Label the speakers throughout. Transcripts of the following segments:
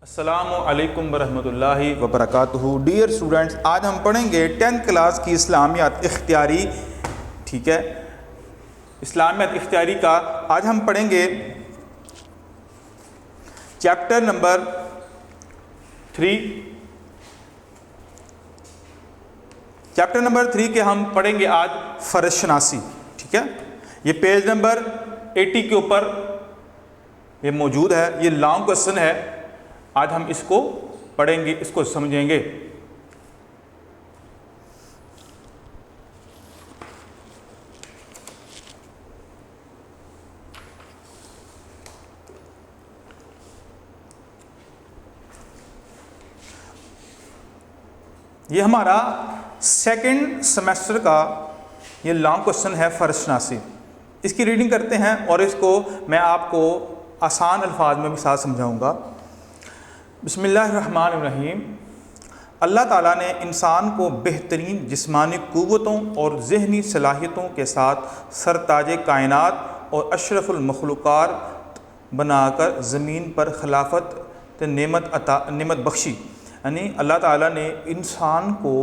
Speaker 1: السلام علیکم ورحمۃ اللہ وبرکاتہ۔ ڈیئر اسٹوڈنٹس، آج ہم پڑھیں گے 10th کلاس کی اسلامیات اختیاری، ٹھیک ہے، اسلامیات اختیاری کا آج ہم پڑھیں گے چیپٹر نمبر 3۔ چیپٹر نمبر 3 کے ہم پڑھیں گے آج فرض شناسی، ٹھیک ہے۔ یہ پیج نمبر 80 کے اوپر یہ موجود ہے، یہ لانگ کوسچن ہے۔ آج ہم اس کو پڑھیں گے، اس کو سمجھیں گے۔ یہ ہمارا سیکنڈ سیمسٹر کا یہ لانگ کوسچن ہے فرض شناسی۔ اس کی ریڈنگ کرتے ہیں اور اس کو میں آپ کو آسان الفاظ میں بھی ساتھ سمجھاؤں گا۔ بسم اللہ الرحمن الرحیم۔ اللہ تعالیٰ نے انسان کو بہترین جسمانی قوتوں اور ذہنی صلاحیتوں کے ساتھ سرتاج کائنات اور اشرف المخلوقات بنا کر زمین پر خلافت نعمت بخشی، یعنی اللہ تعالیٰ نے انسان کو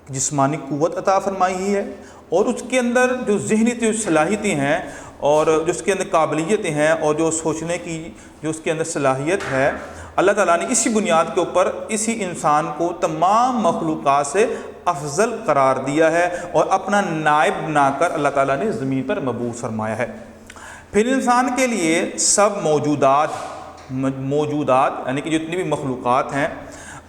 Speaker 1: جسمانی قوت عطا فرمائی ہے اور اس کے اندر جو ذہنی جو صلاحیتیں ہیں اور جو اس کے اندر قابلیتیں ہیں اور جو سوچنے کی جو اس کے اندر صلاحیت ہے، اللہ تعالیٰ نے اسی بنیاد کے اوپر اسی انسان کو تمام مخلوقات سے افضل قرار دیا ہے اور اپنا نائب بنا کر اللہ تعالیٰ نے زمین پر مبعوث فرمایا ہے۔ پھر انسان کے لیے سب موجودات یعنی کہ جتنی بھی مخلوقات ہیں،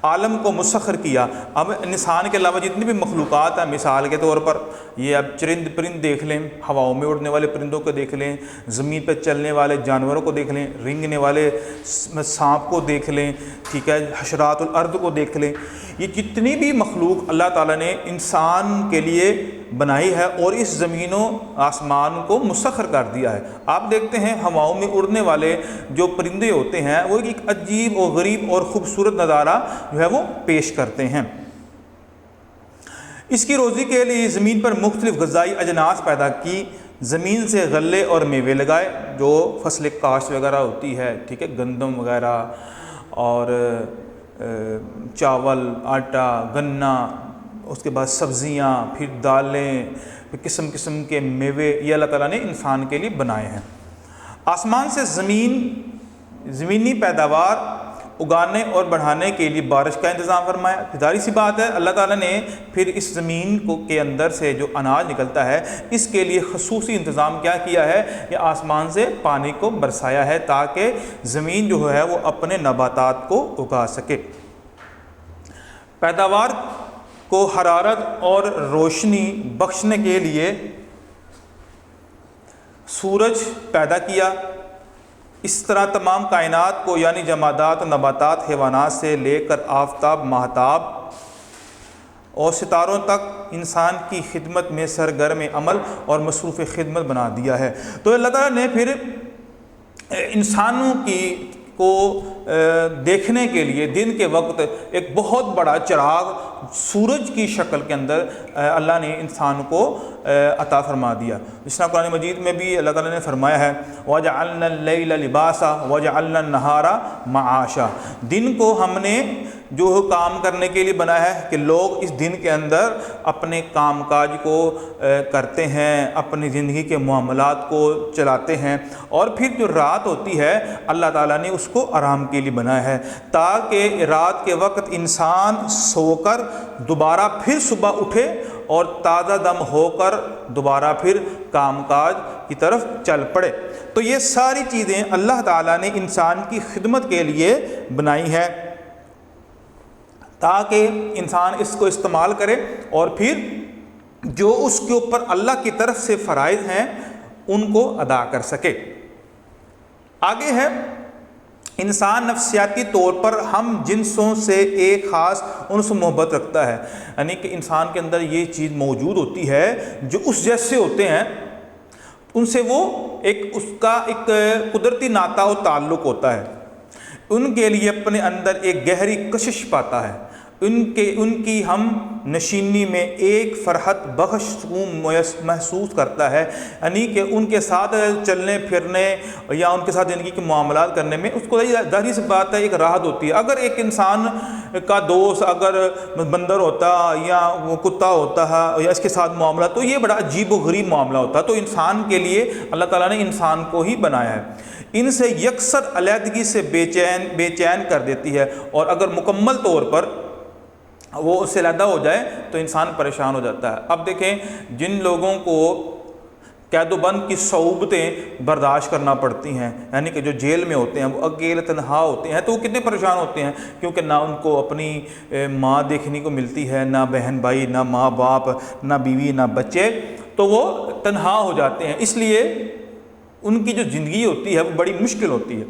Speaker 1: عالم کو مسخر کیا۔ اب انسان کے علاوہ جتنی بھی مخلوقات ہیں، مثال کے طور پر یہ اب چرند پرند دیکھ لیں، ہواؤں میں اڑنے والے پرندوں کو دیکھ لیں، زمین پہ چلنے والے جانوروں کو دیکھ لیں، رینگنے والے سانپ کو دیکھ لیں، ٹھیک ہے، حشرات الارض کو دیکھ لیں۔ یہ جتنی بھی مخلوق اللہ تعالیٰ نے انسان کے لیے بنائی ہے اور اس زمین و آسمان کو مسخر کر دیا ہے۔ آپ دیکھتے ہیں ہواؤں میں اڑنے والے جو پرندے ہوتے ہیں وہ ایک عجیب اور غریب اور خوبصورت نظارہ جو ہے وہ پیش کرتے ہیں۔ اس کی روزی کے لیے زمین پر مختلف غذائی اجناس پیدا کی، زمین سے غلے اور میوے لگائے، جو فصل کاشت وغیرہ ہوتی ہے، ٹھیک ہے، گندم وغیرہ اور چاول، آٹا، گنا، اس کے بعد سبزیاں، پھر دالیں، پھر قسم قسم کے میوے، یہ اللہ تعالیٰ نے انسان کے لیے بنائے ہیں۔ آسمان سے زمینی پیداوار اگانے اور بڑھانے کے لیے بارش کا انتظام فرمایا۔ ظاہر سی بات ہے اللہ تعالیٰ نے پھر اس زمین کے اندر سے جو اناج نکلتا ہے اس کے لیے خصوصی انتظام کیا کیا ہے، یہ آسمان سے پانی کو برسایا ہے تاکہ زمین جو ہے وہ اپنے نباتات کو اگا سکے۔ پیداوار کو حرارت اور روشنی بخشنے کے لیے سورج پیدا کیا۔ اس طرح تمام کائنات کو یعنی جمادات و نباتات، حیوانات سے لے کر آفتاب، ماہتاب اور ستاروں تک انسان کی خدمت میں سرگرم عمل اور مصروف خدمت بنا دیا ہے۔ تو اللہ تعالیٰ نے پھر انسانوں کو دیکھنے کے لیے دن کے وقت ایک بہت بڑا چراغ سورج کی شکل کے اندر اللہ نے انسان کو عطا فرما دیا۔ جس طرح قرآن مجید میں بھی اللہ تعالیٰ نے فرمایا ہے وَجَعَلْنَا اللَّيْلَ لِبَاسًا وَجَعَلْنَا النَّهَارَ مَعَاشًا۔ دن کو ہم نے جو کام کرنے کے لیے بنا ہے کہ لوگ اس دن کے اندر اپنے کام کاج کو کرتے ہیں، اپنی زندگی کے معاملات کو چلاتے ہیں، اور پھر جو رات ہوتی ہے اللہ تعالیٰ نے اس کو آرام کے لیے بنایا ہے تاکہ رات کے وقت انسان سو کر دوبارہ پھر صبح اٹھے اور تازہ دم ہو کر دوبارہ پھر کام کاج کی طرف چل پڑے۔ تو یہ ساری چیزیں اللہ تعالیٰ نے انسان کی خدمت کے لیے بنائی ہے تاکہ انسان اس کو استعمال کرے اور پھر جو اس کے اوپر اللہ کی طرف سے فرائض ہیں ان کو ادا کر سکے۔ آگے ہے انسان نفسیاتی طور پر ہم جنسوں سے ایک خاص انس و محبت رکھتا ہے، یعنی کہ انسان کے اندر یہ چیز موجود ہوتی ہے جو اس جیسے ہوتے ہیں ان سے وہ اس کا ایک قدرتی ناطہ و تعلق ہوتا ہے، ان کے لیے اپنے اندر ایک گہری کشش پاتا ہے۔ ان کی ہم نشینی میں ایک فرحت بخش سکون محسوس کرتا ہے، یعنی کہ ان کے ساتھ چلنے پھرنے یا ان کے ساتھ زندگی کے معاملات کرنے میں اس کو ظاہری سی بات ہے ایک راحت ہوتی ہے۔ اگر ایک انسان کا دوست اگر بندر ہوتا یا وہ کتا ہوتا ہے یا اس کے ساتھ معاملہ، تو یہ بڑا عجیب و غریب معاملہ ہوتا ہے۔ تو انسان کے لیے اللہ تعالیٰ نے انسان کو ہی بنایا ہے، ان سے یکسر علیحدگی سے بے چین کر دیتی ہے، اور اگر مکمل طور پر وہ اس سے علیحدہ ہو جائے تو انسان پریشان ہو جاتا ہے۔ اب دیکھیں جن لوگوں کو قید و بند کی صعوبتیں برداشت کرنا پڑتی ہیں، یعنی کہ جو جیل میں ہوتے ہیں وہ اکیلے تنہا ہوتے ہیں، تو وہ کتنے پریشان ہوتے ہیں، کیونکہ نہ ان کو اپنی ماں دیکھنے کو ملتی ہے، نہ بہن بھائی، نہ ماں باپ، نہ بیوی، نہ بچے، تو وہ تنہا ہو جاتے ہیں۔ اس لیے ان کی جو زندگی ہوتی ہے وہ بڑی مشکل ہوتی ہے،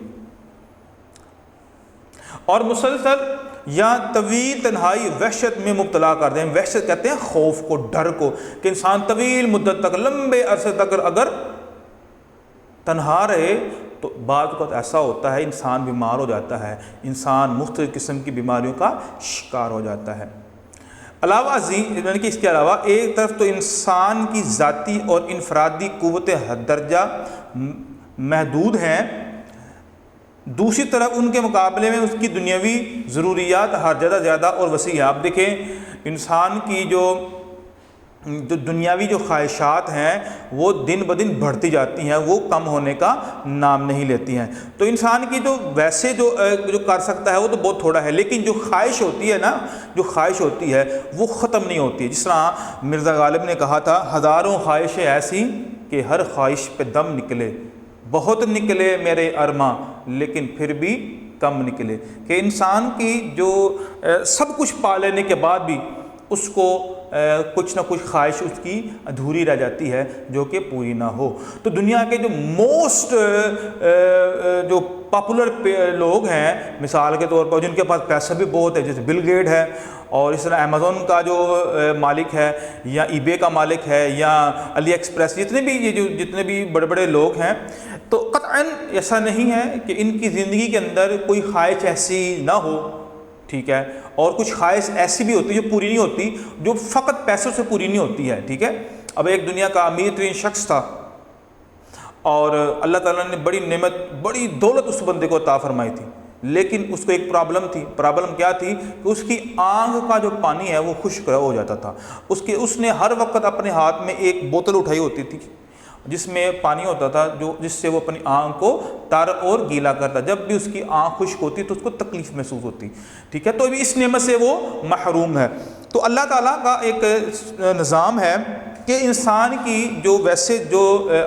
Speaker 1: اور مسلسل یا طویل تنہائی وحشت میں مبتلا کر دیں۔ وحشت کہتے ہیں خوف کو، ڈر کو، کہ انسان طویل مدت تک، لمبے عرصے تک اگر تنہا رہے تو بعض اوقات ایسا ہوتا ہے انسان بیمار ہو جاتا ہے، انسان مختلف قسم کی بیماریوں کا شکار ہو جاتا ہے۔ علاوہ ازیں، یعنی کہ اس کے علاوہ ایک طرف تو انسان کی ذاتی اور انفرادی قوت حد درجہ محدود ہیں، دوسری طرف ان کے مقابلے میں اس کی دنیاوی ضروریات ہر جگہ زیادہ اور وسیع ہے۔ آپ دیکھیں انسان کی جو دنیاوی جو خواہشات ہیں وہ دن بدن بڑھتی جاتی ہیں، وہ کم ہونے کا نام نہیں لیتی ہیں۔ تو انسان کی جو ویسے جو کر سکتا ہے وہ تو بہت تھوڑا ہے، لیکن جو خواہش ہوتی ہے نا، جو خواہش ہوتی ہے وہ ختم نہیں ہوتی ہے۔ جس طرح مرزا غالب نے کہا تھا، ہزاروں خواہشیں ایسی کہ ہر خواہش پہ دم نکلے، بہت نکلے میرے ارماں لیکن پھر بھی کم نکلے، کہ انسان کی جو سب کچھ پا لینے کے بعد بھی اس کو کچھ نہ کچھ خواہش اس کی ادھوری رہ جاتی ہے جو کہ پوری نہ ہو۔ تو دنیا کے جو موسٹ جو پاپولر لوگ ہیں مثال کے طور پر، جن کے پاس پیسہ بھی بہت ہے، جیسے بل گیٹ ہے، اور اس طرح امیزون کا جو مالک ہے، یا ای بے کا مالک ہے، یا علی ایکسپریس، جتنے بھی بڑے بڑے لوگ ہیں، تو قطعاً ایسا نہیں ہے کہ ان کی زندگی کے اندر کوئی خواہش ایسی نہ ہو، ٹھیک ہے، اور کچھ خواہش ایسی بھی ہوتی ہے جو پوری نہیں ہوتی، جو فقط پیسوں سے پوری نہیں ہوتی ہے، ٹھیک ہے۔ اب ایک دنیا کا امیر ترین شخص تھا، اور اللہ تعالیٰ نے بڑی نعمت، بڑی دولت اس بندے کو عطا فرمائی تھی، لیکن اس کو ایک پرابلم تھی۔ پرابلم کیا تھی؟ کہ اس کی آنکھ کا جو پانی ہے وہ خشک ہو جاتا تھا۔ اس نے ہر وقت اپنے ہاتھ میں ایک بوتل اٹھائی ہوتی تھی جس میں پانی ہوتا تھا، جس سے وہ اپنی آنکھ کو تر اور گیلا کرتا۔ جب بھی اس کی آنکھ خشک ہوتی تو اس کو تکلیف محسوس ہوتی، ٹھیک ہے۔ تو ابھی اس نعمت سے وہ محروم ہے۔ تو اللہ تعالیٰ کا ایک نظام ہے کہ انسان کی جو ویسے جو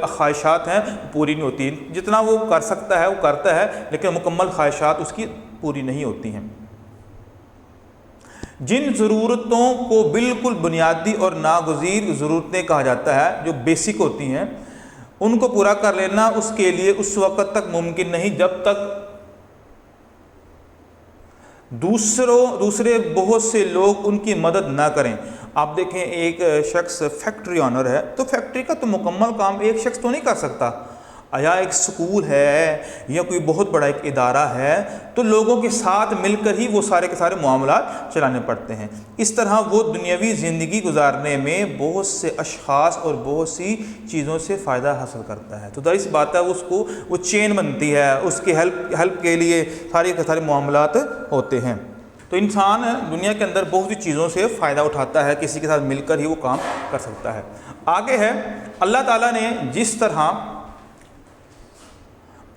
Speaker 1: خواہشات ہیں پوری نہیں ہوتی، جتنا وہ کر سکتا ہے وہ کرتا ہے، لیکن مکمل خواہشات اس کی پوری نہیں ہوتی ہیں۔ جن ضرورتوں کو بالکل بنیادی اور ناگزیر ضرورتیں کہا جاتا ہے، جو بیسک ہوتی ہیں، ان کو پورا کر لینا اس کے لیے اس وقت تک ممکن نہیں جب تک دوسرے بہت سے لوگ ان کی مدد نہ کریں۔ آپ دیکھیں ایک شخص فیکٹری آنر ہے، تو فیکٹری کا تو مکمل کام ایک شخص تو نہیں کر سکتا، یا ایک سکول ہے یا کوئی بہت بڑا ایک ادارہ ہے، تو لوگوں کے ساتھ مل کر ہی وہ سارے کے سارے معاملات چلانے پڑتے ہیں۔ اس طرح وہ دنیاوی زندگی گزارنے میں بہت سے اشخاص اور بہت سی چیزوں سے فائدہ حاصل کرتا ہے۔ تو ظاہر سی بات ہے اس کو وہ چین بنتی ہے، اس کی ہیلپ کے لیے سارے کے سارے معاملات ہوتے ہیں۔ تو انسان دنیا کے اندر بہت سی چیزوں سے فائدہ اٹھاتا ہے، کسی کے ساتھ مل کر ہی وہ کام کر سکتا ہے۔ آگے ہے، اللہ تعالیٰ نے جس طرح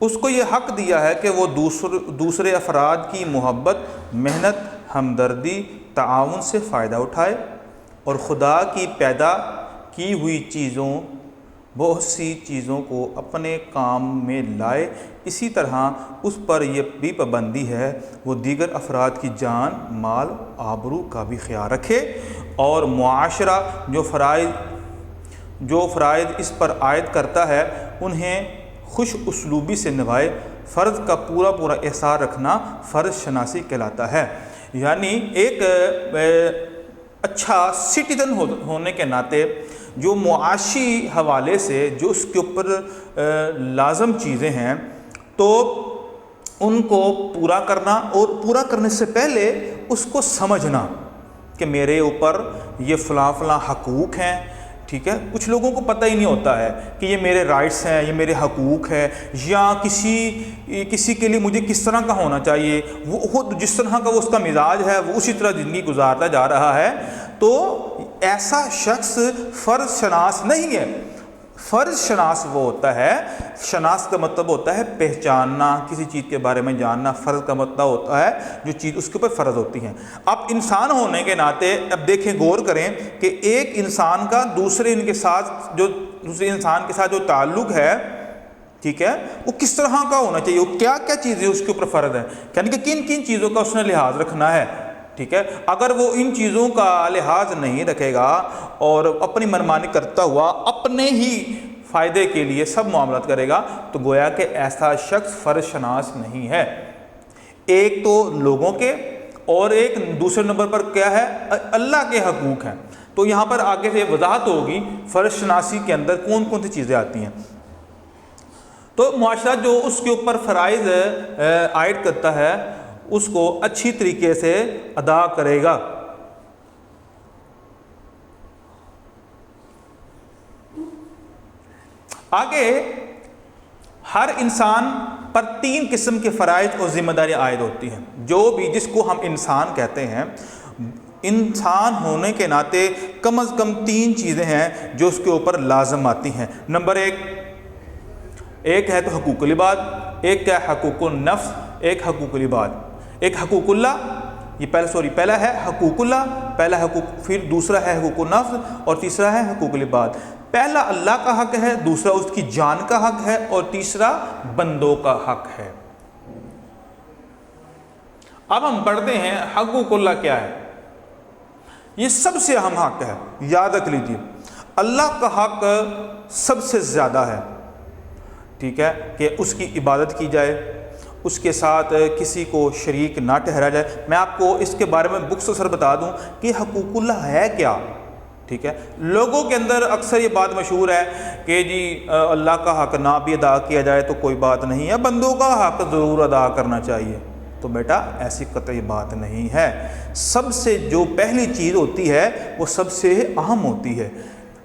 Speaker 1: اس کو یہ حق دیا ہے کہ وہ دوسرے افراد کی محبت، محنت، ہمدردی، تعاون سے فائدہ اٹھائے، اور خدا کی پیدا کی ہوئی چیزوں، بہت سی چیزوں کو اپنے کام میں لائے، اسی طرح اس پر یہ بھی پابندی ہے وہ دیگر افراد کی جان، مال، آبرو کا بھی خیال رکھے، اور معاشرہ جو فرائض اس پر عائد کرتا ہے انہیں خوش اسلوبی سے نبھائے۔ فرض کا پورا احساس رکھنا فرض شناسی کہلاتا ہے، یعنی ایک اچھا سٹیزن ہونے کے ناطے جو معاشی حوالے سے جو اس کے اوپر لازم چیزیں ہیں تو ان کو پورا کرنا، اور پورا کرنے سے پہلے اس کو سمجھنا، کہ میرے اوپر یہ فلاں فلاں حقوق ہیں، ٹھیک ہے. کچھ لوگوں کو پتہ ہی نہیں ہوتا ہے کہ یہ میرے رائٹس ہیں، یہ میرے حقوق ہیں، یا کسی کے لیے مجھے کس طرح کا ہونا چاہیے. وہ خود جس طرح کا اس کا مزاج ہے وہ اسی طرح زندگی گزارتا جا رہا ہے. تو ایسا شخص فرض شناس نہیں ہے. فرض شناس وہ ہوتا ہے، شناس کا مطلب ہوتا ہے پہچاننا، کسی چیز کے بارے میں جاننا. فرض کا مطلب ہوتا ہے جو چیز اس کے اوپر فرض ہوتی ہیں. اب انسان ہونے کے ناطے اب دیکھیں، غور کریں کہ ایک انسان کا دوسرے انسان کے ساتھ جو تعلق ہے، ٹھیک ہے، وہ کس طرح کا ہونا چاہیے، وہ کیا کیا چیزیں اس کے اوپر فرض ہیں، یعنی کہ کن کن چیزوں کا اس نے لحاظ رکھنا ہے. ٹھیک ہے. اگر وہ ان چیزوں کا لحاظ نہیں رکھے گا اور اپنی منمانی کرتا ہوا اپنے ہی فائدے کے لیے سب معاملات کرے گا، تو گویا کہ ایسا شخص فرض شناس نہیں ہے. ایک تو لوگوں کے، اور ایک دوسرے نمبر پر کیا ہے، اللہ کے حقوق ہیں. تو یہاں پر آگے سے وضاحت ہوگی فرض شناسی کے اندر کون کون سی چیزیں آتی ہیں. تو معاشرہ جو اس کے اوپر فرائض عائد کرتا ہے اس کو اچھی طریقے سے ادا کرے گا. آگے ہر انسان پر 3 قسم کے فرائض اور ذمہ داری عائد ہوتی ہیں. جو بھی جس کو ہم انسان کہتے ہیں، انسان ہونے کے ناطے کم از کم 3 چیزیں ہیں جو اس کے اوپر لازم آتی ہیں. نمبر 1 ہے تو حقوق العباد، ایک ہے حقوق النفس، ایک حقوق العباد. ایک حقوق اللہ، یہ پہلا ہے حقوق اللہ، پھر دوسرا ہے حقوق النفس، اور تیسرا ہے حقوق العباد. پہلا اللہ کا حق ہے، دوسرا اس کی جان کا حق ہے، اور تیسرا بندوں کا حق ہے. اب ہم پڑھتے ہیں حقوق اللہ کیا ہے. یہ سب سے اہم حق ہے، یاد رکھ لیجیے. اللہ کا حق سب سے زیادہ ہے، ٹھیک ہے، کہ اس کی عبادت کی جائے، اس کے ساتھ کسی کو شریک نہ ٹھہرایا جائے. میں آپ کو اس کے بارے میں مختصر بتا دوں کہ حقوق اللہ ہے کیا. ٹھیک ہے. لوگوں کے اندر اکثر یہ بات مشہور ہے کہ جی اللہ کا حق نہ بھی ادا کیا جائے تو کوئی بات نہیں ہے، بندوں کا حق ضرور ادا کرنا چاہیے. تو بیٹا ایسی قطعی بات نہیں ہے. سب سے جو پہلی چیز ہوتی ہے وہ سب سے اہم ہوتی ہے.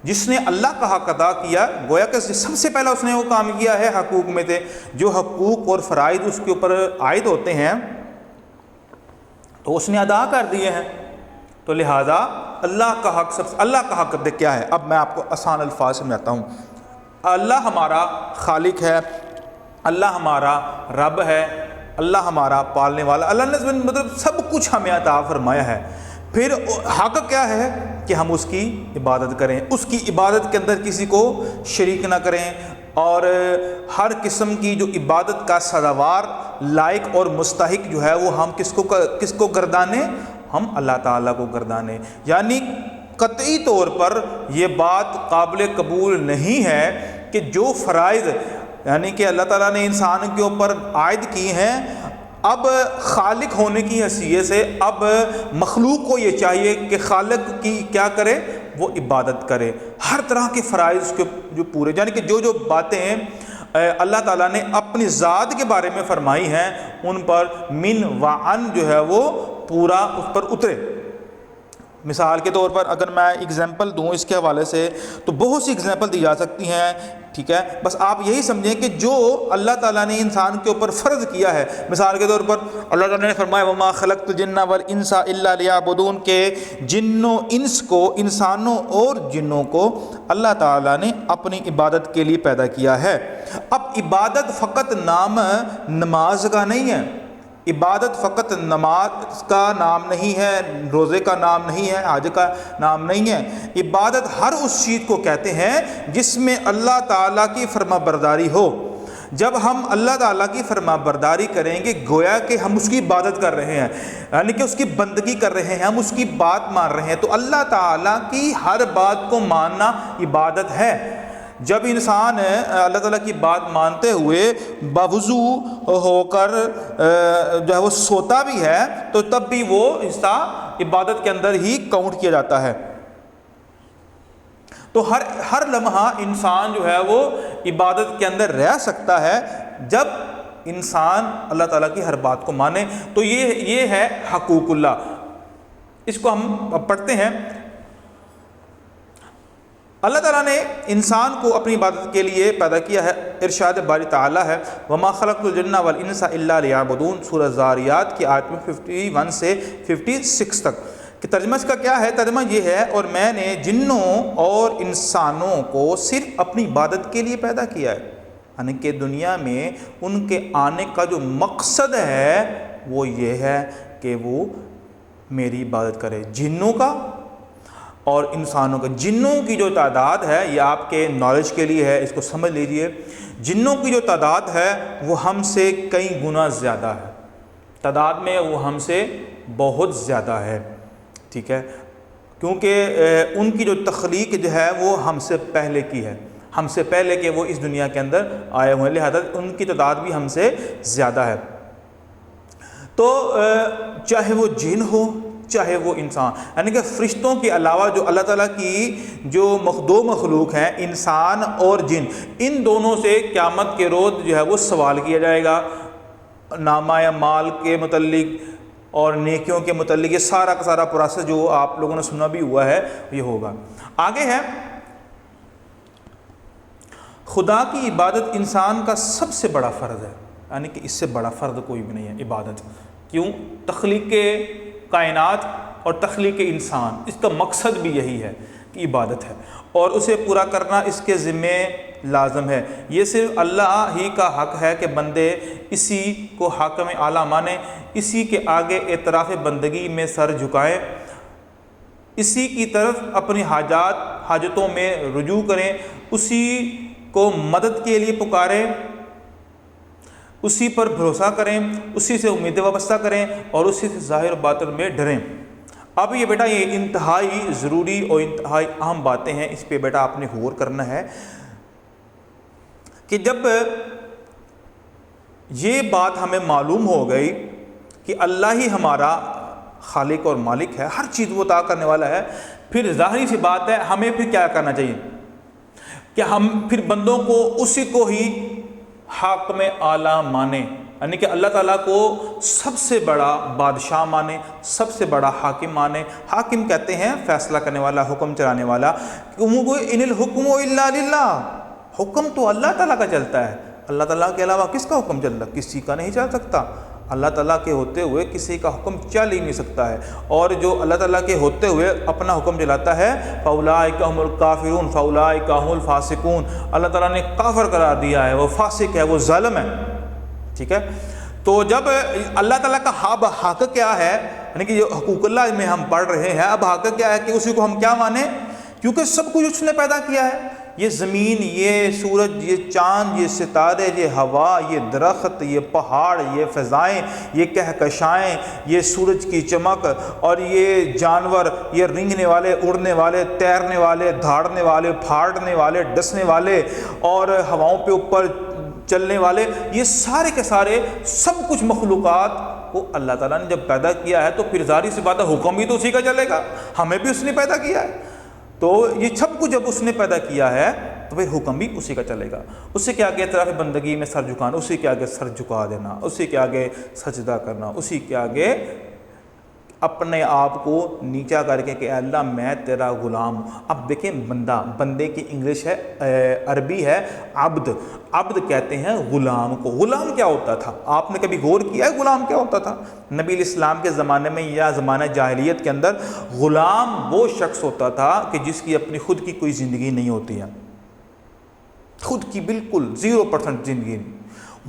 Speaker 1: جس نے اللہ کا حق ادا کیا، گویا کہ سب سے پہلا اس نے وہ کام کیا ہے حقوق میں سے جو حقوق اور فرائض اس کے اوپر عائد ہوتے ہیں تو اس نے ادا کر دیے ہیں. تو لہٰذا اللہ کا حق کیا ہے. اب میں آپ کو آسان الفاظ سمجھاتا ہوں. اللہ ہمارا خالق ہے، اللہ ہمارا رب ہے، اللہ ہمارا پالنے والا. اللہ نے مطلب سب کچھ ہمیں عطا فرمایا ہے. پھر حق کیا ہے کہ ہم اس کی عبادت کریں، اس کی عبادت کے اندر کسی کو شریک نہ کریں، اور ہر قسم کی جو عبادت کا سزاوار، لائق اور مستحق جو ہے وہ ہم کس کو گردانیں، ہم اللہ تعالیٰ کو گردانیں. یعنی قطعی طور پر یہ بات قابل قبول نہیں ہے کہ جو فرائض یعنی کہ اللہ تعالیٰ نے انسان کے اوپر عائد کی ہیں، اب خالق ہونے کی حیثیت سے اب مخلوق کو یہ چاہیے کہ خالق کی کیا کرے، وہ عبادت کرے. ہر طرح کے فرائض کے جو پورے، یعنی کہ جو باتیں اللہ تعالیٰ نے اپنی ذات کے بارے میں فرمائی ہیں ان پر من و عن جو ہے وہ پورا اس پر اترے. مثال کے طور پر اگر میں اگزامپل دوں اس کے حوالے سے تو بہت سی اگزامپل دی جا سکتی ہیں. ٹھیک ہے. بس آپ یہی سمجھیں کہ جو اللہ تعالیٰ نے انسان کے اوپر فرض کیا ہے، مثال کے طور پر اللہ تعالیٰ نے فرمایا وما خلقت الجن والانس الا لیعبدون، کہ جنوں انس کو، انسانوں اور جنوں کو اللہ تعالیٰ نے اپنی عبادت کے لیے پیدا کیا ہے. اب عبادت فقط نام نماز کا نہیں ہے، عبادت فقط نماز کا نام نہیں ہے، روزے کا نام نہیں ہے، حج کا نام نہیں ہے. عبادت ہر اس چیز کو کہتے ہیں جس میں اللہ تعالیٰ کی فرما برداری ہو. جب ہم اللہ تعالیٰ کی فرما برداری کریں گے گویا کہ ہم اس کی عبادت کر رہے ہیں، یعنی کہ اس کی بندگی کر رہے ہیں، ہم اس کی بات مان رہے ہیں. تو اللہ تعالیٰ کی ہر بات کو ماننا عبادت ہے. جب انسان اللہ تعالیٰ کی بات مانتے ہوئے باوضو ہو کر جو ہے وہ سوتا بھی ہے تو تب بھی وہ حصہ عبادت کے اندر ہی کاؤنٹ کیا جاتا ہے. تو ہر لمحہ انسان جو ہے وہ عبادت کے اندر رہ سکتا ہے جب انسان اللہ تعالیٰ کی ہر بات کو مانے. تو یہ ہے حقوق اللہ. اس کو ہم پڑھتے ہیں۔ اللہ تعالیٰ نے انسان کو اپنی عبادت کے لیے پیدا کیا ہے۔ ارشاد باری تعالیٰ ہے وما خلقت الجن والانس الا لیعبدون، سورہ ذاریات کی آیت میں 51 سے 56 تک کہ ترجمہ اس کا کیا ہے؟ ترجمہ یہ ہے اور میں نے جنوں اور انسانوں کو صرف اپنی عبادت کے لیے پیدا کیا ہے، یعنی کہ دنیا میں ان کے آنے کا جو مقصد ہے وہ یہ ہے کہ وہ میری عبادت کرے، جنوں کا اور انسانوں کا۔ جنوں کی جو تعداد ہے، یہ آپ کے نالج کے لیے ہے، اس کو سمجھ لیجئے، جنوں کی جو تعداد ہے وہ ہم سے کئی گنا زیادہ ہے، تعداد میں وہ ہم سے بہت زیادہ ہے، ٹھیک ہے، کیونکہ ان کی جو تخلیق جو ہے وہ ہم سے پہلے کی ہے، ہم سے پہلے کہ وہ اس دنیا کے اندر آئے ہوئے، لہذا ان کی تعداد بھی ہم سے زیادہ ہے۔ تو چاہے وہ جن ہو چاہے وہ انسان، یعنی کہ فرشتوں کے علاوہ جو اللہ تعالیٰ کی جو دو مخلوق ہیں، انسان اور جن، ان دونوں سے قیامت کے روز جو ہے وہ سوال کیا جائے گا، نامہ مال کے متعلق اور نیکیوں کے متعلق، یہ سارا کا سارا پروسیس جو آپ لوگوں نے سنا بھی ہوا ہے یہ ہوگا۔ آگے ہے خدا کی عبادت انسان کا سب سے بڑا فرض ہے، یعنی کہ اس سے بڑا فرض کوئی بھی نہیں ہے عبادت۔ کیوں؟ تخلیق کائنات اور تخلیق انسان، اس کا مقصد بھی یہی ہے کہ عبادت ہے، اور اسے پورا کرنا اس کے ذمے لازم ہے۔ یہ صرف اللہ ہی کا حق ہے کہ بندے اسی کو حاکم اعلیٰ مانیں، اسی کے آگے اعتراف بندگی میں سر جھکائیں، اسی کی طرف اپنی حاجتوں میں رجوع کریں، اسی کو مدد کے لیے پکاریں، اسی پر بھروسہ کریں، اسی سے امیدیں وابستہ کریں اور اسی سے ظاہر و باطن میں ڈریں۔ اب یہ بیٹا یہ انتہائی ضروری اور انتہائی اہم باتیں ہیں، اس پہ بیٹا آپ نے غور کرنا ہے کہ جب یہ بات ہمیں معلوم ہو گئی کہ اللہ ہی ہمارا خالق اور مالک ہے، ہر چیز وہ عطا کرنے والا ہے، پھر ظاہری سی بات ہے ہمیں پھر کیا کرنا چاہیے کہ ہم پھر بندوں کو اسی کو ہی حاکم اعلیٰ مانیں، یعنی کہ اللہ تعالیٰ کو سب سے بڑا بادشاہ مانیں، سب سے بڑا حاکم مانیں۔ حاکم کہتے ہیں فیصلہ کرنے والا، حکم چلانے والا۔ ان الحکم الا للہ، حکم تو اللہ تعالیٰ کا چلتا ہے، اللہ تعالیٰ کے علاوہ کس کا حکم چلتا؟ کسی کا نہیں چل سکتا، اللہ تعالیٰ کے ہوتے ہوئے کسی کا حکم چل ہی نہیں سکتا ہے، اور جو اللہ تعالیٰ کے ہوتے ہوئے اپنا حکم چلاتا ہے فَأُولَٰئِكَ هُمُ الْكَافِرُونَ فَأُولَٰئِكَ هُمُ الْفَاسِقُونَ، اللہ تعالیٰ نے کافر قرار دیا ہے، وہ فاسق ہے، وہ ظالم ہے، ٹھیک ہے۔ تو جب اللہ تعالیٰ کا حق کیا ہے، یعنی کہ جو حقوق اللہ میں ہم پڑھ رہے ہیں، اب حق کیا ہے کہ اسی کو ہم کیا مانیں، کیونکہ سب کچھ اس نے پیدا کیا ہے، یہ زمین، یہ سورج، یہ چاند، یہ ستارے، یہ ہوا، یہ درخت، یہ پہاڑ، یہ فضائیں، یہ کہکشائیں، یہ سورج کی چمک، اور یہ جانور، یہ رینگنے والے، اڑنے والے، تیرنے والے، دھاڑنے والے، پھاڑنے والے، ڈسنے والے، اور ہواؤں پہ اوپر چلنے والے، یہ سارے کے سارے سب کچھ مخلوقات کو اللہ تعالیٰ نے جب پیدا کیا ہے تو پھر ظاہر سی بات ہے حکم بھی تو اسی کا چلے گا، ہمیں بھی اس نے پیدا کیا ہے، تو یہ سب کچھ جب اس نے پیدا کیا ہے تو پھر حکم بھی اسی کا چلے گا۔ اسی کے آگے اعتراف بندگی میں سر جھکانا، اسی کے آگے سر جھکا دینا، اسی کے آگے سجدہ کرنا، اسی کے آگے اپنے آپ کو نیچا کر کے کہ اللہ میں تیرا غلام ہوں۔ اب دیکھیں بندہ، بندے کی انگلش ہے، عربی ہے عبد، عبد کہتے ہیں غلام کو۔ غلام کیا ہوتا تھا؟ آپ نے کبھی غور کیا ہے غلام کیا ہوتا تھا؟ نبی الاسلام کے زمانے میں یا زمانہ جاہلیت کے اندر غلام وہ شخص ہوتا تھا کہ جس کی اپنی خود کی کوئی زندگی نہیں ہوتی ہے، خود کی بالکل 0% زندگی نہیں،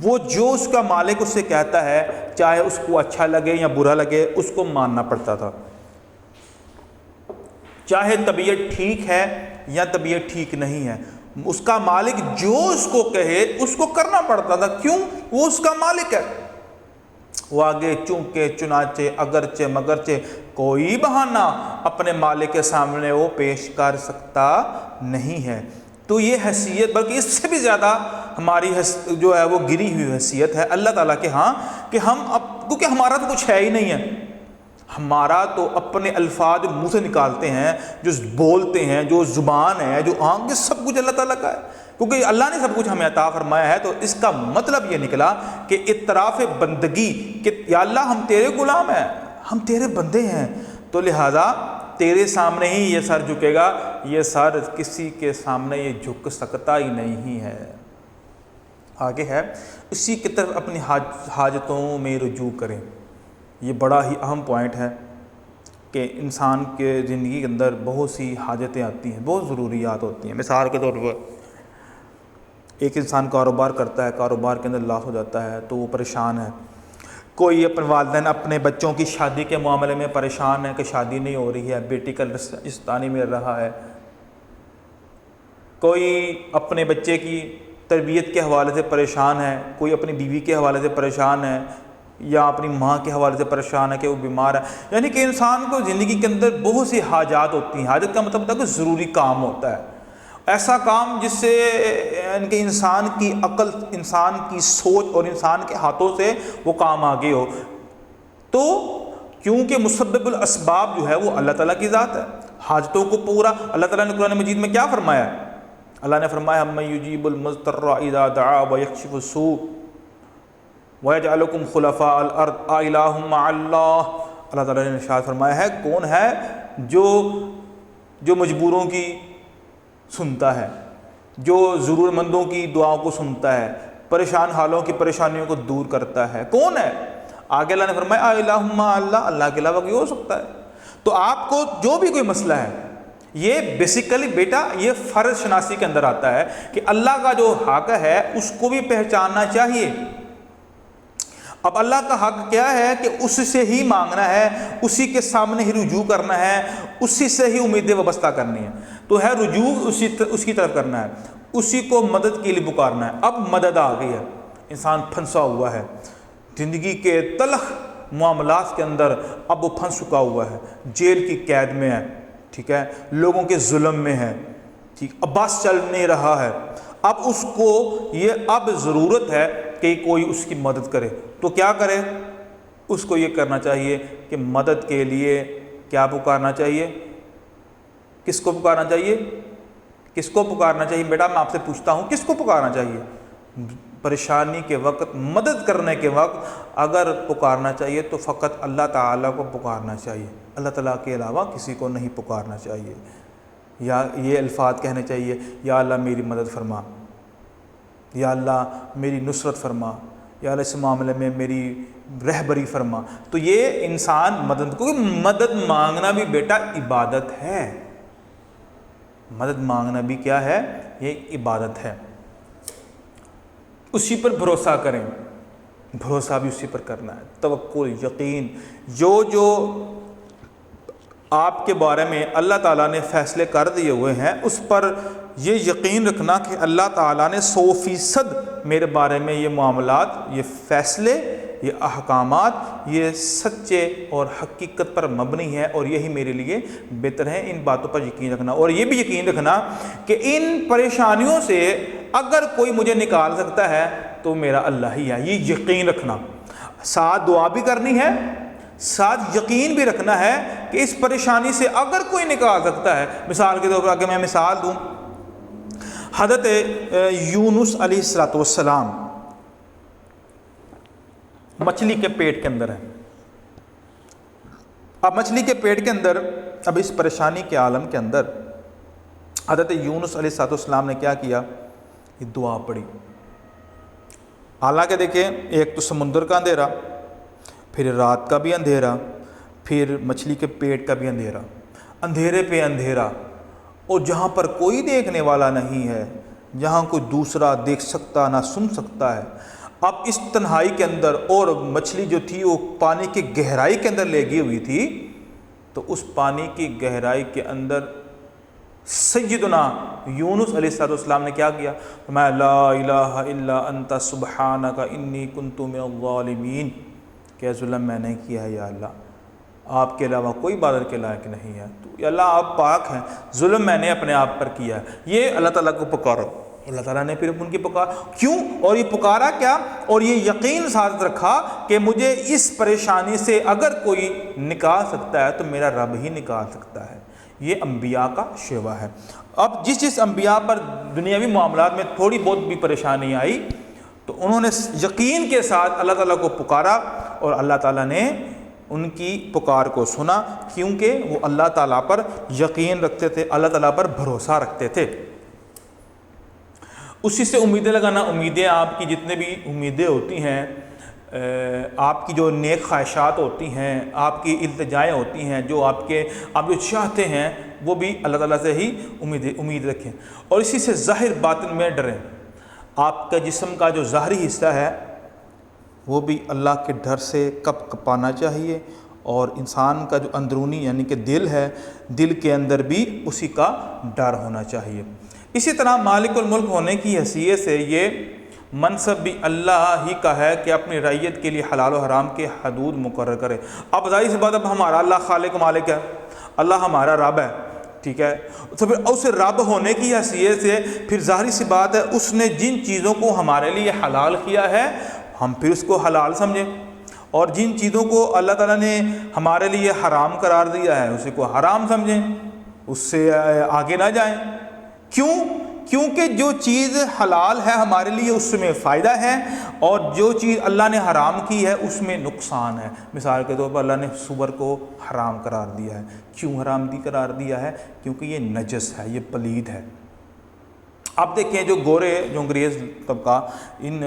Speaker 1: وہ جو اس کا مالک اس سے کہتا ہے چاہے اس کو اچھا لگے یا برا لگے اس کو ماننا پڑتا تھا، چاہے طبیعت ٹھیک ہے یا طبیعت ٹھیک نہیں ہے، اس کا مالک جو اس کو کہے اس کو کرنا پڑتا تھا۔ کیوں؟ وہ اس کا مالک ہے، وہ آگے چونکہ چنانچہ اگرچہ مگرچہ کوئی بہانہ اپنے مالک کے سامنے وہ پیش کر سکتا نہیں ہے۔ تو یہ حیثیت، بلکہ اس سے بھی زیادہ ہماری جو ہے وہ گری ہوئی حیثیت ہے اللہ تعالیٰ کے ہاں کہ ہم اب، کیونکہ ہمارا تو کچھ ہے ہی نہیں ہے، ہمارا تو اپنے الفاظ منہ سے نکالتے ہیں، جو بولتے ہیں، جو زبان ہے، جو آنکھ، سب کچھ اللہ تعالیٰ کا ہے، کیونکہ اللہ نے سب کچھ ہمیں عطا فرمایا ہے۔ تو اس کا مطلب یہ نکلا کہ اعتراف بندگی کہ یا اللہ ہم تیرے غلام ہیں، ہم تیرے بندے ہیں، تو لہٰذا تیرے سامنے ہی یہ سر جھکے گا، یہ سر کسی کے سامنے یہ جھک سکتا ہی نہیں ہے۔ آگے ہے اسی کی طرف اپنی حاجتوں میں رجوع کریں۔ یہ بڑا ہی اہم پوائنٹ ہے کہ انسان کے زندگی کے اندر بہت سی حاجتیں آتی ہیں، بہت ضروریات ہوتی ہیں۔ مثال کے طور پر ایک انسان کاروبار کرتا ہے، کاروبار کے اندر لاس ہو جاتا ہے تو وہ پریشان ہے۔ کوئی اپنے والدین اپنے بچوں کی شادی کے معاملے میں پریشان ہے کہ شادی نہیں ہو رہی ہے، بیٹی کا رشتہ نہیں مل رہا ہے۔ کوئی اپنے بچے کی تربیت کے حوالے سے پریشان ہے، کوئی اپنی بیوی کے حوالے سے پریشان ہے، یا اپنی ماں کے حوالے سے پریشان ہے کہ وہ بیمار ہے۔ یعنی کہ انسان کو زندگی کے اندر بہت سی حاجات ہوتی ہیں۔ حاجت کا مطلب ہوتا ہے کہ ضروری کام ہوتا ہے، ایسا کام جس سے یعنی کہ انسان کی عقل، انسان کی سوچ اور انسان کے ہاتھوں سے وہ کام آگے ہو۔ تو کیونکہ مسبب الاسباب جو ہے وہ اللہ تعالیٰ کی ذات ہے، حاجتوں کو پورا اللہ تعالیٰ نے قرآن مجید میں کیا فرمایا ہے؟ اللہ نے فرمایا اَمَّن يُجِيبُ الْمُضْطَرَّ إِذَا دَعَاهُ وَيَكْشِفُ السُّوءَ وَيَجْعَلُكُمْ خُلَفَاءَ الْأَرْضِ أَإِلَٰهٌ مَّعَ اللَّهِ۔ اللہ تعالیٰ نے ارشاد فرمایا ہے کون ہے جو مجبوروں کی سنتا ہے، جو ضرورت مندوں کی دعاؤں کو سنتا ہے، پریشان حالوں کی پریشانیوں کو دور کرتا ہے، کون ہے؟ آگے اللہ نے فرمایا أَإِلَٰهٌ مَّعَ اللَّهِ، اللہ کے علاوہ کوئی ہو سکتا ہے؟ تو آپ کو جو بھی کوئی مسئلہ ہے، یہ بیسیکلی بیٹا یہ فرض شناسی کے اندر آتا ہے کہ اللہ کا جو حق ہے اس کو بھی پہچاننا چاہیے۔ اب اللہ کا حق کیا ہے کہ اس سے ہی مانگنا ہے، اسی کے سامنے ہی رجوع کرنا ہے، اسی سے ہی امیدیں وابستہ کرنی ہے، تو ہے رجوع اس کی طرف کرنا ہے، اسی کو مدد کے لیے پکارنا ہے۔ اب مدد آ گئی ہے، انسان پھنسا ہوا ہے زندگی کے تلخ معاملات کے اندر، اب وہ پھنس چکا ہوا ہے، جیل کی قید میں ہے، ٹھیک ہے، لوگوں کے ظلم میں ہے، ٹھیک، اب بس چل نہیں رہا ہے، اب اس کو یہ اب ضرورت ہے کہ کوئی اس کی مدد کرے۔ تو کیا کرے؟ اس کو یہ کرنا چاہیے کہ مدد کے لیے کیا پکارنا چاہیے؟ کس کو پکارنا چاہیے؟ کس کو پکارنا چاہیے؟ بیٹا میں آپ سے پوچھتا ہوں کس کو پکارنا چاہیے؟ پریشانی کے وقت، مدد کرنے کے وقت اگر پکارنا چاہیے تو فقط اللہ تعالیٰ کو پکارنا چاہیے، اللہ تعالیٰ کے علاوہ کسی کو نہیں پکارنا چاہیے۔ یا یہ الفاظ کہنے چاہیے، یا اللہ میری مدد فرما، یا اللہ میری نصرت فرما، یا اللہ اس معاملے میں میری رہبری فرما۔ تو یہ انسان مدد مانگنا بھی بیٹا عبادت ہے، مدد مانگنا بھی کیا ہے؟ یہ عبادت ہے۔ اسی پر بھروسہ کریں، بھروسہ بھی اسی پر کرنا ہے، توکل، یقین، جو آپ کے بارے میں اللہ تعالیٰ نے فیصلے کر دیے ہوئے ہیں اس پر یہ یقین رکھنا کہ اللہ تعالیٰ نے 100% میرے بارے میں یہ معاملات، یہ فیصلے، یہ احکامات، یہ سچے اور حقیقت پر مبنی ہے اور یہی میرے لیے بہتر ہے۔ ان باتوں پر یقین رکھنا، اور یہ بھی یقین رکھنا کہ ان پریشانیوں سے اگر کوئی مجھے نکال سکتا ہے تو میرا اللہ ہی ہے، یہ یقین رکھنا۔ ساتھ دعا بھی کرنی ہے، ساتھ یقین بھی رکھنا ہے کہ اس پریشانی سے اگر کوئی نکال سکتا ہے۔ مثال کے طور پر اگر میں مثال دوں، حضرت یونس علیہ السلام مچھلی کے پیٹ کے اندر ہے۔ اب مچھلی کے پیٹ کے اندر، اب اس پریشانی کے عالم کے اندر حضرت یونس علیہ السلام نے کیا کیا؟ یہ دعا پڑھی۔ حالانکہ دیکھیں ایک تو سمندر کا اندھیرا، پھر رات کا بھی اندھیرا، پھر مچھلی کے پیٹ کا بھی اندھیرا، اندھیرے پہ اندھیرا، اور جہاں پر کوئی دیکھنے والا نہیں ہے، جہاں کوئی دوسرا دیکھ سکتا نہ سن سکتا ہے۔ اب اس تنہائی کے اندر، اور مچھلی جو تھی وہ پانی کی گہرائی کے اندر لے گئی ہوئی تھی، تو اس پانی کی گہرائی کے اندر سیدنا یونس علیہ السلام نے کیا کیا؟ فرمایا لا الہ الا انت سبحانک انی کنت من الظالمین، کہ ظلم میں نے کیا ہے یا اللہ، آپ کے علاوہ کوئی عبادت کے لائق نہیں ہے، تو یا اللہ آپ پاک ہیں، ظلم میں نے اپنے آپ پر کیا ہے۔ یہ اللہ تعالیٰ کو پکارو، اللہ تعالیٰ نے پھر ان کی کیوں، اور یہ پکارا کیا، اور یہ یقین ساتھ رکھا کہ مجھے اس پریشانی سے اگر کوئی نکال سکتا ہے تو میرا رب ہی نکال سکتا ہے۔ یہ انبیاء کا شیوا ہے۔ اب جس انبیاء پر دنیاوی معاملات میں تھوڑی بہت بھی پریشانی آئی تو انہوں نے یقین کے ساتھ اللہ تعالیٰ کو پکارا، اور اللہ تعالیٰ نے ان کی پکار کو سنا، کیونکہ وہ اللہ تعالیٰ پر یقین رکھتے تھے، اللہ تعالیٰ پر بھروسہ رکھتے تھے۔ اسی سے امیدیں لگانا، امیدیں آپ کی جتنے بھی امیدیں ہوتی ہیں، آپ کی جو نیک خواہشات ہوتی ہیں، آپ کی التجائیں ہوتی ہیں، جو آپ جو چاہتے ہیں وہ بھی اللہ تعالیٰ سے ہی امید رکھیں، اور اسی سے ظاہر باطن میں ڈریں۔ آپ کا جسم کا جو ظاہری حصہ ہے وہ بھی اللہ کے ڈر سے کپ کپانا چاہیے، اور انسان کا جو اندرونی یعنی کہ دل ہے، دل کے اندر بھی اسی کا ڈر ہونا چاہیے۔ اسی طرح مالک الملک ہونے کی حیثیت سے یہ منصب بھی اللہ ہی کا ہے کہ اپنی رعیت کے لیے حلال و حرام کے حدود مقرر کرے۔ اب ظاہر سی بات، اب ہمارا اللہ خالق و مالک ہے، اللہ ہمارا رب ہے، ٹھیک ہے، تو پھر اس رب ہونے کی حیثیت سے پھر ظاہری سی بات ہے اس نے جن چیزوں کو ہمارے لیے حلال کیا ہے ہم پھر اس کو حلال سمجھیں، اور جن چیزوں کو اللہ تعالیٰ نے ہمارے لیے حرام قرار دیا ہے اسی کو حرام سمجھیں، اس سے آگے نہ جائیں۔ کیوں؟ کیونکہ جو چیز حلال ہے ہمارے لیے اس میں فائدہ ہے، اور جو چیز اللہ نے حرام کی ہے اس میں نقصان ہے۔ مثال کے طور پر اللہ نے سور کو حرام قرار دیا ہے۔ کیوں حرام قرار دیا ہے؟ کیونکہ یہ نجس ہے، یہ پلید ہے۔ آپ دیکھیں جو گورے، جو انگریز طبقہ ان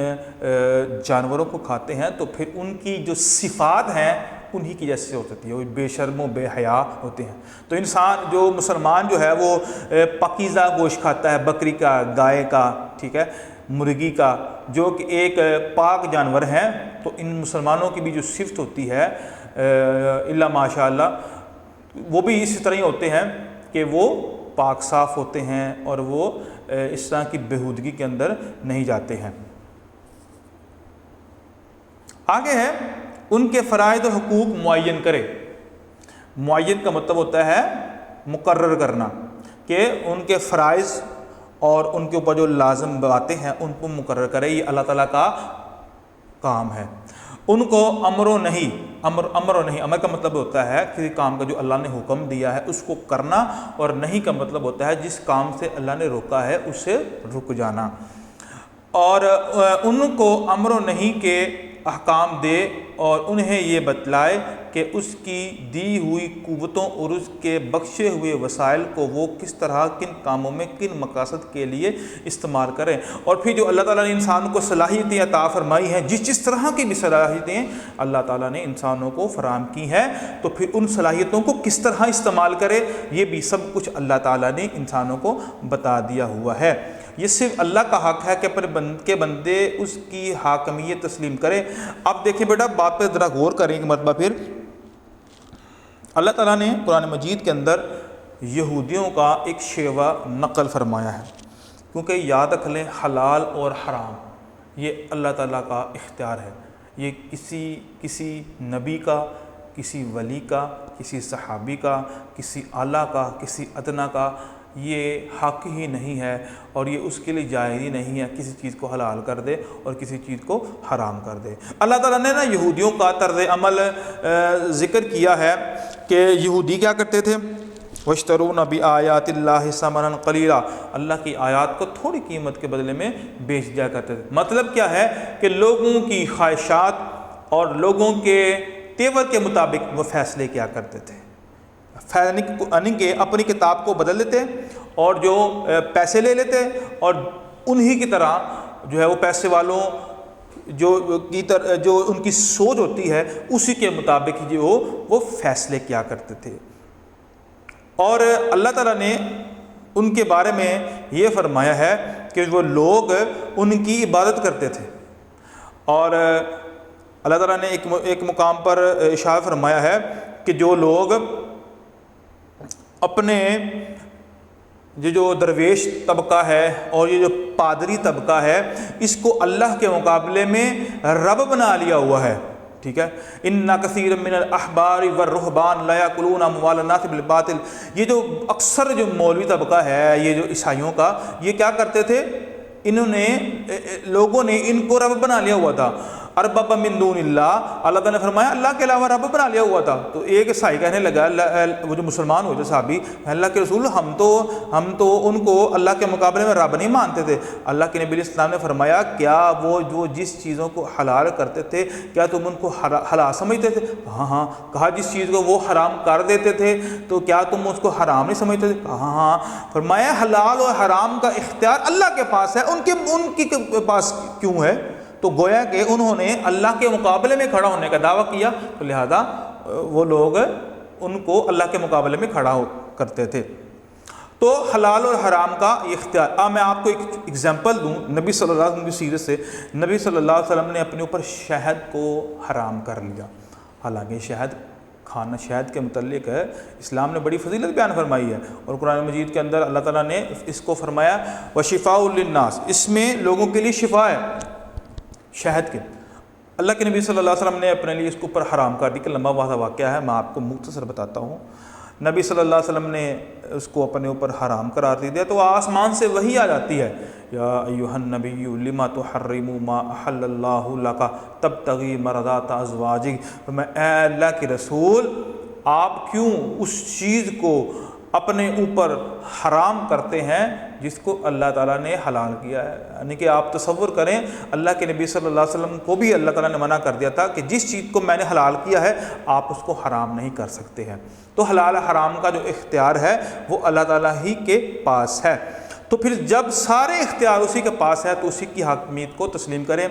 Speaker 1: جانوروں کو کھاتے ہیں تو پھر ان کی جو صفات ہیں انہی کی جیسے ہو سکتی ہے، وہ بے شرم و بے حیا ہوتے ہیں۔ تو انسان جو مسلمان جو ہے وہ پاکیزہ گوشت کھاتا ہے، بکری کا، گائے کا، ٹھیک ہے، مرغی کا، جو کہ ایک پاک جانور ہیں۔ تو ان مسلمانوں کی بھی جو صفت ہوتی ہے الا ماشاء اللہ، وہ بھی اسی طرح ہی ہوتے ہیں کہ وہ پاک صاف ہوتے ہیں اور وہ اس طرح کی بےہودگی کے اندر نہیں جاتے ہیں۔ آگے ہے ان کے فرائض و حقوق معین کرے۔ معین کا مطلب ہوتا ہے مقرر کرنا، کہ ان کے فرائض اور ان کے اوپر جو لازم باتیں ہیں ان کو مقرر کرے، یہ اللہ تعالیٰ کا کام ہے۔ ان کو امر و نہیں، امر کا مطلب ہوتا ہے کسی کام کا جو اللہ نے حکم دیا ہے اس کو کرنا، اور نہیں کا مطلب ہوتا ہے جس کام سے اللہ نے روکا ہے اس سے رک جانا۔ اور ان کو امر و نہیں کے احکام دے اور انہیں یہ بتلائے کہ اس کی دی ہوئی قوتوں اور اس کے بخشے ہوئے وسائل کو وہ کس طرح کن کاموں میں کن مقاصد کے لیے استعمال کریں۔ اور پھر جو اللہ تعالیٰ نے انسان کو صلاحیتیں عطا فرمائی ہیں، جس طرح کی بھی صلاحیتیں اللہ تعالیٰ نے انسانوں کو فراہم کی ہیں، تو پھر ان صلاحیتوں کو کس طرح استعمال کرے یہ بھی سب کچھ اللہ تعالیٰ نے انسانوں کو بتا دیا ہوا ہے۔ یہ صرف اللہ کا حق ہے کہ اپنے بندے اس کی حاکمیت تسلیم کرے۔ اب دیکھیں بیٹا، بات پہ ذرا غور کریں ایک مرتبہ پھر۔ اللہ تعالیٰ نے قرآن مجید کے اندر یہودیوں کا ایک شیوہ نقل فرمایا ہے، کیونکہ یاد رکھ لیں حلال اور حرام یہ اللہ تعالیٰ کا اختیار ہے۔ یہ کسی نبی کا، کسی ولی کا، کسی صحابی کا، کسی اعلیٰ کا، کسی ادنا کا یہ حق ہی نہیں ہے، اور یہ اس کے لیے جائز ہی نہیں ہے کسی چیز کو حلال کر دے اور کسی چیز کو حرام کر دے۔ اللہ تعالیٰ نے یہودیوں کا طرز عمل ذکر کیا ہے کہ یہودی کیا کرتے تھے، وَاشْتَرُونَ بِآيَاتِ اللَّهِ ثَمَنًا قَلِيلًا، اللہ کی آیات کو تھوڑی قیمت کے بدلے میں بیچ دیا کرتے تھے۔ مطلب کیا ہے کہ لوگوں کی خواہشات اور لوگوں کے تیور کے مطابق وہ فیصلے کیا کرتے تھے، یعنی کہ اپنی کتاب کو بدل لیتے اور جو پیسے لے لیتے، اور انہی کی طرح جو ہے وہ پیسے والوں جو ان کی سوچ ہوتی ہے اسی کے مطابق جو وہ فیصلے کیا کرتے تھے۔ اور اللہ تعالیٰ نے ان کے بارے میں یہ فرمایا ہے کہ وہ لوگ ان کی عبادت کرتے تھے، اور اللہ تعالیٰ نے ایک مقام پر ارشاد فرمایا ہے کہ جو لوگ اپنے یہ جو درویش طبقہ ہے اور یہ جو پادری طبقہ ہے اس کو اللہ کے مقابلے میں رب بنا لیا ہوا ہے، ٹھیک ہے، اِنَّ كَثِيرًا مِّنَ الْأَحْبَارِ وَالرُّهْبَانِ لَا يَأْكُلُونَ أَمْوَالَ النَّاسِ بِالْبَاطِلِ، یہ جو اکثر جو مولوی طبقہ ہے، یہ جو عیسائیوں کا، یہ کیا کرتے تھے، لوگوں نے ان کو رب بنا لیا ہوا تھا، ارباب من دون اللہ، اللہ تعالیٰ نے فرمایا اللہ کے علاوہ رب بنا لیا ہوا تھا۔ تو ایک عیسائی کہنے لگا، وہ جو مسلمان ہوئے تھے صحابی، اللہ کے رسول ہم تو ان کو اللہ کے مقابلے میں رب نہیں مانتے تھے۔ اللہ کے نبی علیہ السلام نے فرمایا کیا وہ جو جس چیزوں کو حلال کرتے تھے کیا تم ان کو حلال سمجھتے تھے؟ ہاں۔ کہا جس چیز کو وہ حرام کر دیتے تھے تو کیا تم اس کو حرام نہیں سمجھتے تھے؟ ہاں۔ فرمایا حلال اور حرام کا اختیار اللہ کے پاس ہے، ان کے پاس کیوں ہے؟ تو گویا کہ انہوں نے اللہ کے مقابلے میں کھڑا ہونے کا دعویٰ کیا، تو لہذا وہ لوگ ان کو اللہ کے مقابلے میں کھڑا کرتے تھے۔ تو حلال اور حرام کا یہ اختیار۔ میں آپ کو ایک ایگزامپل دوں نبی صلی اللہ علیہ وسلم کی سیرت سے۔ نبی صلی اللہ علیہ وسلم نے اپنے اوپر شہد کو حرام کر لیا، حالانکہ شہد کھانا، شہد کے متعلق ہے اسلام نے بڑی فضیلت بیان فرمائی ہے، اور قرآن مجید کے اندر اللہ تعالیٰ نے اس کو فرمایا وَشِفَاءٌ لِلنَّاسِ، اس میں لوگوں کے لیے شفا ہے شہد کے۔ اللہ کے نبی صلی اللہ علیہ وسلم نے اپنے لیے اس کو اوپر حرام کر دی، کہ لمبا واقعہ ہے، میں آپ کو مختصر بتاتا ہوں۔ نبی صلی اللہ علیہ وسلم نے اس کو اپنے اوپر حرام قرار دیا تو آسمان سے وحی آ جاتی ہے، یا ایھا النبی لما تحرم ما احل اللہ لک تبتغی مرضات ازواجک، میں اے اللہ کے رسول آپ کیوں اس چیز کو اپنے اوپر حرام کرتے ہیں جس کو اللہ تعالیٰ نے حلال کیا ہے؟ یعنی کہ آپ تصور کریں اللہ کے نبی صلی اللہ علیہ وسلم کو بھی اللہ تعالیٰ نے منع کر دیا تھا کہ جس چیز کو میں نے حلال کیا ہے آپ اس کو حرام نہیں کر سکتے ہیں۔ تو حلال حرام کا جو اختیار ہے وہ اللہ تعالیٰ ہی کے پاس ہے۔ تو پھر جب سارے اختیار اسی کے پاس ہے تو اسی کی حاکمیت کو تسلیم کریں،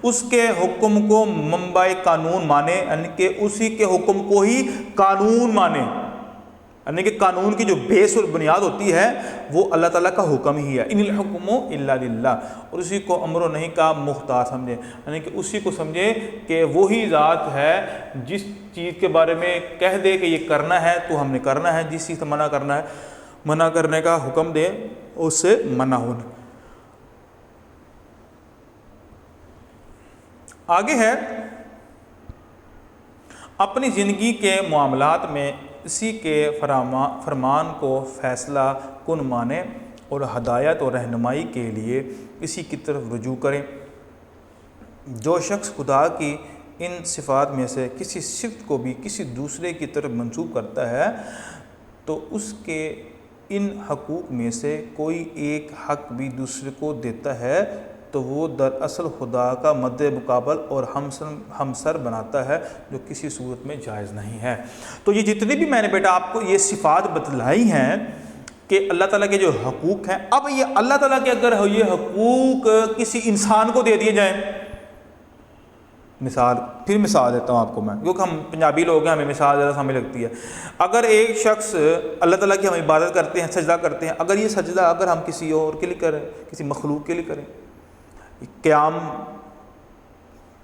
Speaker 1: اس کے حکم کو منبع قانون مانیں، یعنی کہ اسی کے حکم کو ہی قانون مانیں، یعنی کہ قانون کی جو بیس اور بنیاد ہوتی ہے وہ اللہ تعالیٰ کا حکم ہی ہے، ان الحکم الا للہ، اور اسی کو امر و نہی کا مختار سمجھیں، یعنی کہ اسی کو سمجھیں کہ وہی ذات ہے جس چیز کے بارے میں کہہ دے کہ یہ کرنا ہے تو ہم نے کرنا ہے، جس چیز سے منع کرنا ہے منع کرنے کا حکم دے اس سے منع ہونا۔ آگے ہے اپنی زندگی کے معاملات میں اسی کے فرمان کو فیصلہ کن مانیں اور ہدایت اور رہنمائی کے لیے اسی کی طرف رجوع کریں۔ جو شخص خدا کی ان صفات میں سے کسی صفت کو بھی کسی دوسرے کی طرف منسوب کرتا ہے تو اس کے ان حقوق میں سے کوئی ایک حق بھی دوسرے کو دیتا ہے تو وہ دراصل خدا کا مد مقابل اور ہمسر بناتا ہے، جو کسی صورت میں جائز نہیں ہے۔ تو یہ جتنے بھی میں نے بیٹا آپ کو یہ صفات بتلائی ہیں کہ اللہ تعالیٰ کے جو حقوق ہیں، اب یہ اللہ تعالیٰ کے اگر یہ حقوق کسی انسان کو دے دیے جائیں، مثال دیتا ہوں آپ کو میں، کیونکہ ہم پنجابی لوگ ہیں ہمیں مثال زیادہ سمجھ لگتی ہے۔ اگر ایک شخص اللہ تعالیٰ کی ہم عبادت کرتے ہیں، سجدہ کرتے ہیں، اگر یہ سجدہ اگر ہم کسی اور کے لیے کریں، کسی مخلوق کے لیے کریں، قیام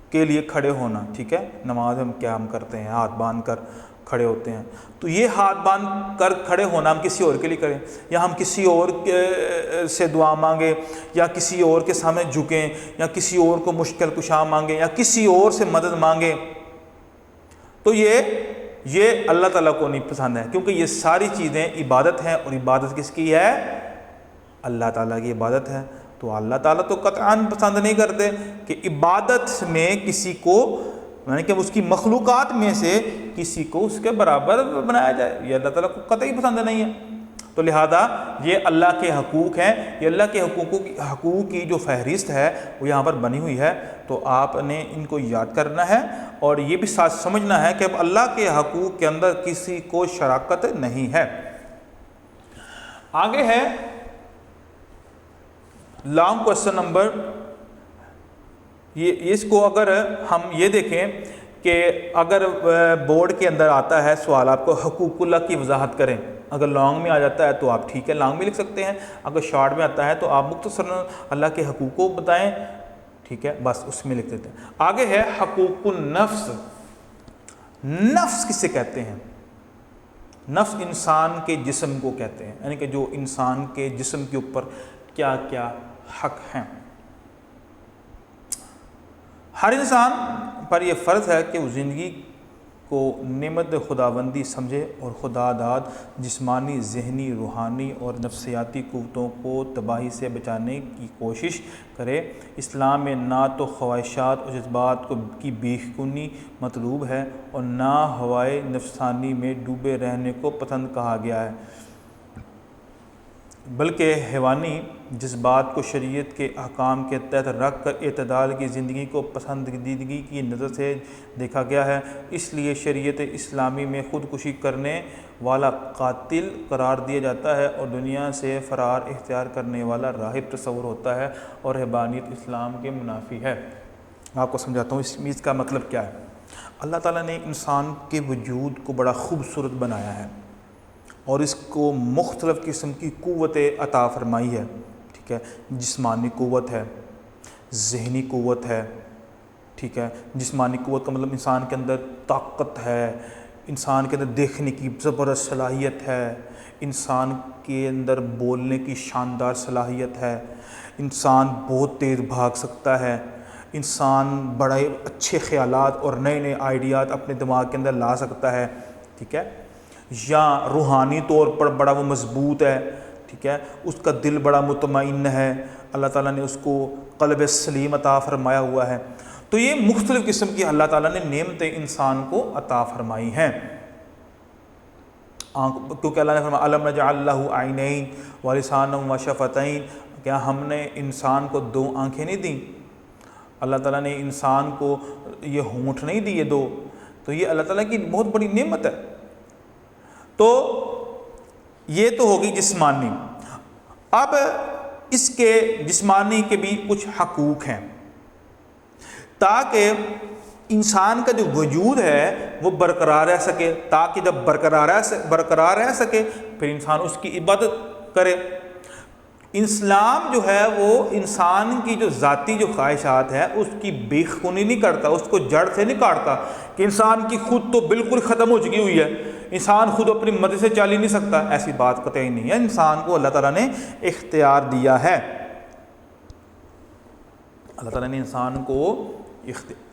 Speaker 1: کے لیے کھڑے ہونا، ٹھیک ہے، نماز ہم قیام کرتے ہیں، ہاتھ باندھ کر کھڑے ہوتے ہیں، تو یہ ہاتھ باندھ کر کھڑے ہونا ہم کسی اور کے لیے کریں، یا ہم کسی اور سے دعا مانگیں، یا کسی اور کے سامنے جھکیں، یا کسی اور کو مشکل کشا مانگیں، یا کسی اور سے مدد مانگیں، تو یہ اللہ تعالیٰ کو نہیں پسند ہے، کیونکہ یہ ساری چیزیں عبادت ہیں، اور عبادت کس کی ہے؟ اللہ تعالیٰ کی عبادت ہے۔ تو اللہ تعالیٰ تو قطعاً پسند نہیں کرتے کہ عبادت میں کسی کو، یعنی کہ اس کی مخلوقات میں سے کسی کو اس کے برابر بنایا جائے، یہ اللہ تعالیٰ کو قطعی پسند نہیں ہے۔ تو لہذا یہ اللہ کے حقوق ہیں، یہ اللہ کے حقوق کی جو فہرست ہے وہ یہاں پر بنی ہوئی ہے، تو آپ نے ان کو یاد کرنا ہے، اور یہ بھی ساتھ سمجھنا ہے کہ اب اللہ کے حقوق کے اندر کسی کو شراکت نہیں ہے۔ آگے ہے لانگ کوسچن نمبر، یہ اس کو اگر ہم یہ دیکھیں کہ اگر بورڈ کے اندر آتا ہے سوال آپ کو حقوق اللہ کی وضاحت کریں، اگر لانگ میں آ جاتا ہے تو آپ ٹھیک ہے لانگ میں لکھ سکتے ہیں، اگر شارٹ میں آتا ہے تو آپ مختصر اللہ کے حقوق کو بتائیں، ٹھیک ہے، بس اس میں لکھ دیتے ہیں۔ آگے ہے حقوق النفس۔ نفس کسے کہتے ہیں؟ نفس انسان کے جسم کو کہتے ہیں، یعنی کہ جو انسان کے جسم کے اوپر کیا کیا حق ہیں۔ ہر انسان پر یہ فرض ہے کہ وہ زندگی کو نعمت خداوندی سمجھے اور خدا داد جسمانی، ذہنی، روحانی اور نفسیاتی قوتوں کو تباہی سے بچانے کی کوشش کرے۔ اسلام میں نہ تو خواہشات اور جذبات کی بیخ کنی مطلوب ہے اور نہ ہوائے نفسانی میں ڈوبے رہنے کو پسند کہا گیا ہے، بلکہ حیوانی جذبات کو شریعت کے احکام کے تحت رکھ کر اعتدال کی زندگی کو پسندیدگی کی نظر سے دیکھا گیا ہے۔ اس لیے شریعت اسلامی میں خودکشی کرنے والا قاتل قرار دیا جاتا ہے اور دنیا سے فرار اختیار کرنے والا راہب تصور ہوتا ہے، اور حیوانیت اسلام کے منافی ہے۔ آپ کو سمجھاتا ہوں اس کا مطلب کیا ہے۔ اللہ تعالیٰ نے انسان کے وجود کو بڑا خوبصورت بنایا ہے اور اس کو مختلف قسم کی قوتیں عطا فرمائی ہے، ٹھیک ہے۔ جسمانی قوت ہے، ذہنی قوت ہے، ٹھیک ہے۔ جسمانی قوت کا مطلب انسان کے اندر طاقت ہے، انسان کے اندر دیکھنے کی زبردست صلاحیت ہے، انسان کے اندر بولنے کی شاندار صلاحیت ہے، انسان بہت تیز بھاگ سکتا ہے، انسان بڑے اچھے خیالات اور نئے نئے آئیڈیات اپنے دماغ کے اندر لا سکتا ہے، ٹھیک ہے۔ یا روحانی طور پر بڑا وہ مضبوط ہے، ٹھیک ہے، اس کا دل بڑا مطمئن ہے، اللہ تعالیٰ نے اس کو قلب سلیم عطا فرمایا ہوا ہے۔ تو یہ مختلف قسم کی اللہ تعالیٰ نے نعمتیں انسان کو عطا فرمائی ہیں، کیونکہ اللہ نے فرمایا الم نجعل لہ عینین ولسانا وشفتین، کیا ہم نے انسان کو دو آنکھیں نہیں دیں؟ اللہ تعالیٰ نے انسان کو یہ ہونٹ نہیں دیے دو، تو یہ اللہ تعالیٰ کی بہت بڑی نعمت ہے۔ تو یہ تو ہوگی جسمانی۔ اب اس کے جسمانی کے بھی کچھ حقوق ہیں تاکہ انسان کا جو وجود ہے وہ برقرار رہ سکے، تاکہ جب برقرار رہ سکے پھر انسان اس کی عبادت کرے۔ اسلام جو ہے وہ انسان کی جو ذاتی جو خواہشات ہے اس کی بیخ کنی نہیں کرتا، اس کو جڑ سے نہیں کاٹتا کہ انسان کی خود تو بالکل ختم ہو چکی ہوئی ہے، انسان خود اپنی مرضی سے چل ہی نہیں سکتا، ایسی بات قطعی نہیں ہے۔ انسان کو اللہ تعالیٰ نے اختیار دیا ہے، اللہ تعالیٰ نے انسان کو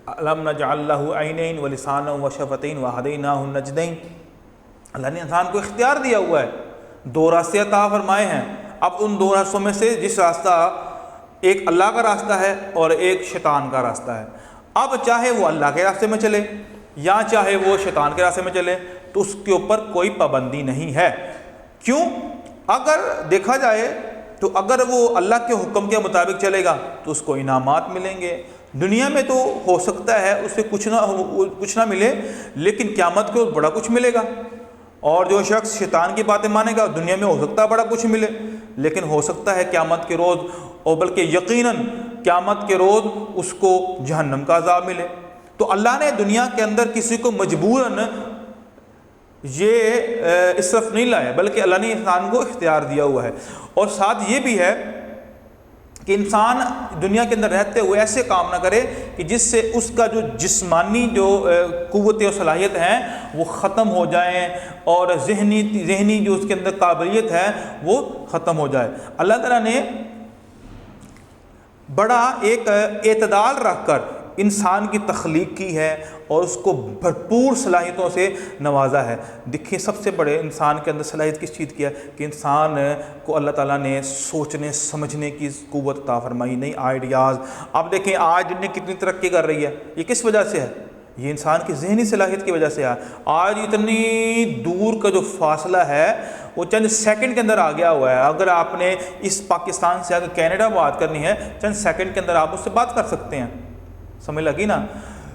Speaker 1: الم نجعل لہ عینین ولسانا وشفتین وہدیناہ النجدین، اللہ نے انسان کو اختیار دیا ہوا ہے، دو راستے عطا فرمائے ہیں۔ اب ان دو راستوں میں سے جس راستہ ایک اللہ کا راستہ ہے اور ایک شیطان کا راستہ ہے، اب چاہے وہ اللہ کے راستے میں چلے یا چاہے وہ شیطان کے راستے میں چلے تو اس کے اوپر کوئی پابندی نہیں ہے۔ کیوں؟ اگر دیکھا جائے تو اگر وہ اللہ کے حکم کے مطابق چلے گا تو اس کو انعامات ملیں گے، دنیا میں تو ہو سکتا ہے اسے کچھ نہ ملے لیکن قیامت کو بڑا کچھ ملے گا، اور جو شخص شیطان کی باتیں مانے گا دنیا میں ہو سکتا ہے بڑا کچھ ملے لیکن ہو سکتا ہے قیامت کے روز، اور بلکہ یقیناً قیامت کے روز اس کو جہنم کا عذاب ملے۔ تو اللہ نے دنیا کے اندر کسی کو مجبوراً یہ اسرف نہیں لایا، بلکہ اللہ نے انسان کو اختیار دیا ہوا ہے، اور ساتھ یہ بھی ہے کہ انسان دنیا کے اندر رہتے ہوئے ایسے کام نہ کرے کہ جس سے اس کا جو جسمانی جو قوتیں و صلاحیت ہیں وہ ختم ہو جائیں اور ذہنی جو اس کے اندر قابلیت ہے وہ ختم ہو جائے۔ اللہ تعالیٰ نے بڑا ایک اعتدال رکھ کر انسان کی تخلیق کی ہے اور اس کو بھرپور صلاحیتوں سے نوازا ہے۔ دیکھیں سب سے بڑے انسان کے اندر صلاحیت کس چیز کی ہے کہ انسان کو اللہ تعالیٰ نے سوچنے سمجھنے کی قوت عطا فرمائی، نئی آئیڈیاز۔ اب دیکھیں آج دنیا کتنی ترقی کر رہی ہے، یہ کس وجہ سے ہے؟ یہ انسان کی ذہنی صلاحیت کی وجہ سے ہے۔ آج اتنی دور کا جو فاصلہ ہے وہ چند سیکنڈ کے اندر آ گیا ہوا ہے۔ اگر آپ نے اس پاکستان سے اگر کینیڈا بات کرنی ہے چند سیکنڈ کے اندر آپ اس سے بات کر سکتے ہیں، سمجھ لگی نا؟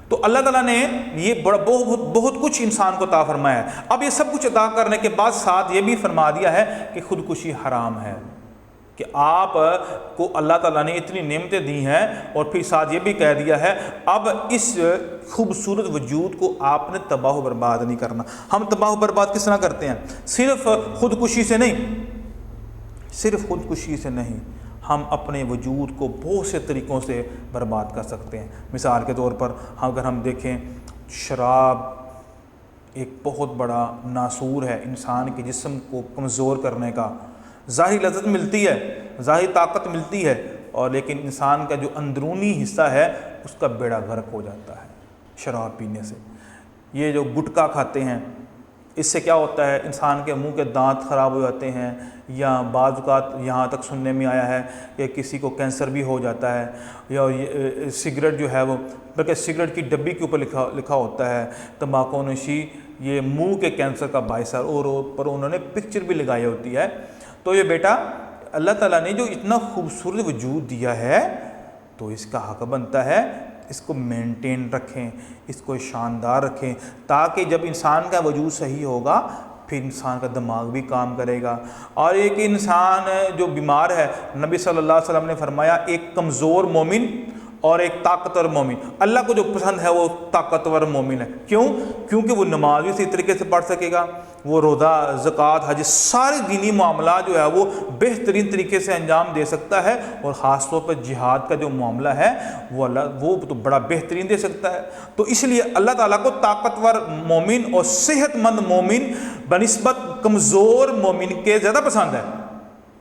Speaker 1: تو اللہ تعالیٰ نے یہ بہت کچھ انسان کو عطا فرمایا ہے۔ اب یہ سب کچھ عطا کرنے کے بعد ساتھ یہ بھی فرما دیا ہے کہ خودکشی حرام ہے، کہ آپ کو اللہ تعالیٰ نے اتنی نعمتیں دی ہیں اور پھر ساتھ یہ بھی کہہ دیا ہے اب اس خوبصورت وجود کو آپ نے تباہ و برباد نہیں کرنا۔ ہم تباہ و برباد کس طرح کرتے ہیں؟ صرف خودکشی سے نہیں، ہم اپنے وجود کو بہت سے طریقوں سے برباد کر سکتے ہیں۔ مثال کے طور پر اگر ہم دیکھیں، شراب ایک بہت بڑا ناسور ہے انسان کے جسم کو کمزور کرنے کا۔ ظاہری لذت ملتی ہے، ظاہری طاقت ملتی ہے، اور لیکن انسان کا جو اندرونی حصہ ہے اس کا بیڑا غرق ہو جاتا ہے شراب پینے سے۔ یہ جو گٹکا کھاتے ہیں، اس سے کیا ہوتا ہے، انسان کے منہ کے دانت خراب ہو جاتے ہیں، یا بعض اوقات یہاں تک سننے میں آیا ہے کہ کسی کو کینسر بھی ہو جاتا ہے، یا سگریٹ جو ہے وہ، بلکہ سگریٹ کی ڈبی کے اوپر لکھا ہوتا ہے تمباکو نوشی یہ منہ کے کینسر کا باعث ہے، اور پر انہوں نے پکچر بھی لگائی ہوتی ہے۔ تو یہ بیٹا اللہ تعالیٰ نے جو اتنا خوبصورت وجود دیا ہے تو اس کا حق بنتا ہے اس کو مینٹین رکھیں، اس کو شاندار رکھیں، تاکہ جب انسان کا وجود صحیح ہوگا پھر انسان کا دماغ بھی کام کرے گا۔ اور ایک انسان جو بیمار ہے، نبی صلی اللہ علیہ وسلم نے فرمایا ایک کمزور مومن اور ایک طاقتور مومن، اللہ کو جو پسند ہے وہ طاقتور مومن ہے۔ کیوں؟ کیونکہ وہ نماز بھی صحیح طریقے سے پڑھ سکے گا، وہ روزہ، زکوٰۃ، حج، سارے دینی معاملات جو ہے وہ بہترین طریقے سے انجام دے سکتا ہے، اور خاص طور پر جہاد کا جو معاملہ ہے وہ تو بڑا بہترین دے سکتا ہے۔ تو اس لیے اللہ تعالیٰ کو طاقتور مومن اور صحت مند مومن بنسبت کمزور مومن کے زیادہ پسند ہے،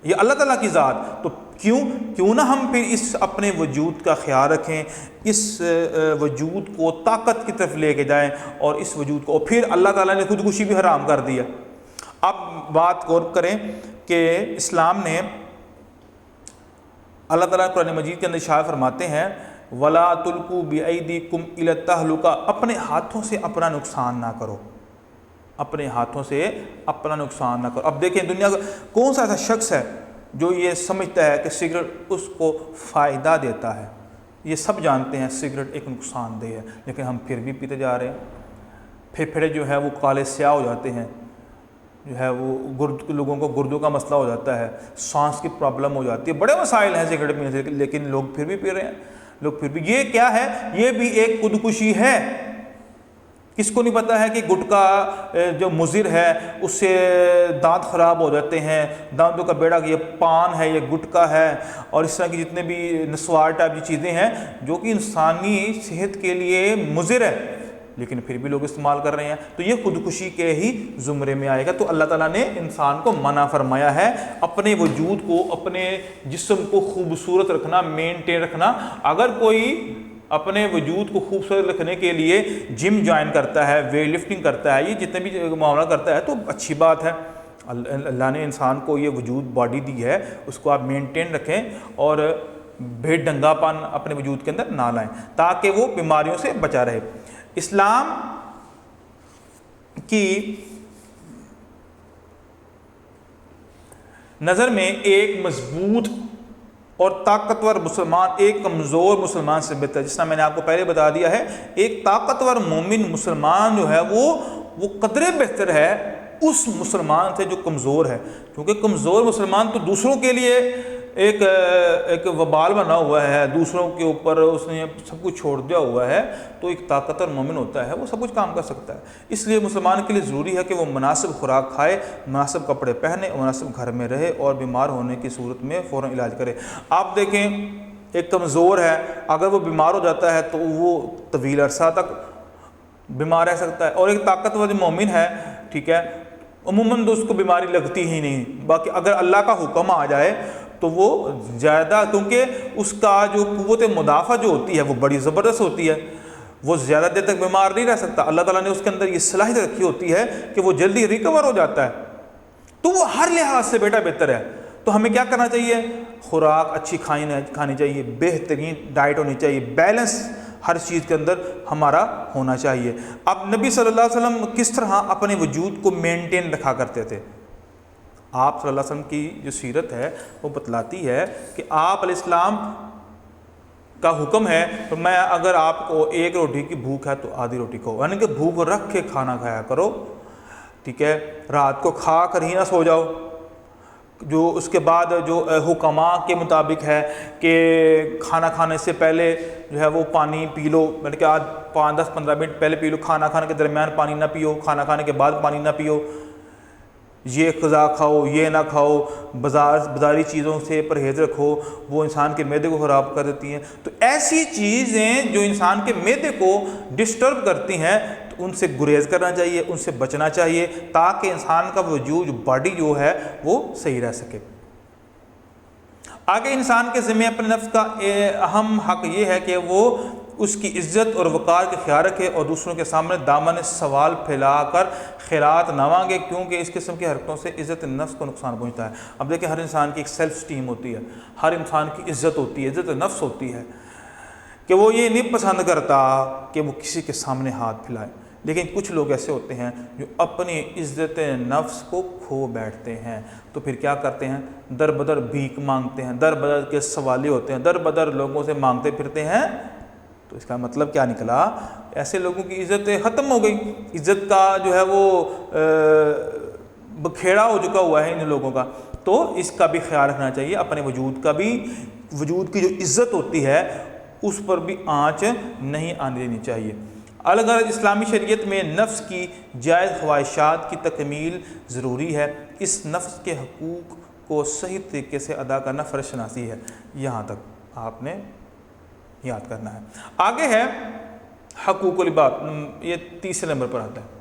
Speaker 1: یہ اللہ تعالیٰ کی ذات۔ تو کیوں نہ ہم پھر اس اپنے وجود کا خیال رکھیں، اس وجود کو طاقت کی طرف لے کے جائیں، اور اس وجود کو، اور پھر اللہ تعالیٰ نے خودکشی بھی حرام کر دیا۔ اب بات غور کریں کہ اسلام نے، اللہ تعالیٰ قرآن مجید کے اندر ارشاد فرماتے ہیں وَلَا تُلْقُوا بِأَيْدِيكُمْ إِلَى التَّهْلُكَةِ، اپنے ہاتھوں سے اپنا نقصان نہ کرو، اپنے ہاتھوں سے اپنا نقصان نہ کرو۔ اب دیکھیں دنیا کا کون سا ایسا شخص ہے جو یہ سمجھتا ہے کہ سگریٹ اس کو فائدہ دیتا ہے؟ یہ سب جانتے ہیں سگریٹ ایک نقصان دہ ہے، لیکن ہم پھر بھی پیتے جا رہے ہیں۔ پھیپھڑے جو ہے وہ کالے سیاہ ہو جاتے ہیں، جو ہے وہ لوگوں کو گردوں کا مسئلہ ہو جاتا ہے، سانس کی پرابلم ہو جاتی ہے، بڑے مسائل ہیں سگریٹ پینے سے، لیکن لوگ پھر بھی پی رہے ہیں، لوگ پھر بھی۔ یہ کیا ہے؟ یہ بھی ایک خودکشی ہے۔ کس کو نہیں پتا ہے کہ گٹکا جو مضر ہے اس سے دانت خراب ہو جاتے ہیں، دانتوں کا بیڑا، یہ پان ہے، یہ گٹکا ہے، اور اس طرح کی جتنے بھی نسوار ٹائپ کی چیزیں ہیں جو کہ انسانی صحت کے لیے مضر ہے، لیکن پھر بھی لوگ استعمال کر رہے ہیں۔ تو یہ خودکشی کے ہی زمرے میں آئے گا۔ تو اللہ تعالیٰ نے انسان کو منع فرمایا ہے اپنے وجود کو، اپنے جسم کو خوبصورت رکھنا، مینٹین رکھنا۔ اگر کوئی اپنے وجود کو خوبصورت رکھنے کے لیے جم جوائن کرتا ہے، ویٹ لفٹنگ کرتا ہے، یہ جتنے بھی معاملہ کرتا ہے تو اچھی بات ہے۔ اللہ نے انسان کو یہ وجود باڈی دی ہے، اس کو آپ مینٹین رکھیں اور بے ڈنگا پن اپنے وجود کے اندر نہ لائیں تاکہ وہ بیماریوں سے بچا رہے۔ اسلام کی نظر میں ایک مضبوط اور طاقتور مسلمان ایک کمزور مسلمان سے بہتر، جس طرح میں نے آپ کو پہلے بتا دیا ہے، ایک طاقتور مومن مسلمان جو ہے وہ قدرے بہتر ہے اس مسلمان سے جو کمزور ہے، کیونکہ کمزور مسلمان تو دوسروں کے لیے ایک وبال بنا ہوا ہے، دوسروں کے اوپر اس نے سب کچھ چھوڑ دیا ہوا ہے۔ تو ایک طاقتور مومن ہوتا ہے وہ سب کچھ کام کر سکتا ہے۔ اس لیے مسلمان کے لیے ضروری ہے کہ وہ مناسب خوراک کھائے، مناسب کپڑے پہنے، مناسب گھر میں رہے، اور بیمار ہونے کی صورت میں فوراً علاج کرے۔ آپ دیکھیں ایک کمزور ہے، اگر وہ بیمار ہو جاتا ہے تو وہ طویل عرصہ تک بیمار رہ سکتا ہے، اور ایک طاقتور مومن ہے، ٹھیک ہے، عموماً تو اس کو بیماری لگتی ہی نہیں۔ باقی اگر اللہ کا حکم آ جائے تو وہ زیادہ، کیونکہ اس کا جو قوت مدافع جو ہوتی ہے وہ بڑی زبردست ہوتی ہے، وہ زیادہ دیر تک بیمار نہیں رہ سکتا۔ اللہ تعالیٰ نے اس کے اندر یہ صلاحیت رکھی ہوتی ہے کہ وہ جلدی ریکور ہو جاتا ہے، تو وہ ہر لحاظ سے بیٹا بہتر ہے۔ تو ہمیں کیا کرنا چاہیے؟ خوراک اچھی کھانی چاہیے، بہترین ڈائٹ ہونی چاہیے، بیلنس ہر چیز کے اندر ہمارا ہونا چاہیے۔ اب نبی صلی اللہ علیہ وسلم کس طرح اپنے وجود کو مینٹین رکھا کرتے تھے؟ آپ صلی اللہ علیہ وسلم کی جو سیرت ہے وہ بتلاتی ہے کہ آپ علیہ السلام کا حکم ہے تو میں اگر آپ کو ایک روٹی کی بھوک ہے تو آدھی روٹی کھاؤ، یعنی کہ بھوک رکھ کے کھانا کھایا کرو، ٹھیک ہے، رات کو کھا کر ہی نہ سو جاؤ۔ جو اس کے بعد جو حکماء کے مطابق ہے کہ کھانا کھانے سے پہلے جو ہے وہ پانی پی لو، یعنی کہ 5-10-15 منٹ پہلے پی لو، کھانا کھانے کے درمیان پانی نہ پیو، کھانا کھانے کے بعد پانی نہ پیو، یہ غذا کھاؤ یہ نہ کھاؤ، بازاری چیزوں سے پرہیز رکھو، وہ انسان کے معدے کو خراب کر دیتی ہیں۔ تو ایسی چیزیں جو انسان کے معدے کو ڈسٹرب کرتی ہیں تو ان سے گریز کرنا چاہیے، ان سے بچنا چاہیے، تاکہ انسان کا وجود باڈی جو ہے وہ صحیح رہ سکے۔ آگے انسان کے ذمہ اپنے نفس کا اہم حق یہ ہے کہ وہ اس کی عزت اور وقار کا خیال رکھے اور دوسروں کے سامنے دامن سوال پھیلا کر خیرات نہ مانگے، کیونکہ اس قسم کی حرکتوں سے عزت نفس کو نقصان پہنچتا ہے۔ اب دیکھیں، ہر انسان کی ایک سیلف اسٹیم ہوتی ہے، ہر انسان کی عزت ہوتی ہے، عزت نفس ہوتی ہے کہ وہ یہ نہیں پسند کرتا کہ وہ کسی کے سامنے ہاتھ پھیلائے، لیکن کچھ لوگ ایسے ہوتے ہیں جو اپنی عزت نفس کو کھو بیٹھتے ہیں، تو پھر کیا کرتے ہیں؟ در بدر بھیک مانگتے ہیں، در بدر کے سوالی ہوتے ہیں، در بدر لوگوں سے مانگتے پھرتے ہیں۔ تو اس کا مطلب کیا نکلا؟ ایسے لوگوں کی عزت ختم ہو گئی، عزت کا جو ہے وہ بکھیڑا ہو چکا ہوا ہے ان لوگوں کا۔ تو اس کا بھی خیال رکھنا چاہیے، اپنے وجود کا بھی، وجود کی جو عزت ہوتی ہے اس پر بھی آنچ نہیں آنے دینی چاہیے۔ الغرض اسلامی شریعت میں نفس کی جائز خواہشات کی تکمیل ضروری ہے، اس نفس کے حقوق کو صحیح طریقے سے ادا کرنا فرض شناسی ہے۔ یہاں تک آپ نے یاد کرنا ہے۔ آگے ہے حقوق العباد، یہ تیسرے نمبر پر آتا ہے۔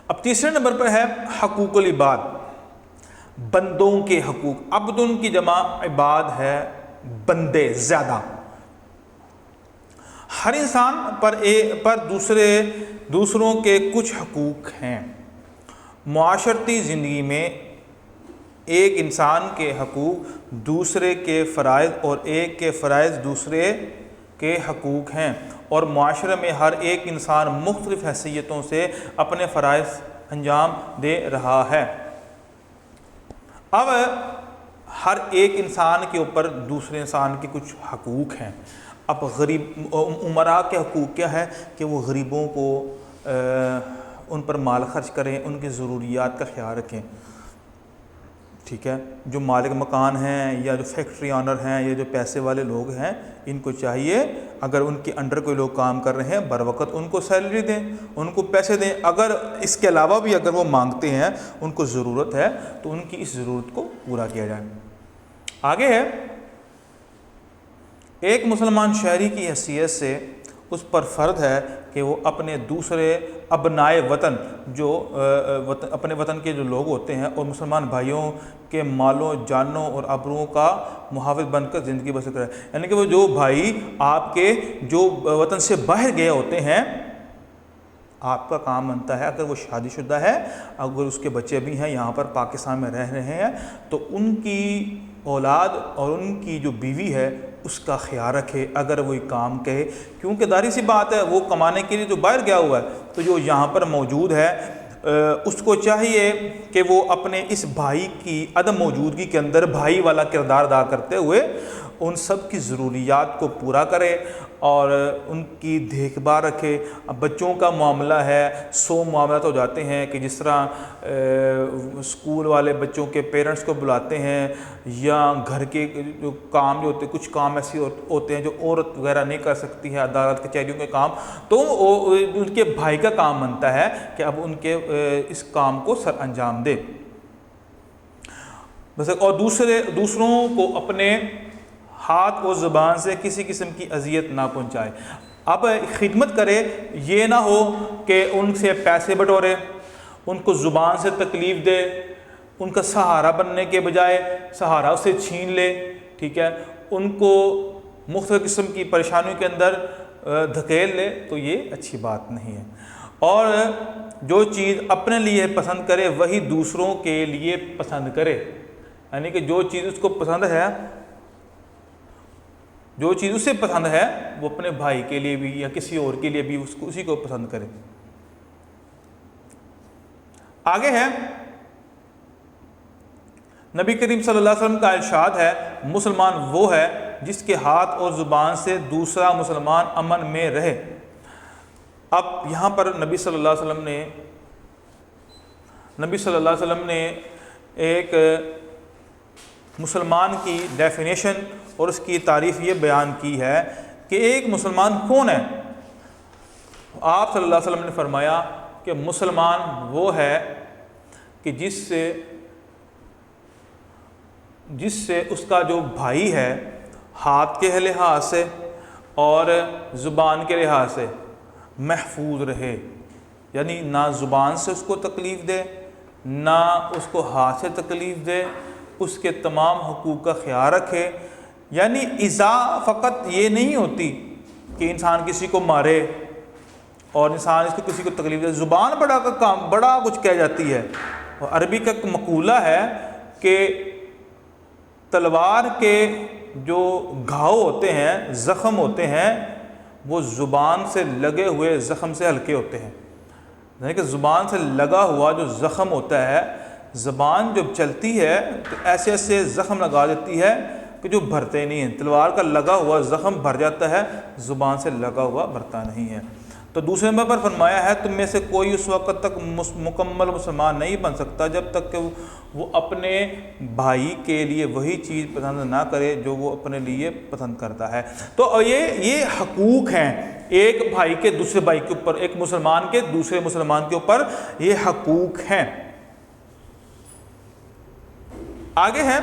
Speaker 1: اب تیسرے نمبر پر ہے حقوق العباد، بندوں کے حقوق۔ عبدن کی جمع عباد ہے بندے، زیادہ۔ ہر انسان پر دوسروں کے کچھ حقوق ہیں۔ معاشرتی زندگی میں ایک انسان کے حقوق دوسرے کے فرائض اور ایک کے فرائض دوسرے کے حقوق ہیں، اور معاشرے میں ہر ایک انسان مختلف حیثیتوں سے اپنے فرائض انجام دے رہا ہے۔ اب ہر ایک انسان کے اوپر دوسرے انسان کے کچھ حقوق ہیں۔ اب امراء کے حقوق کیا ہے کہ وہ غریبوں کو ان پر مال خرچ کریں، ان کی ضروریات کا خیال رکھیں، ٹھیک ہے۔ جو مالک مکان ہیں یا جو فیکٹری آنر ہیں یا جو پیسے والے لوگ ہیں، ان کو چاہیے اگر ان کے انڈر کوئی لوگ کام کر رہے ہیں بر وقت ان کو سیلری دیں، ان کو پیسے دیں۔ اگر اس کے علاوہ بھی اگر وہ مانگتے ہیں، ان کو ضرورت ہے، تو ان کی اس ضرورت کو پورا کیا جائے۔ آگے ہے ایک مسلمان شہری کی حیثیت سے اس پر فرض ہے کہ وہ اپنے دوسرے ابنائے وطن، جو اپنے وطن کے جو لوگ ہوتے ہیں، اور مسلمان بھائیوں کے مالوں، جانوں اور آبروؤں کا محافظ بن کر زندگی بسر کرے۔ یعنی کہ وہ جو بھائی آپ کے جو وطن سے باہر گئے ہوتے ہیں، آپ کا کام بنتا ہے، اگر وہ شادی شدہ ہے، اگر اس کے بچے بھی ہیں یہاں پر پاکستان میں رہ رہے ہیں، تو ان کی اولاد اور ان کی جو بیوی ہے اس کا خیال رکھے اگر وہ کام کہے، کیونکہ ظاہر سی بات ہے وہ کمانے کے لیے جو باہر گیا ہوا ہے، تو جو یہاں پر موجود ہے اس کو چاہیے کہ وہ اپنے اس بھائی کی عدم موجودگی کے اندر بھائی والا کردار ادا کرتے ہوئے ان سب کی ضروریات کو پورا کرے اور ان کی دیکھ بھال رکھے۔ اب بچوں کا معاملہ ہے، 100 معاملات ہو جاتے ہیں کہ جس طرح اسکول والے بچوں کے پیرنٹس کو بلاتے ہیں، یا گھر کے جو کام جو ہوتے ہیں، کچھ کام ایسے ہوتے ہیں جو عورت وغیرہ نہیں کر سکتی ہے، عدالت کچہریوں کے کام، تو ان کے بھائی کا کام بنتا ہے کہ اب ان کے اس کام کو سر انجام دے۔ بس اور دوسروں کو اپنے ہاتھ اور زبان سے کسی قسم کی اذیت نہ پہنچائے۔ اب خدمت کرے، یہ نہ ہو کہ ان سے پیسے بٹورے، ان کو زبان سے تکلیف دے، ان کا سہارا بننے کے بجائے سہارا اسے چھین لے، ٹھیک ہے، ان کو مختلف قسم کی پریشانیوں کے اندر دھکیل لے، تو یہ اچھی بات نہیں ہے۔ اور جو چیز اپنے لیے پسند کرے وہی دوسروں کے لیے پسند کرے، یعنی کہ جو چیز اس کو پسند ہے، جو چیز اسے پسند ہے، وہ اپنے بھائی کے لیے بھی یا کسی اور کے لیے بھی اسی کو پسند کرے۔ آگے ہے نبی کریم صلی اللہ علیہ وسلم کا ارشاد ہے، مسلمان وہ ہے جس کے ہاتھ اور زبان سے دوسرا مسلمان امن میں رہے۔ اب یہاں پر نبی صلی اللہ علیہ وسلم نے ایک مسلمان کی ڈیفینیشن اور اس کی تعریف یہ بیان کی ہے کہ ایک مسلمان کون ہے۔ آپ صلی اللہ علیہ وسلم نے فرمایا کہ مسلمان وہ ہے کہ جس سے جس سے اس کا جو بھائی ہے ہاتھ کے لحاظ سے اور زبان کے لحاظ سے محفوظ رہے، یعنی نہ زبان سے اس کو تکلیف دے، نہ اس کو ہاتھ سے تکلیف دے، اس کے تمام حقوق کا خیال رکھے۔ یعنی ایذا فقط یہ نہیں ہوتی کہ انسان کسی کو مارے اور انسان اس کو کسی کو تکلیف دے، زبان بڑا کچھ کہہ جاتی ہے۔ اور عربی کا ایک مقولہ ہے کہ تلوار کے جو گھاؤ ہوتے ہیں، زخم ہوتے ہیں، وہ زبان سے لگے ہوئے زخم سے ہلکے ہوتے ہیں۔ یعنی کہ زبان سے لگا ہوا جو زخم ہوتا ہے، زبان جب چلتی ہے تو ایسے ایسے زخم لگا دیتی ہے کہ جو بھرتے نہیں ہیں۔ تلوار کا لگا ہوا زخم بھر جاتا ہے، زبان سے لگا ہوا بھرتا نہیں ہے۔ تو دوسرے نمبر پر فرمایا ہے تم میں سے کوئی اس وقت تک مکمل مسلمان نہیں بن سکتا جب تک کہ وہ اپنے بھائی کے لیے وہی چیز پسند نہ کرے جو وہ اپنے لیے پسند کرتا ہے۔ تو یہ حقوق ہیں ایک بھائی کے دوسرے بھائی کے اوپر، ایک مسلمان کے دوسرے مسلمان کے اوپر، یہ حقوق ہیں۔ آگے ہے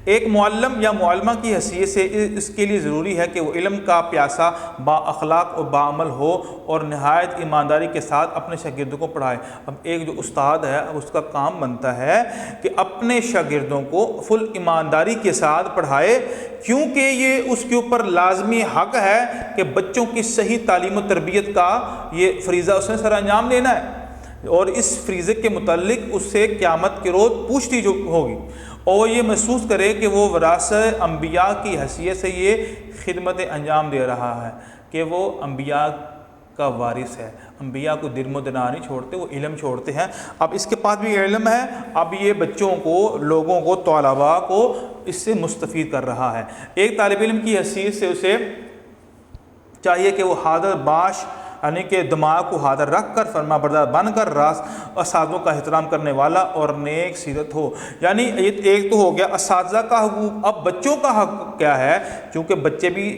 Speaker 1: ایک معلم یا معلمہ کی حیثیت سے اس کے لیے ضروری ہے کہ وہ علم کا پیاسا، با اخلاق اور باعمل ہو اور نہایت ایمانداری کے ساتھ اپنے شاگردوں کو پڑھائے۔ اب ایک جو استاد ہے اب اس کا کام بنتا ہے کہ اپنے شاگردوں کو فل ایمانداری کے ساتھ پڑھائے، کیونکہ یہ اس کے اوپر لازمی حق ہے کہ بچوں کی صحیح تعلیم و تربیت کا یہ فریضہ اس نے سر انجام لینا ہے، اور اس فریضے کے متعلق اس سے قیامت کے روز پوچھتی جو ہوگی، اور یہ محسوس کرے کہ وہ وراثت انبیاء کی حیثیت سے یہ خدمت انجام دے رہا ہے، کہ وہ انبیاء کا وارث ہے۔ انبیاء کو درم و دنا نہیں چھوڑتے، وہ علم چھوڑتے ہیں۔ اب اس کے پاس بھی علم ہے، اب یہ بچوں کو، لوگوں کو، طلباء کو اس سے مستفید کر رہا ہے۔ ایک طالب علم کی حیثیت سے اسے چاہیے کہ وہ حاضر باش، یعنی کہ دماغ کو حاضر رکھ کر فرما بردار بن کر اساتذوں کا احترام کرنے والا اور نیک سیرت ہو۔ یعنی ایک تو ہو گیا اساتذہ کا حقوق، اب بچوں کا حق کیا ہے؟ چونکہ بچے بھی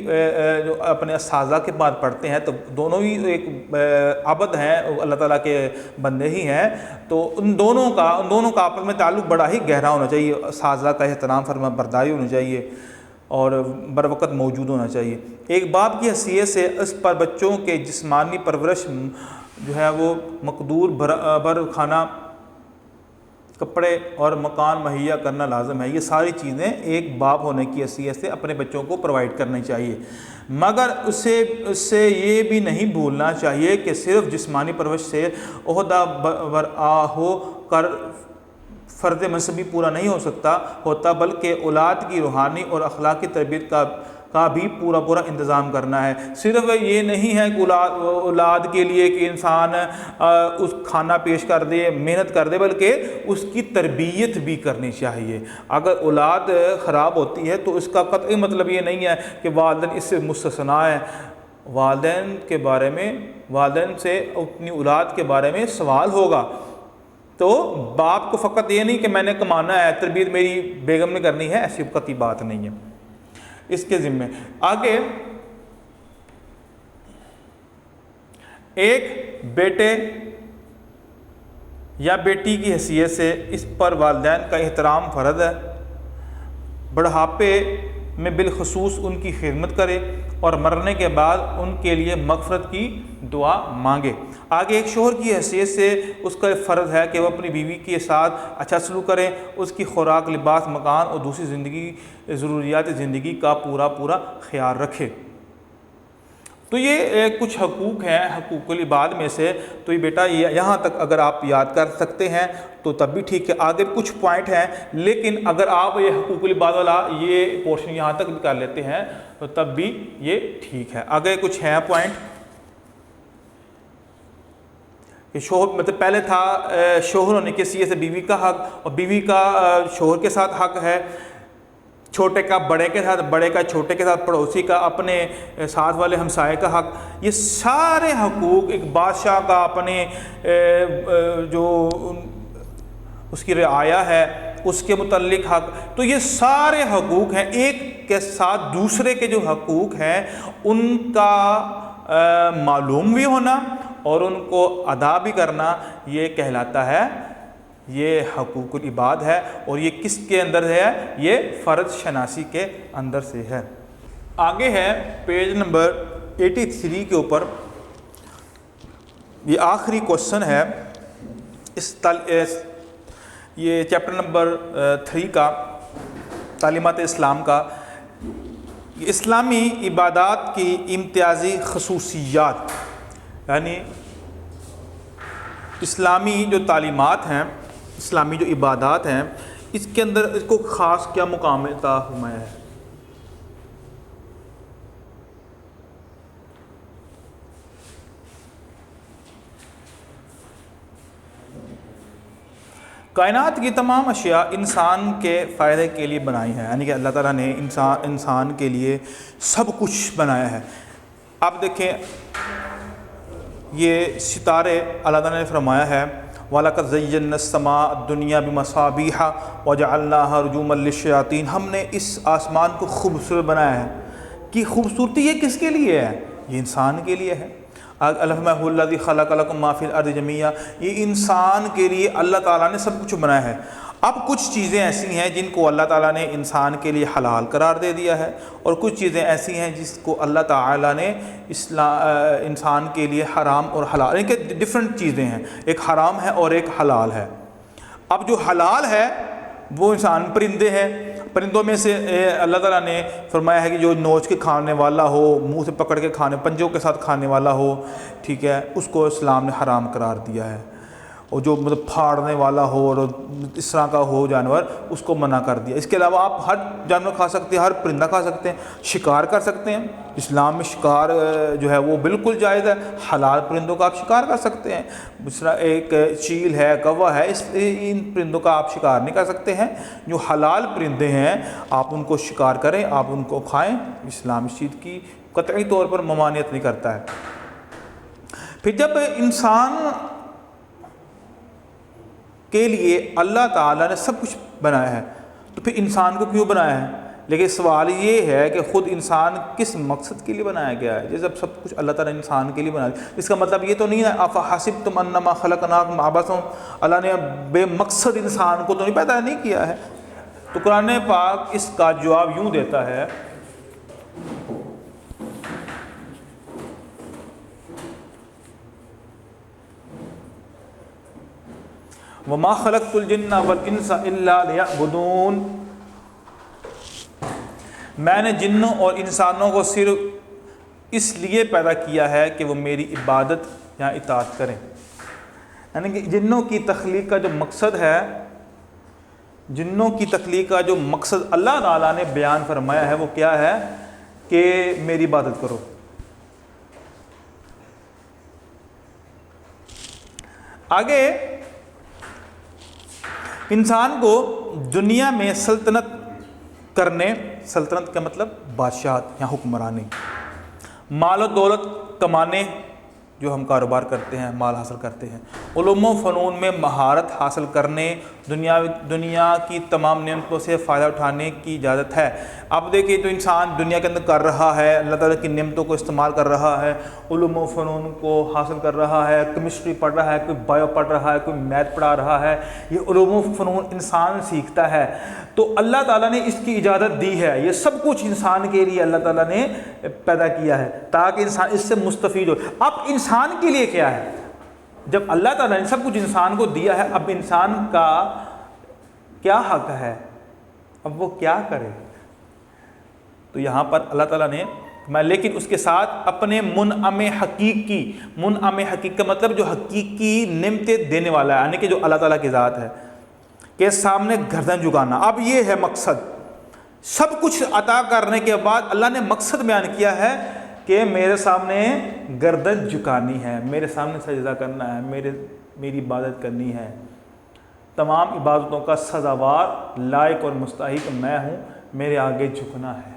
Speaker 1: جو اپنے اساتذہ کے بعد پڑھتے ہیں تو دونوں ہی ایک عبد ہیں، اللہ تعالیٰ کے بندے ہی ہیں، تو ان دونوں کا آپس میں تعلق بڑا ہی گہرا ہونا چاہیے۔ اساتذہ کا احترام، فرما برداری ہونی چاہیے اور بر وقت موجود ہونا چاہیے۔ ایک باپ کی حیثیت سے اس پر بچوں کے جسمانی پرورش جو ہے وہ مقدور بھر کھانا، کپڑے اور مکان مہیا کرنا لازم ہے۔ یہ ساری چیزیں ایک باپ ہونے کی حیثیت سے اپنے بچوں کو پرووائڈ کرنی چاہیے، مگر اس سے یہ بھی نہیں بھولنا چاہیے کہ صرف جسمانی پرورش سے عہدہ برآ ہو کر فرد منصبی پورا نہیں ہوتا، بلکہ اولاد کی روحانی اور اخلاقی تربیت کا بھی پورا انتظام کرنا ہے۔ صرف یہ نہیں ہے کہ اولاد کے لیے کہ انسان اس کھانا پیش کر دے، محنت کر دے، بلکہ اس کی تربیت بھی کرنی چاہیے۔ اگر اولاد خراب ہوتی ہے تو اس کا قطعی مطلب یہ نہیں ہے کہ والدین اس سے مستثنیٰ ہیں۔ والدین سے اپنی اولاد کے بارے میں سوال ہوگا۔ تو باپ کو فقط یہ نہیں کہ میں نے کمانا ہے، تربیت میری بیگم نے کرنی ہے، ایسی قطعی بات نہیں ہے اس کے ذمے۔ آگے ایک بیٹے یا بیٹی کی حیثیت سے اس پر والدین کا احترام فرض ہے۔ بڑھاپے میں بالخصوص ان کی خدمت کرے اور مرنے کے بعد ان کے لیے مغفرت کی دعا مانگے۔ آگے ایک شوہر کی حیثیت سے اس کا فرض ہے کہ وہ اپنی بیوی کے ساتھ اچھا سلوک کرے، اس کی خوراک، لباس، مکان اور دوسری ضروریات زندگی کا پورا خیال رکھے۔ تو یہ کچھ حقوق ہیں حقوق العباد میں سے۔ تو یہ بیٹا یہاں تک اگر آپ یاد کر سکتے ہیں تو تب بھی ٹھیک ہے، آگے کچھ پوائنٹ ہیں، لیکن اگر آپ یہ حقوق العباد والا یہ پورشن یہاں تک بھی کر لیتے ہیں تو تب بھی یہ ٹھیک ہے۔ آگے کچھ ہیں پوائنٹ کہ شوہر، مطلب پہلے تھا شوہر ہونے کی حیثیت سے بیوی کا حق، اور بیوی کا شوہر کے ساتھ حق ہے، چھوٹے کا بڑے کے ساتھ، بڑے کا چھوٹے کے ساتھ، پڑوسی کا، اپنے ساتھ والے ہمسائے کا حق۔ یہ سارے حقوق، ایک بادشاہ کا اپنے جو اس کی رعایا ہے اس کے متعلق حق، تو یہ سارے حقوق ہیں۔ ایک کے ساتھ دوسرے کے جو حقوق ہیں ان کا معلوم بھی ہونا اور ان کو ادا بھی کرنا، یہ کہلاتا ہے یہ حقوق العباد ہے، اور یہ کس کے اندر ہے؟ یہ فرد شناسی کے اندر سے ہے۔ آگے ہے پیج نمبر 83 کے اوپر، یہ آخری کوشچن ہے یہ چیپٹر نمبر 3 کا، تعلیمات اسلام کا، اسلامی عبادات کی امتیازی خصوصیات، یعنی اسلامی جو تعلیمات ہیں، اسلامی جو عبادات ہیں، اس کے اندر اس کو خاص کیا مقام عطا فرمایا ہے۔ کائنات کی تمام اشیاء انسان کے فائدے کے لیے بنائی ہیں، یعنی کہ اللہ تعالیٰ نے انسان کے لیے سب کچھ بنایا ہے۔ آپ دیکھیں یہ ستارے اللہ تعالیٰ نے فرمایا ہے وَلَقَدْ زَيَّنَّا السَّمَاءَ الدُّنْيَا بِمَصَابِيحَ وَجَعَلْنَاهَا رُجُومًا لِلشَّيَاطِينِ، ہم نے اس آسمان کو خوبصورت بنایا ہے۔ کہ خوبصورتی یہ کس کے لیے ہے؟ یہ انسان کے لیے ہے۔ الَّذِي الَّذِي خَلَقَ لَكُم مَّا فِي الْأَرْضِ جَمِيعًا، یہ انسان کے لیے اللہ تعالیٰ نے سب کچھ بنایا ہے۔ اب کچھ چیزیں ایسی ہیں جن کو اللہ تعالیٰ نے انسان کے لیے حلال قرار دے دیا ہے، اور کچھ چیزیں ایسی ہیں جس کو اللہ تعالیٰ نے انسان کے لیے حرام اور حلال، یعنی کہ ڈفرینٹ چیزیں ہیں، ایک حرام ہے اور ایک حلال ہے۔ اب جو حلال ہے وہ انسان پرندے ہیں، پرندوں میں سے اللہ تعالیٰ نے فرمایا ہے کہ جو نوچ کے کھانے والا ہو، منہ سے پکڑ کے کھانے، پنجوں کے ساتھ کھانے والا ہو، ٹھیک ہے، اس کو اسلام نے حرام قرار دیا ہے۔ اور جو مطلب پھاڑنے والا ہو اور اس طرح کا ہو جانور، اس کو منع کر دیا۔ اس کے علاوہ آپ ہر جانور کھا سکتے ہیں، ہر پرندہ کھا سکتے ہیں، شکار کر سکتے ہیں۔ اسلام میں شکار جو ہے وہ بالکل جائز ہے، حلال پرندوں کا آپ شکار کر سکتے ہیں۔ اس طرح ایک چیل ہے، کوا ہے، ان پرندوں کا آپ شکار نہیں کر سکتے ہیں۔ جو حلال پرندے ہیں آپ ان کو شکار کریں، آپ ان کو کھائیں۔ اسلام اس چیز کی قطعی طور پر ممانعت نہیں کرتا ہے۔ پھر جب انسان کے لیے اللہ تعالیٰ نے سب کچھ بنایا ہے تو پھر انسان کو کیوں بنایا ہے؟ لیکن سوال یہ ہے کہ خود انسان کس مقصد کے لیے بنایا گیا ہے؟ جب سب کچھ اللہ تعالیٰ نے انسان کے لیے بنایا، اس کا مطلب یہ تو نہیں ہے افحسبتم انما خلقناکم عبثا، اللہ نے بے مقصد انسان کو تو نہیں پیدا نہیں کیا ہے۔ تو قرآن پاک اس کا جواب یوں دیتا ہے، وَمَا خَلَقْتُ الْجِنَّ وَالْإِنسَ إِلَّا لِيَعْبُدُونَ، میں نے جنوں اور انسانوں کو صرف اس لیے پیدا کیا ہے کہ وہ میری عبادت یا اطاعت کریں۔ یعنی کہ جنوں کی تخلیق کا جو مقصد ہے، جنوں کی تخلیق کا جو مقصد اللہ تعالیٰ نے بیان فرمایا ہے وہ کیا ہے؟ کہ میری عبادت کرو۔ آگے انسان کو دنیا میں سلطنت کرنے، سلطنت کا مطلب بادشاہت یا حکمرانی، مال و دولت کمانے، جو ہم کاروبار کرتے ہیں، مال حاصل کرتے ہیں، علوم و فنون میں مہارت حاصل کرنے، دنیا کی تمام نعمتوں سے فائدہ اٹھانے کی اجازت ہے۔ اب دیکھیں تو انسان دنیا کے اندر کر رہا ہے، اللہ تعالیٰ کی نعمتوں کو استعمال کر رہا ہے، علوم و فنون کو حاصل کر رہا ہے، کیمسٹری پڑھ رہا ہے، کوئی بایو پڑھ رہا ہے، کوئی میتھ پڑھا رہا ہے، یہ علوم و فنون انسان سیکھتا ہے۔ تو اللہ تعالیٰ نے اس کی اجازت دی ہے، یہ سب کچھ انسان کے لیے اللہ تعالیٰ نے پیدا کیا ہے تاکہ انسان اس سے مستفید ہو۔ اب انسان کے لیے کیا ہے؟ جب اللہ تعالیٰ نے سب کچھ انسان کو دیا ہے، اب انسان کا کیا حق ہے؟ اب وہ کیا کرے؟ تو یہاں پر اللہ تعالیٰ نے لیکن اس کے ساتھ اپنے منعم حقیقی، منعم حقیقی کا مطلب جو حقیقی نعمتیں دینے والا ہے، یعنی کہ جو اللہ تعالیٰ کی ذات ہے، کے سامنے گردن جھکانا۔ اب یہ ہے مقصد، سب کچھ عطا کرنے کے بعد اللہ نے مقصد بیان کیا ہے کہ میرے سامنے گردن جھکانی ہے، میرے سامنے سجدہ کرنا ہے، میری عبادت کرنی ہے۔ تمام عبادتوں کا سزاوار، لائق اور مستحق میں ہوں، میرے آگے جھکنا ہے۔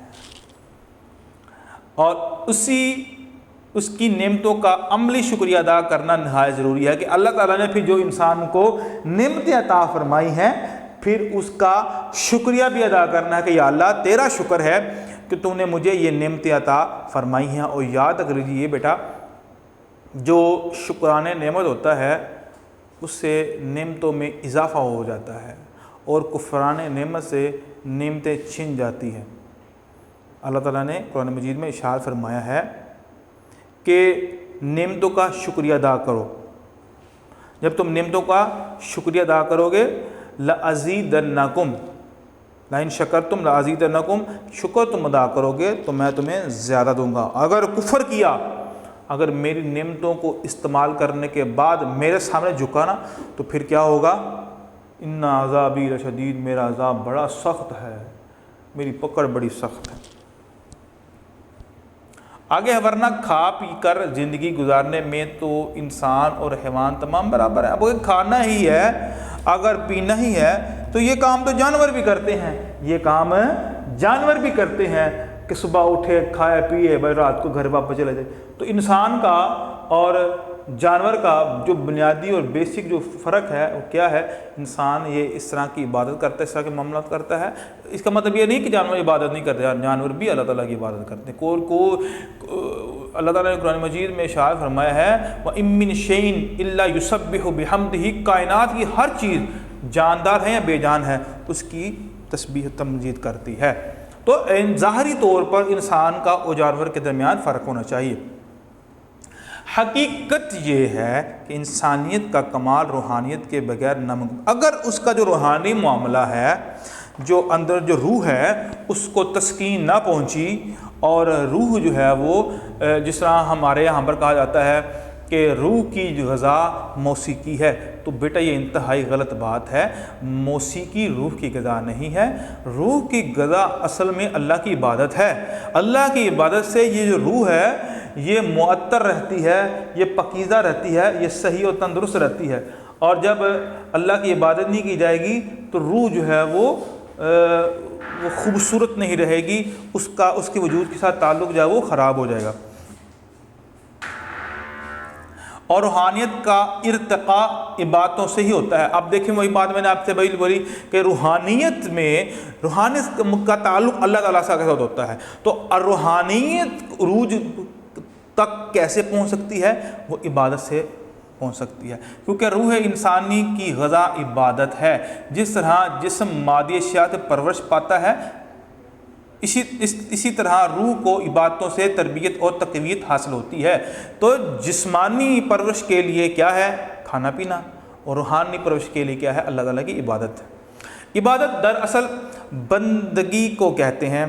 Speaker 1: اور اس کی نعمتوں کا عملی شکریہ ادا کرنا نہایت ضروری ہے کہ اللہ تعالیٰ نے پھر جو انسان کو نعمتیں عطا فرمائی ہیں، پھر اس کا شکریہ بھی ادا کرنا ہے کہ یا اللہ تیرا شکر ہے کہ تو نے مجھے یہ نعمتیں عطا فرمائی ہیں۔ اور یاد رکھ لیجیے بیٹا، جو شکرانے نعمت ہوتا ہے اس سے نعمتوں میں اضافہ ہو جاتا ہے اور کفران نعمت سے نعمتیں چھن جاتی ہیں۔ اللہ تعالیٰ نے قرآن مجید میں ارشاد فرمایا ہے کہ نعمتوں کا شکریہ ادا کرو، جب تم نعمتوں کا شکریہ ادا کرو گے لَأَزِيدَنَّكُمْ لَإِن شَكَرْتُمْ لَأَزِيدَنَّكُمْ، شکر تم ادا کرو گے تو میں تمہیں زیادہ دوں گا۔ اگر کفر کیا، اگر میری نعمتوں کو استعمال کرنے کے بعد میرے سامنے جھکا نا، تو پھر کیا ہوگا؟ ان عذابی لشدید، میرا عذاب بڑا سخت ہے، میری پکڑ بڑی سخت ہے۔ آگے ہے ورنہ کھا پی کر زندگی گزارنے میں تو انسان اور حیوان تمام برابر ہیں۔ اب وہ کھانا ہی ہے، اگر پینا ہی ہے تو یہ کام تو جانور بھی کرتے ہیں، یہ کام جانور بھی کرتے ہیں کہ صبح اٹھے کھائے پیے بھائی رات کو گھر واپس چلے جائے۔ تو انسان کا اور جانور کا جو بنیادی اور بیسک جو فرق ہے وہ کیا ہے؟ انسان یہ اس طرح کی عبادت کرتا ہے، اس طرح کے معاملات کرتا ہے۔ اس کا مطلب یہ نہیں کہ جانور عبادت نہیں کرتے، جانور بھی اللہ تعالیٰ کی عبادت کرتے ہیں۔ اللہ تعالیٰ نے قرآن مجید میں ارشاد فرمایا ہے وَإِن مِّن شَيْءٍ إِلَّا يُسَبِّحُ بِحَمْدِهِ، کائنات کی ہر چیز جاندار ہے یا بے جان ہے اس کی تسبیح تمجید کرتی ہے۔ تو ظاہری طور پر انسان کا اور جانور کے درمیان فرق ہونا چاہیے۔ حقیقت یہ ہے کہ انسانیت کا کمال روحانیت کے بغیر ناممکن۔ اگر اس کا جو روحانی معاملہ ہے، جو اندر جو روح ہے، اس کو تسکین نہ پہنچی، اور روح جو ہے وہ جس طرح ہمارے یہاں پر کہا جاتا ہے کہ روح کی جو غذا موسیقی ہے، تو بیٹا یہ انتہائی غلط بات ہے۔ موسیقی روح کی غذا نہیں ہے، روح کی غذا اصل میں اللہ کی عبادت ہے۔ اللہ کی عبادت سے یہ جو روح ہے یہ معطر رہتی ہے، یہ پاکیزہ رہتی ہے، یہ صحیح اور تندرست رہتی ہے۔ اور جب اللہ کی عبادت نہیں کی جائے گی تو روح جو ہے وہ خوبصورت نہیں رہے گی، اس کے وجود کے ساتھ تعلق جو ہے وہ خراب ہو جائے گا۔ اور روحانیت کا ارتقاء عبادتوں سے ہی ہوتا ہے۔ اب دیکھیں وہی بات میں نے آپ سے بولی کہ روحانیت کا تعلق اللہ تعالیٰ سے ہوتا ہے، تو روحانیت عروج تک کیسے پہنچ سکتی ہے؟ وہ عبادت سے پہنچ سکتی ہے، کیونکہ روح انسانی کی غذا عبادت ہے۔ جس طرح جسم مادی اشیاء سے پرورش پاتا ہے، اسی طرح روح کو عبادتوں سے تربیت اور تقویت حاصل ہوتی ہے۔ تو جسمانی پرورش کے لیے کیا ہے؟ کھانا پینا، اور روحانی پرورش کے لیے کیا ہے؟ اللہ تعالیٰ کی عبادت۔ عبادت دراصل بندگی کو کہتے ہیں۔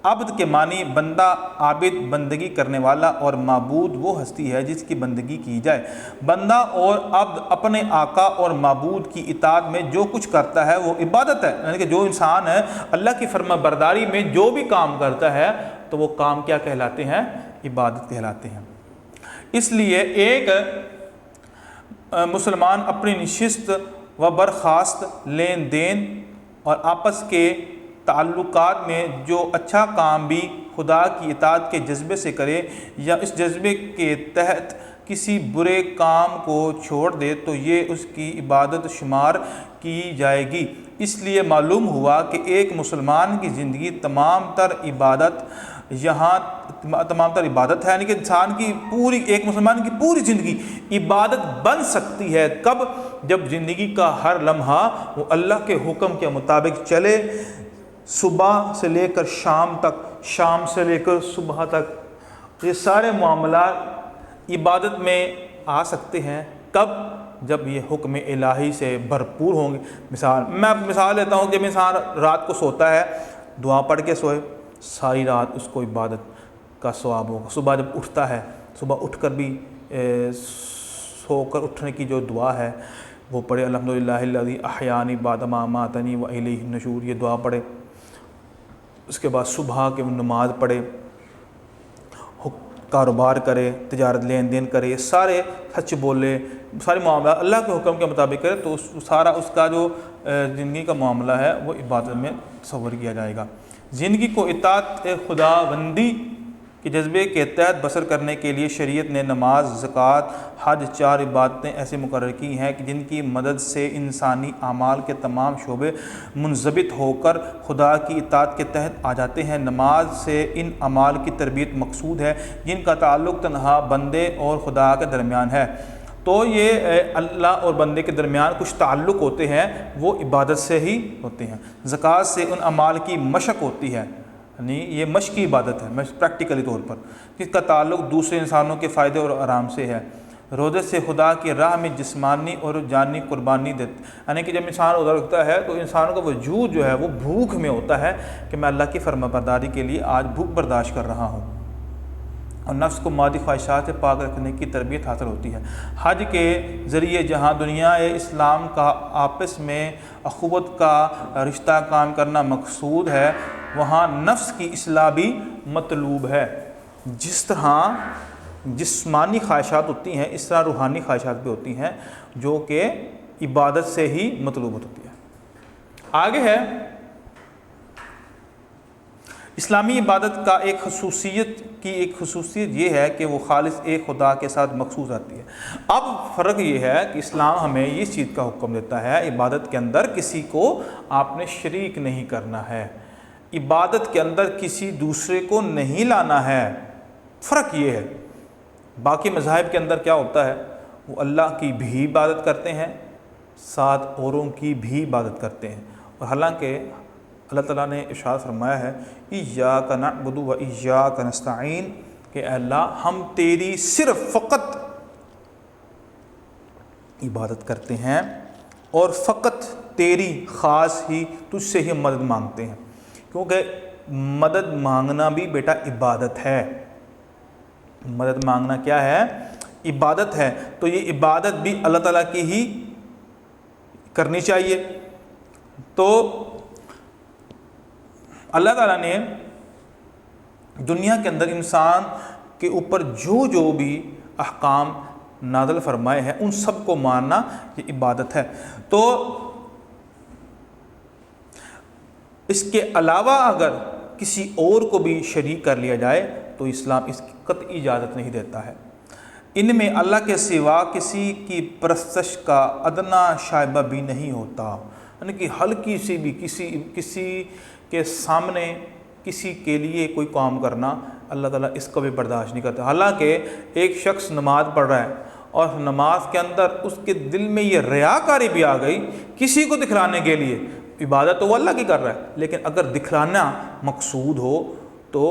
Speaker 1: عبد کے معنی بندہ، عابد بندگی کرنے والا، اور معبود وہ ہستی ہے جس کی بندگی کی جائے۔ بندہ اور عبد اپنے آقا اور معبود کی اطاعت میں جو کچھ کرتا ہے وہ عبادت ہے، یعنی کہ جو انسان ہے اللہ کی فرما برداری میں جو بھی کام کرتا ہے تو وہ کام کیا کہلاتے ہیں؟ عبادت کہلاتے ہیں۔ اس لیے ایک مسلمان اپنی نشست و برخاست، لین دین اور آپس کے تعلقات میں جو اچھا کام بھی خدا کی اطاعت کے جذبے سے کرے یا اس جذبے کے تحت کسی برے کام کو چھوڑ دے تو یہ اس کی عبادت شمار کی جائے گی۔ اس لیے معلوم ہوا کہ ایک مسلمان کی زندگی تمام تر عبادت ہے، یعنی کہ ایک مسلمان کی پوری زندگی عبادت بن سکتی ہے۔ کب؟ جب زندگی کا ہر لمحہ وہ اللہ کے حکم کے مطابق چلے، صبح سے لے کر شام تک، شام سے لے کر صبح تک، یہ سارے معاملات عبادت میں آ سکتے ہیں۔ کب؟ جب یہ حکم الہی سے بھرپور ہوں گے۔ میں مثال لیتا ہوں کہ جب انسان رات کو سوتا ہے، دعا پڑھ کے سوئے، ساری رات اس کو عبادت کا ثواب ہوگا۔ صبح جب اٹھتا ہے، صبح اٹھ کر بھی سو کر اٹھنے کی جو دعا ہے وہ پڑھے، الحمدللہ الذی احیانی بعد ما اماتنی والیہ النشور، یہ دعا پڑھے۔ اس کے بعد صبح کے نماز پڑھے، کاروبار کرے، تجارت لین دین کرے، سارے سچ بولے، سارے معاملات اللہ کے حکم کے مطابق کرے، تو سارا اس کا جو زندگی کا معاملہ ہے وہ عبادت میں تصور کیا جائے گا۔ زندگی کو اطاعت خداوندی کے جذبے کے تحت بسر کرنے کے لیے شریعت نے نماز، زکوٰۃ، حج، 4 عبادتیں ایسے مقرر کی ہیں کہ جن کی مدد سے انسانی اعمال کے تمام شعبے منضبط ہو کر خدا کی اطاعت کے تحت آ جاتے ہیں۔ نماز سے ان اعمال کی تربیت مقصود ہے جن کا تعلق تنہا بندے اور خدا کے درمیان ہے۔ تو یہ اللہ اور بندے کے درمیان کچھ تعلق ہوتے ہیں وہ عبادت سے ہی ہوتے ہیں۔ زکوٰۃ سے ان اعمال کی مشق ہوتی ہے، یعنی یہ مشق کی عبادت ہے پریکٹیکلی طور پر، جس کا تعلق دوسرے انسانوں کے فائدے اور آرام سے ہے۔ روزے سے خدا کی راہ میں جسمانی اور جانی قربانی دیتے، یعنی کہ جب انسان روزہ رکھتا ہے تو انسانوں کا وجود جو ہے وہ بھوک میں ہوتا ہے کہ میں اللہ کی فرما برداری کے لیے آج بھوک برداشت کر رہا ہوں، اور نفس کو مادی خواہشات سے پاک رکھنے کی تربیت حاصل ہوتی ہے۔ حج کے ذریعے جہاں دنیا اسلام کا آپس میں اخوت کا رشتہ قائم کرنا مقصود ہے، وہاں نفس کی اصلاح بھی مطلوب ہے۔ جس طرح جسمانی خواہشات ہوتی ہیں اس طرح روحانی خواہشات بھی ہوتی ہیں جو کہ عبادت سے ہی مطلوب ہوتی ہے۔ آگے ہے اسلامی عبادت کا ایک خصوصیت یہ ہے کہ وہ خالص ایک خدا کے ساتھ مخصوص آتی ہے۔ اب فرق یہ ہے کہ اسلام ہمیں اس چیز کا حکم دیتا ہے عبادت کے اندر کسی کو آپ نے شریک نہیں کرنا ہے، عبادت کے اندر کسی دوسرے کو نہیں لانا ہے۔ فرق یہ ہے، باقی مذاہب کے اندر کیا ہوتا ہے، وہ اللہ کی بھی عبادت کرتے ہیں، ساتھ اوروں کی بھی عبادت کرتے ہیں، اور حالانکہ اللہ تعالیٰ نے ارشاد فرمایا ہے ایاک نعبد و ایاک نستعین، کہ اے اللہ ہم تیری صرف فقط عبادت کرتے ہیں اور فقط تیری خاص ہی تجھ سے ہی مدد مانگتے ہیں، کیونکہ مدد مانگنا بھی بیٹا عبادت ہے۔ مدد مانگنا کیا ہے؟ عبادت ہے۔ تو یہ عبادت بھی اللہ تعالیٰ کی ہی کرنی چاہیے۔ تو اللہ تعالیٰ نے دنیا کے اندر انسان کے اوپر جو بھی احکام نازل فرمائے ہیں ان سب کو ماننا یہ عبادت ہے۔ تو اس کے علاوہ اگر کسی اور کو بھی شریک کر لیا جائے تو اسلام اس کی قطعی اجازت نہیں دیتا ہے۔ ان میں اللہ کے سوا کسی کی پرستش کا ادنا شائبہ بھی نہیں ہوتا، یعنی کہ ہلکی سی بھی کسی کے سامنے کسی کے لیے کوئی کام کرنا اللہ تعالیٰ اس کو بھی برداشت نہیں کرتا۔ حالانکہ ایک شخص نماز پڑھ رہا ہے اور نماز کے اندر اس کے دل میں یہ ریاکاری بھی آ گئی کسی کو دکھلانے کے لیے، عبادت تو وہ اللہ کی کر رہا ہے لیکن اگر دکھلانا مقصود ہو تو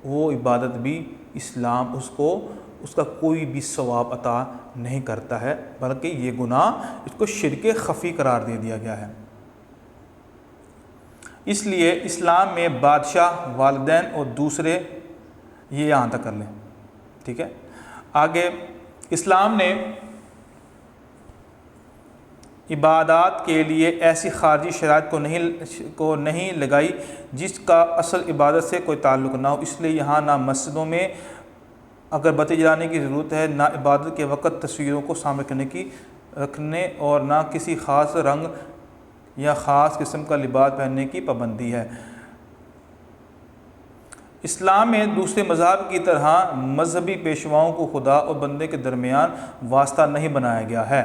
Speaker 1: وہ عبادت بھی اسلام اس کا کوئی بھی ثواب عطا نہیں کرتا ہے، بلکہ یہ گناہ اس کو شرک خفی قرار دے دیا گیا ہے۔ اس لیے اسلام میں بادشاہ، والدین اور دوسرے، یہ یہاں تک کر لیں، ٹھیک ہے۔ آگے اسلام نے عبادات کے لیے ایسی خارجی شرائط کو نہیں لگائی جس کا اصل عبادت سے کوئی تعلق نہ ہو، اس لیے یہاں نہ مسجدوں میں اگر بتی جلانے کی ضرورت ہے، نہ عبادت کے وقت تصویروں کو سامنے رکھنے اور نہ کسی خاص رنگ یا خاص قسم کا لباس پہننے کی پابندی ہے۔ اسلام میں دوسرے مذاہب کی طرح مذہبی پیشواؤں کو خدا اور بندے کے درمیان واسطہ نہیں بنایا گیا ہے۔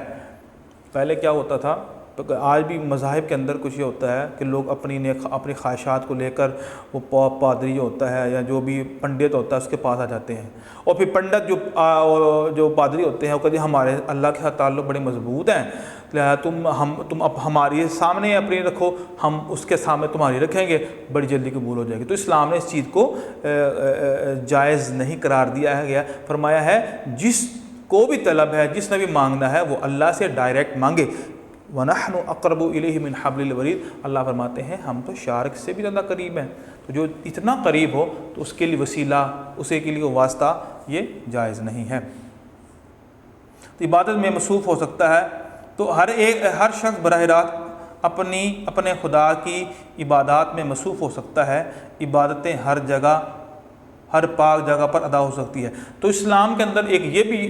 Speaker 1: پہلے کیا ہوتا تھا، آج بھی مذاہب کے اندر کچھ یہ ہوتا ہے کہ لوگ اپنی خواہشات کو لے کر وہ پادری جو ہوتا ہے یا جو بھی پنڈت ہوتا ہے اس کے پاس آ جاتے ہیں، اور پھر پنڈت جو پادری ہوتے ہیں وہ کہتے ہیں ہمارے اللہ کے ساتھ تعلق بڑے مضبوط ہیں، لہٰذا تم اب ہماری سامنے اپنی رکھو، ہم اس کے سامنے تمہاری رکھیں گے، بڑی جلدی قبول ہو جائے گی۔ تو اسلام نے اس چیز کو جائز نہیں قرار دیا گیا، فرمایا ہے جس کو بھی طلب ہے، جس نے بھی مانگنا ہے وہ اللہ سے ڈائریکٹ مانگے۔ وَنَحْنُ أَقْرَبُ إِلَيْهِ مِنْ حَبْلِ الْوَرِيدِ، اللہ فرماتے ہیں ہم تو شارک سے بھی زیادہ قریب ہیں، تو جو اتنا قریب ہو تو اس کے لیے وسیلہ، اسے کے لیے واسطہ یہ جائز نہیں ہے۔ تو عبادت میں مصروف ہو سکتا ہے، تو ہر شخص براہ راست اپنے خدا کی عبادات میں مصروف ہو سکتا ہے۔ عبادتیں ہر جگہ، ہر پاک جگہ پر ادا ہو سکتی ہے۔ تو اسلام کے اندر یہ بھی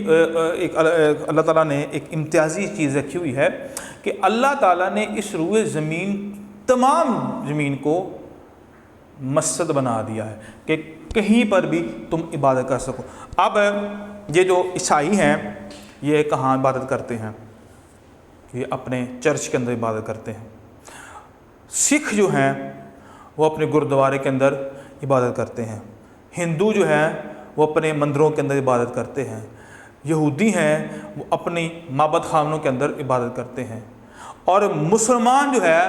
Speaker 1: اللہ تعالیٰ نے ایک امتیازی چیز رکھی ہوئی ہے کہ اللہ تعالیٰ نے اس روئے زمین، تمام زمین کو مسجد بنا دیا ہے کہ کہیں پر بھی تم عبادت کر سکو۔ اب یہ جو عیسائی ہیں یہ کہاں عبادت کرتے ہیں؟ یہ اپنے چرچ کے اندر عبادت کرتے ہیں۔ سکھ جو ہیں وہ اپنے گردوارے کے اندر عبادت کرتے ہیں۔ ہندو جو ہیں وہ اپنے مندروں کے اندر عبادت کرتے ہیں۔ یہودی ہیں وہ اپنی معبد خانوں کے اندر عبادت کرتے ہیں، اور مسلمان جو ہے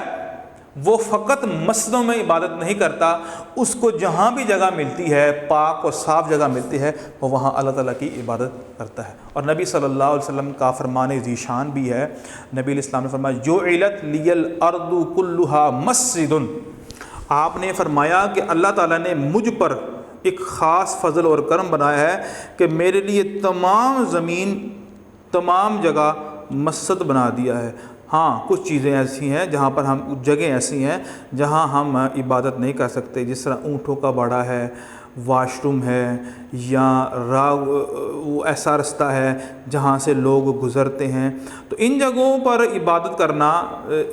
Speaker 1: وہ فقط مسجدوں میں عبادت نہیں کرتا، اس کو جہاں بھی جگہ ملتی ہے، پاک اور صاف جگہ ملتی ہے، وہ وہاں اللہ تعالیٰ کی عبادت کرتا ہے۔ اور نبی صلی اللہ علیہ وسلم کا فرمان ذیشان بھی ہے، نبی علیہ السلام نے فرمایا جعلت لی الارض کلھا مسجد، آپ نے فرمایا کہ اللہ تعالیٰ نے مجھ پر ایک خاص فضل اور کرم بنایا ہے کہ میرے لیے تمام زمین، تمام جگہ مسجد بنا دیا ہے۔ ہاں کچھ چیزیں ایسی ہیں جہاں پر جگہیں ایسی ہیں جہاں ہم عبادت نہیں کر سکتے، جس طرح اونٹوں کا باڑہ ہے، واش روم ہے، یا وہ ایسا رستہ ہے جہاں سے لوگ گزرتے ہیں، تو ان جگہوں پر عبادت کرنا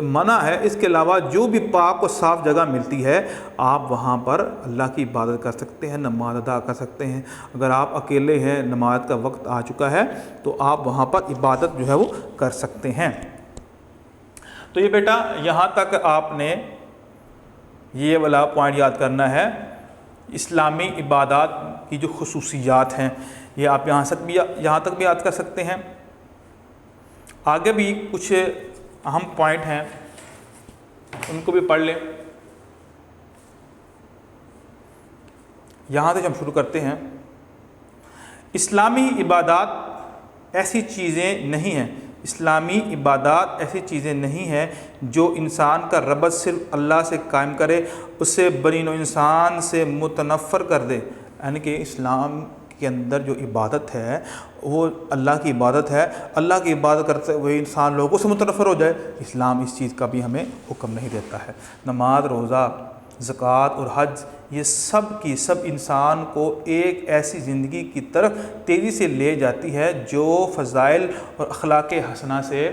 Speaker 1: منع ہے۔ اس کے علاوہ جو بھی پاک و صاف جگہ ملتی ہے آپ وہاں پر اللہ کی عبادت کر سکتے ہیں، نماز ادا کر سکتے ہیں۔ اگر آپ اکیلے ہیں، نماز کا وقت آ چکا ہے، تو آپ وہاں پر عبادت جو ہے وہ کر سکتے ہیں۔ تو یہ بیٹا یہاں تک آپ نے یہ والا پوائنٹ یاد کرنا ہے، اسلامی عبادات کی جو خصوصیات ہیں یہ آپ یہاں تک بھی یاد کر سکتے ہیں۔ آگے بھی کچھ اہم پوائنٹ ہیں، ان کو بھی پڑھ لیں۔ یہاں سے ہم شروع کرتے ہیں۔ اسلامی عبادات ایسی چیزیں نہیں ہیں، اسلامی عبادات ایسی چیزیں نہیں ہیں جو انسان کا ربط صرف اللہ سے قائم کرے، اسے بنی نوع انسان سے متنفر کر دے۔ یعنی کہ اسلام کے اندر جو عبادت ہے وہ اللہ کی عبادت ہے، اللہ کی عبادت کرتے ہوئے انسان لوگوں سے متنفر ہو جائے، اسلام اس چیز کا بھی ہمیں حکم نہیں دیتا ہے۔ نماز، روزہ، زکوٰۃ اور حج، یہ سب کی سب انسان کو ایک ایسی زندگی کی طرف تیزی سے لے جاتی ہے جو فضائل اور اخلاق حسنہ سے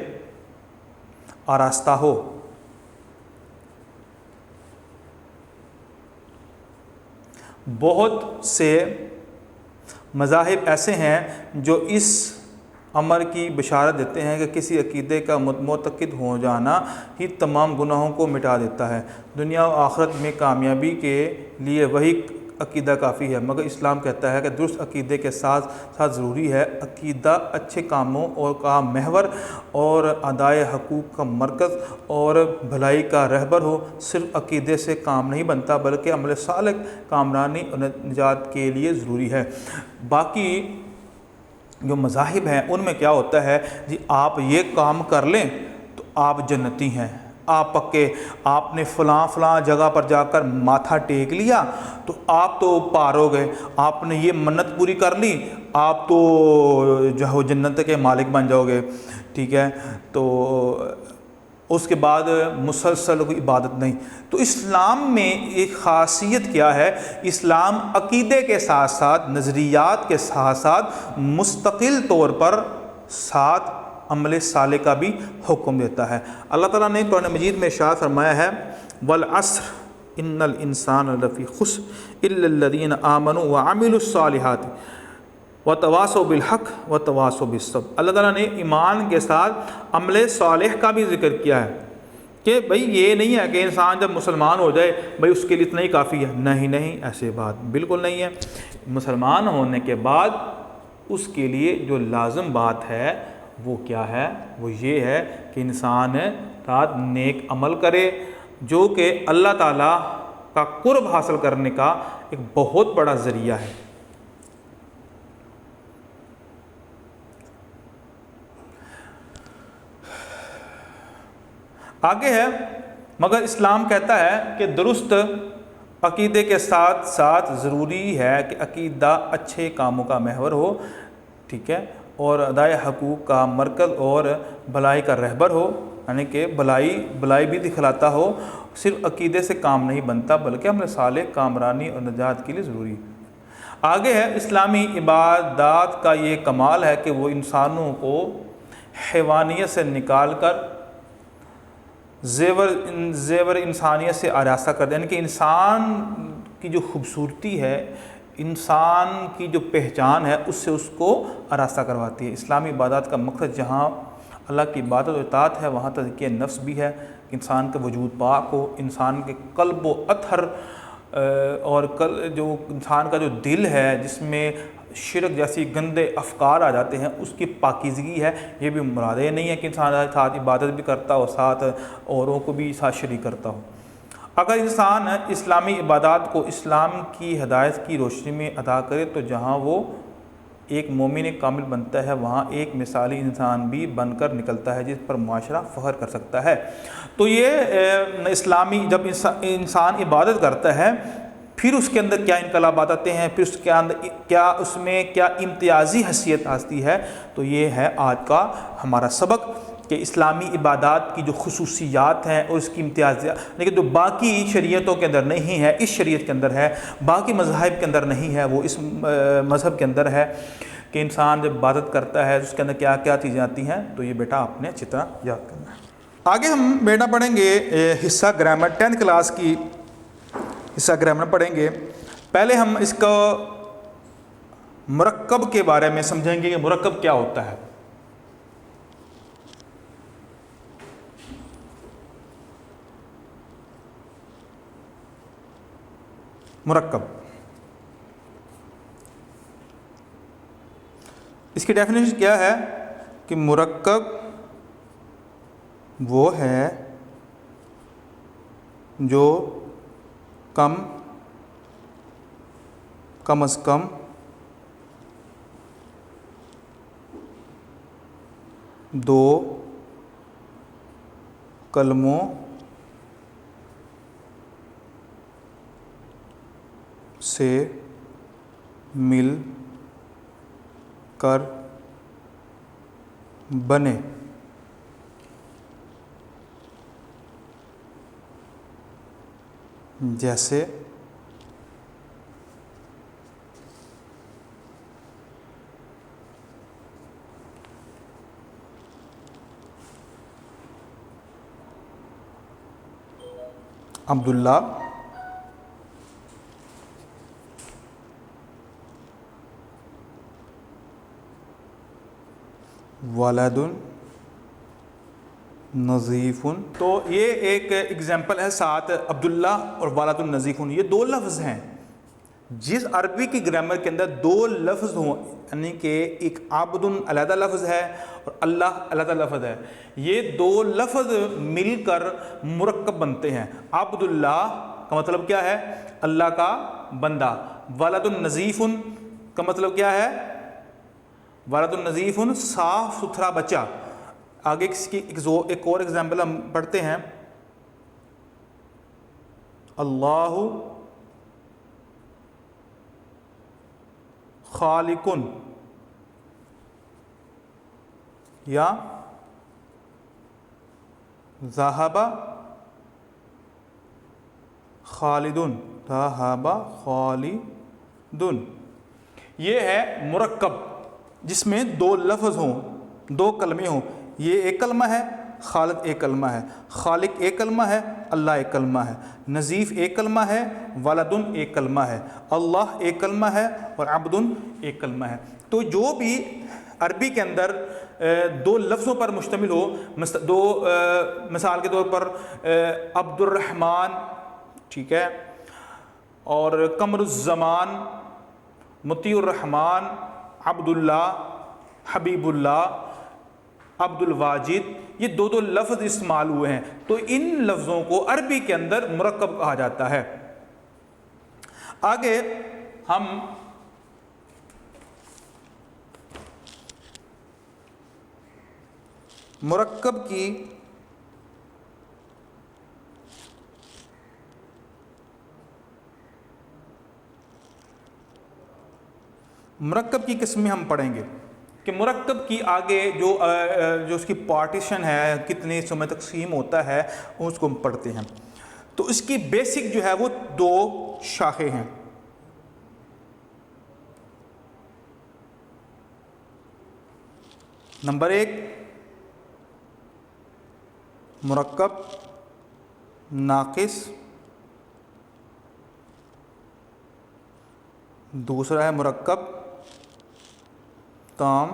Speaker 1: آراستہ ہو۔ بہت سے مذاہب ایسے ہیں جو اس امر کی بشارت دیتے ہیں کہ کسی عقیدے کا معتقد ہو جانا ہی تمام گناہوں کو مٹا دیتا ہے، دنیا و آخرت میں کامیابی کے لیے وہی عقیدہ کافی ہے۔ مگر اسلام کہتا ہے کہ درست عقیدے کے ساتھ ساتھ ضروری ہے عقیدہ اچھے کاموں اور کا محور اور ادائے حقوق کا مرکز اور بھلائی کا رہبر ہو۔ صرف عقیدے سے کام نہیں بنتا بلکہ عمل صالح کامرانی اور نجات کے لیے ضروری ہے۔ باقی جو مذاہب ہیں ان میں کیا ہوتا ہے جی آپ یہ کام کر لیں تو آپ جنتی ہیں، آپ پکے، آپ نے فلاں جگہ پر جا کر ماتھا ٹیک لیا تو آپ تو پار ہو گئے، آپ نے یہ منت پوری کر لی آپ تو جو ہے جنت کے مالک بن جاؤ گے، ٹھیک ہے۔ تو اس کے بعد مسلسل کوئی عبادت نہیں۔ تو اسلام میں ایک خاصیت کیا ہے، اسلام عقیدے کے ساتھ ساتھ، نظریات کے ساتھ ساتھ مستقل طور پر ساتھ عمل صالح کا بھی حکم دیتا ہے۔ اللہ تعالیٰ نے قرآن مجید میں ارشاد فرمایا ہے والعصر ان الانسان لفی خسر الا الذین آمنوا وعملوا الصالحات وتواصوا بالحق وتواصوا بالصبر۔ اللہ تعالیٰ نے ایمان کے ساتھ عمل صالح کا بھی ذکر کیا ہے کہ بھئی یہ نہیں ہے کہ انسان جب مسلمان ہو جائے بھئی اس کے لیے اتنا ہی کافی ہے، نہیں ایسے بات بالکل نہیں ہے۔ مسلمان ہونے کے بعد اس کے لیے جو لازم بات ہے وہ کیا ہے، وہ یہ ہے کہ انسان رات نیک عمل کرے جو کہ اللہ تعالیٰ کا قرب حاصل کرنے کا ایک بہت بڑا ذریعہ ہے۔ آگے ہے مگر اسلام کہتا ہے کہ درست عقیدے کے ساتھ ساتھ ضروری ہے کہ عقیدہ اچھے کاموں کا محور ہو، ٹھیک ہے، اور ادائے حقوق کا مرکز اور بھلائی کا رہبر ہو، یعنی کہ بھلائی بھی دکھلاتا ہو۔ صرف عقیدے سے کام نہیں بنتا بلکہ عمل صالح کامرانی اور نجات کے لیے ضروری ہے۔ آگے ہے اسلامی عبادات کا یہ کمال ہے کہ وہ انسانوں کو حیوانیت سے نکال کر زیور انسانیت سے آراستہ کر دیں، یعنی کہ انسان کی جو خوبصورتی ہے، انسان کی جو پہچان ہے اس سے اس کو آراستہ کرواتی ہے۔ اسلامی عبادات کا مقصد جہاں اللہ کی عبادت و اطاعت ہے وہاں تزکیہ نفس بھی ہے، انسان کا وجود پاک ہو، انسان کے قلب و اطہر اور جو انسان کا جو دل ہے جس میں شرک جیسی گندے افکار آ جاتے ہیں اس کی پاکیزگی ہے. یہ بھی مراد یہ نہیں ہے کہ انسان ساتھ عبادت بھی کرتا ہو، ساتھ اوروں کو بھی ساتھ شریک کرتا ہو. اگر انسان اسلامی عبادات کو اسلام کی ہدایت کی روشنی میں ادا کرے تو جہاں وہ ایک مومن کامل بنتا ہے وہاں ایک مثالی انسان بھی بن کر نکلتا ہے جس پر معاشرہ فخر کر سکتا ہے. تو یہ اسلامی جب انسان عبادت کرتا ہے پھر اس کے اندر کیا انقلابات آتے ہیں، پھر اس کے اندر کیا اس میں کیا امتیازی حیثیت آتی ہے. تو یہ ہے آج کا ہمارا سبق کہ اسلامی عبادات کی جو خصوصیات ہیں اور اس کی امتیازات، لیکن جو باقی شریعتوں کے اندر نہیں ہے اس شریعت کے اندر ہے، باقی مذاہب کے اندر نہیں ہے، وہ اس مذہب کے اندر ہے کہ انسان جب عبادت کرتا ہے اس کے اندر کیا کیا چیزیں آتی ہیں. تو یہ بیٹا آپ نے اچھی طرح یاد کرنا ہے. آگے ہم بیٹا پڑھیں گے حصہ گرامر 10th کلاس کی حصہ گرامر پڑھیں گے. پہلے ہم اس کو مرکب کے بارے میں سمجھیں گے کہ مرکب کیا ہوتا ہے. مرکب، اس کی ڈیفینیشن کیا ہے کہ مرکب وہ ہے جو کم از کم دو کلموں سے مل کر بنے. جیسے عبداللہ ولد نظیف. تو یہ ایک ایگزامپل ہے ساتھ عبداللہ اور ولد نظیف. یہ دو لفظ ہیں. جس عربی کی گرامر کے اندر دو لفظ ہوں، یعنی کہ ایک عبد علیحدہ لفظ ہے اور اللہ علیحدہ لفظ ہے، یہ دو لفظ مل کر مرکب بنتے ہیں. عبداللہ کا مطلب کیا ہے؟ اللہ کا بندہ. ولد نظیف کا مطلب کیا ہے؟ ولد النظیف صاف ستھرا بچہ. آگے اس کی ایک اور ایگزامپل ہم پڑھتے ہیں. اللہ خالق یا ذہب خالد. ذہب خالد یہ ہے مرکب جس میں دو لفظ ہوں، دو کلمے ہوں. یہ ایک کلمہ ہے، خالد ایک کلمہ ہے، خالق ایک کلمہ ہے، اللہ ایک کلمہ ہے، نظیف ایک کلمہ ہے، ولدن ایک کلمہ ہے، اللہ ایک کلمہ ہے اور عبدن ایک کلمہ ہے. تو جو بھی عربی کے اندر دو لفظوں پر مشتمل ہو، دو مثال کے طور پر عبد الرحمن، ٹھیک ہے، اور قمر الزمان، مطیع الرحمن، عبداللہ، حبیب اللہ، عبد الواجد، یہ دو دو لفظ استعمال ہوئے ہیں. تو ان لفظوں کو عربی کے اندر مرکب کہا جاتا ہے. آگے ہم مرکب کی قسمیں ہم پڑھیں گے کہ مرکب کی آگے جو اس کی پارٹیشن ہے، کتنے حصوں میں تقسیم ہوتا ہے، اس کو ہم پڑھتے ہیں. تو اس کی بیسک جو ہے وہ دو شاخیں ہیں. نمبر 1 مرکب ناقص، دوسرا ہے مرکب تام.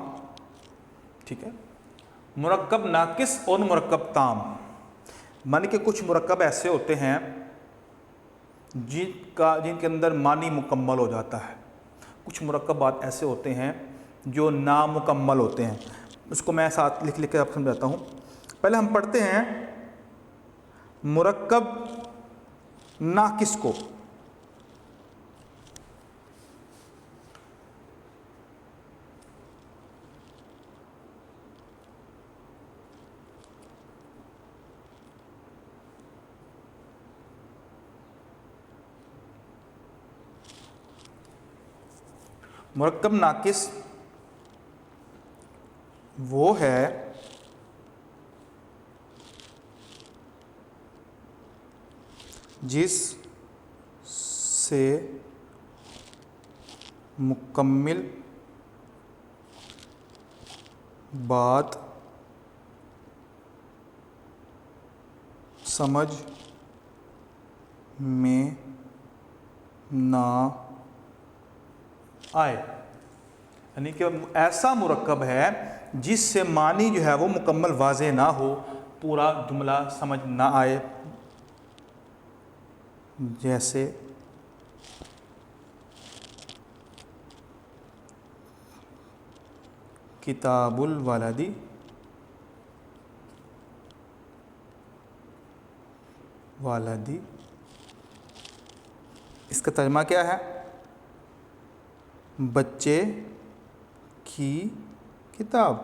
Speaker 1: ٹھیک ہے، مرکب ناقص اور مرکب تام، معنی کہ کچھ مرکب ایسے ہوتے ہیں جن کے اندر معنی مکمل ہو جاتا ہے، کچھ مرکبات ایسے ہوتے ہیں جو نامکمل ہوتے ہیں. اس کو میں ساتھ لکھ کے آپ سمجھاتا ہوں. پہلے ہم پڑھتے ہیں مرکب ناقص کو. مرکب ناقص وہ ہے جس سے مکمل بات سمجھ میں نہ آئے. یعنی کہ ایسا مرکب ہے جس سے معنی جو ہے وہ مکمل واضح نہ ہو، پورا جملہ سمجھ نہ آئے. جیسے کتاب الولدی والدی. اس کا ترجمہ کیا ہے؟ بچے کی کتاب.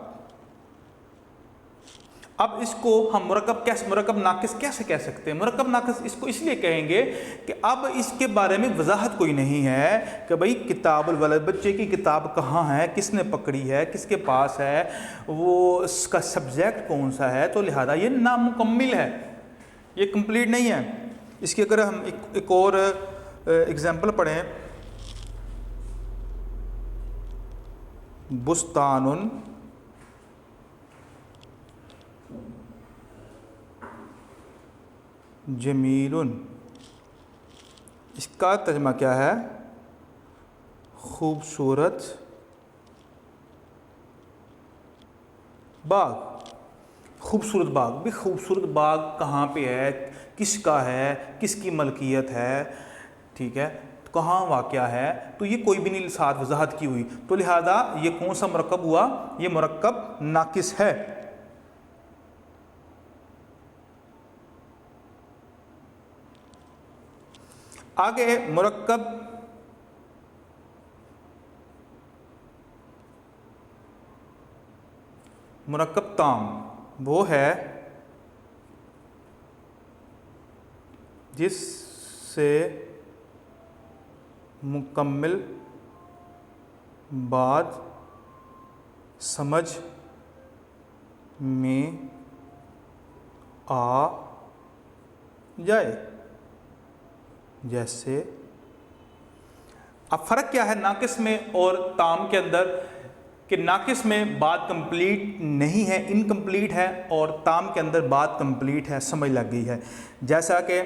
Speaker 1: اب اس کو ہم مرکب ناقص کیسے کہہ سکتے ہیں؟ مرکب ناقص اس کو اس لیے کہیں گے کہ اب اس کے بارے میں وضاحت کوئی نہیں ہے کہ بھئی کتاب الولد، بچے کی کتاب کہاں ہے، کس نے پکڑی ہے، کس کے پاس ہے، وہ اس کا سبجیکٹ کون سا ہے. تو لہذا یہ نامکمل ہے، یہ کمپلیٹ نہیں ہے. اس کی اگر ہم ایک اور اگزامپل پڑھیں، بستان جمیل. اس کا ترجمہ کیا ہے؟ خوبصورت باغ. خوبصورت باغ، بھی خوبصورت باغ کہاں پہ ہے، کس کا ہے، کس کی ملکیت ہے، ٹھیک ہے، کہاں واقع ہے. تو یہ کوئی بھی نہیں ساتھ وضاحت کی ہوئی. تو لہذا یہ کون سا مرکب ہوا؟ یہ مرکب ناقص ہے. آگے مرکب تام وہ ہے جس سے مکمل بات سمجھ میں آ جائے. جیسے اب فرق کیا ہے ناقص میں اور تام کے اندر؟ کہ ناقص میں بات کمپلیٹ نہیں ہے، انکمپلیٹ ہے، اور تام کے اندر بات کمپلیٹ ہے، سمجھ لگ گئی ہے. جیسا کہ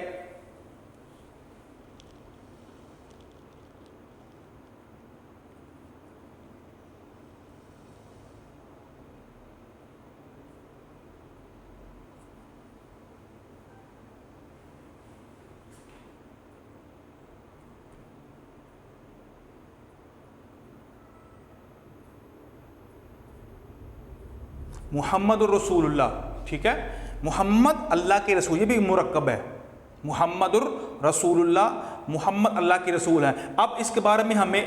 Speaker 1: محمد الرسول اللہ، ٹھیک ہے، محمد اللہ کے رسول، یہ بھی مرکب ہے. محمد الرسول اللہ، محمد اللہ کے رسول ہے. اب اس کے بارے میں ہمیں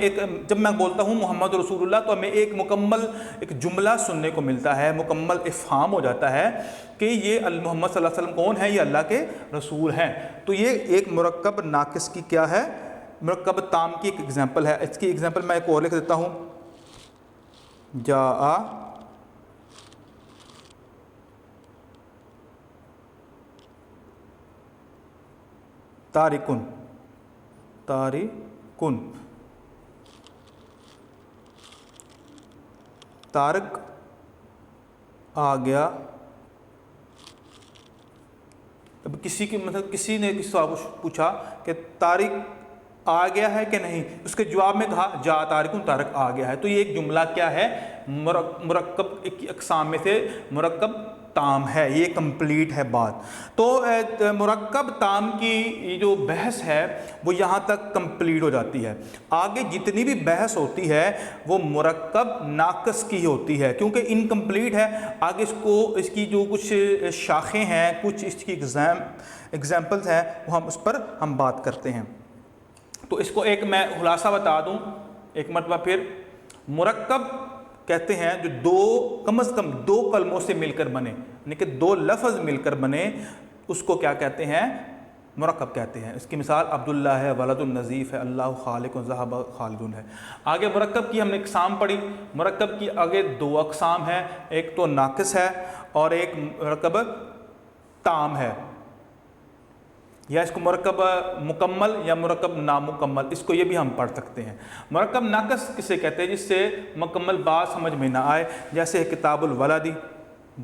Speaker 1: جب میں بولتا ہوں محمد رسول اللہ تو ہمیں ایک مکمل ایک جملہ سننے کو ملتا ہے، مکمل افہام ہو جاتا ہے کہ یہ محمد صلی اللہ علیہ وسلم کون ہے، یہ اللہ کے رسول ہیں. تو یہ ایک مرکب ناقص کی کیا ہے؟ مرکب تام کی ایک ایگزامپل ہے. اس کی ایگزامپل میں ایک اور لکھ دیتا ہوں. جاء تارکن، تارکن، تارک آ گیا. اب کسی کی مطلب کسی نے کسی کو پوچھا کہ تارک آ گیا ہے کہ نہیں، اس کے جواب میں کہا جا تارکن، تارک آ گیا ہے. تو یہ ایک جملہ کیا ہے؟ مرکب کی اقسام میں سے مرکب تام ہے، یہ کمپلیٹ ہے بات۔ تو مرکب تام کی یہ جو بحث ہے وہ یہاں تک کمپلیٹ ہو جاتی ہے۔ آگے جتنی بھی بحث ہوتی ہے وہ مرکب ناقص کی ہوتی ہے، کیونکہ انکمپلیٹ ہے۔ آگے اس کی جو کچھ شاخیں ہیں، کچھ اس کی ایگزامپلز ہیں، وہ اس پر ہم بات کرتے ہیں۔ تو اس کو ایک میں خلاصہ بتا دوں ایک مرتبہ پھر۔ مرکب کہتے ہیں جو کم از کم دو کلموں سے مل کر بنے، یعنی کہ دو لفظ مل کر بنے، اس کو کیا کہتے ہیں؟ مرکب کہتے ہیں۔ اس کی مثال عبداللہ ہے، ولد النظیف ہے، اللہ خالق ذہب خالدون ہے۔ آگے مرکب کی ہم نے اقسام پڑھی۔ مرکب کی آگے دو اقسام ہیں، ایک تو ناقص ہے اور ایک مرکب تام ہے، یا اس کو مرکب مکمل یا مرکب نامکمل، اس کو یہ بھی ہم پڑھ سکتے ہیں۔ مرکب ناقص کسے کہتے ہیں؟ جس سے مکمل بات سمجھ میں نہ آئے، جیسے کتاب الولدی،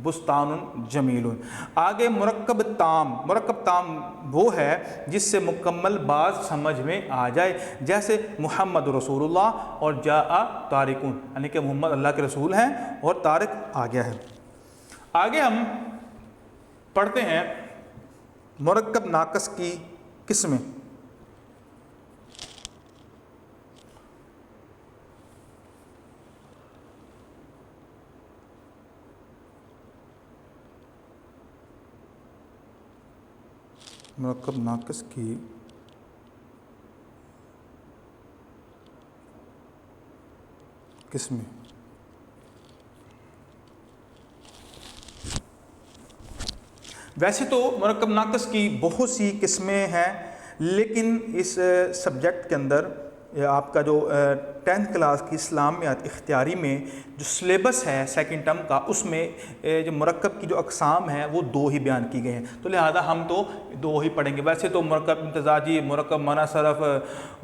Speaker 1: بستان جمیل۔ آگے مرکب تام، مرکب تام وہ ہے جس سے مکمل بات سمجھ میں آ جائے، جیسے محمد رسول اللہ اور جاء طارقون، یعنی کہ محمد اللہ کے رسول ہیں اور طارق آ گیا ہے۔ آگے ہم پڑھتے ہیں مرکب ناقص کی قسمیں۔ مرکب ناقص کی قسمیں۔ ویسے تو مرکب ناقص کی بہت سی قسمیں ہیں، لیکن اس سبجیکٹ کے اندر آپ کا جو 10th کلاس کی اسلامیات اختیاری میں جو سلیبس ہے سیکنڈ ٹرم کا، اس میں جو مرکب کی جو اقسام ہیں وہ دو ہی بیان کی گئے ہیں، تو لہذا ہم تو دو ہی پڑھیں گے۔ ویسے تو مرکب امتزاجی، مرکب معنی صرف،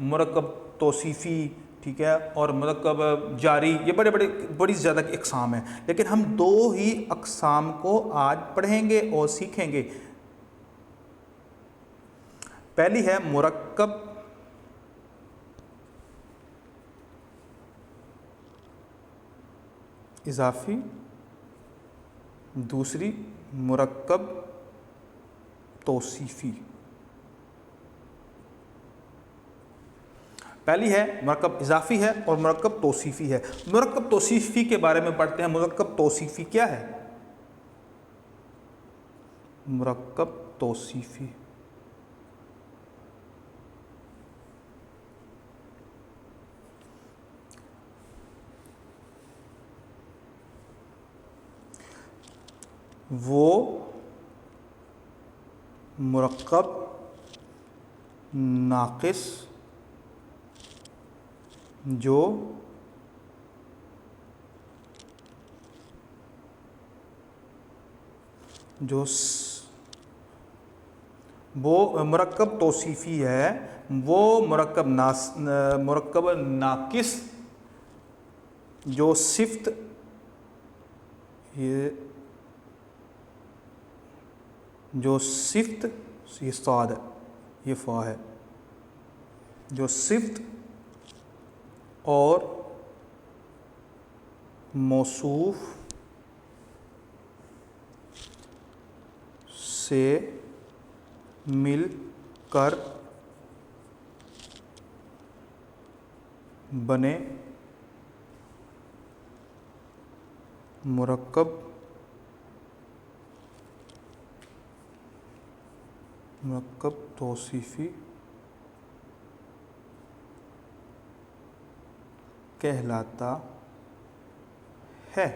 Speaker 1: مرکب توصیفی، ٹھیک ہے، اور مرکب جاری، یہ بڑی زیادہ کی اقسام ہیں، لیکن ہم دو ہی اقسام کو آج پڑھیں گے اور سیکھیں گے۔ پہلی ہے مرکب اضافی، دوسری مرکب توصیفی۔ پہلی ہے مرکب اضافی ہے اور مرکب توصیفی ہے۔ مرکب توصیفی کے بارے میں پڑھتے ہیں۔ مرکب توصیفی کیا ہے؟ مرکب توصیفی وہ مرکب ناقص جو وہ مرکب توصیفی ہے، وہ مرکب ناقص جو صفت، یہ صاد ہے، یہ فا ہے، جو صفت اور موصوف سے مل کر بنے مرکب توصیفی کہلاتا ہے۔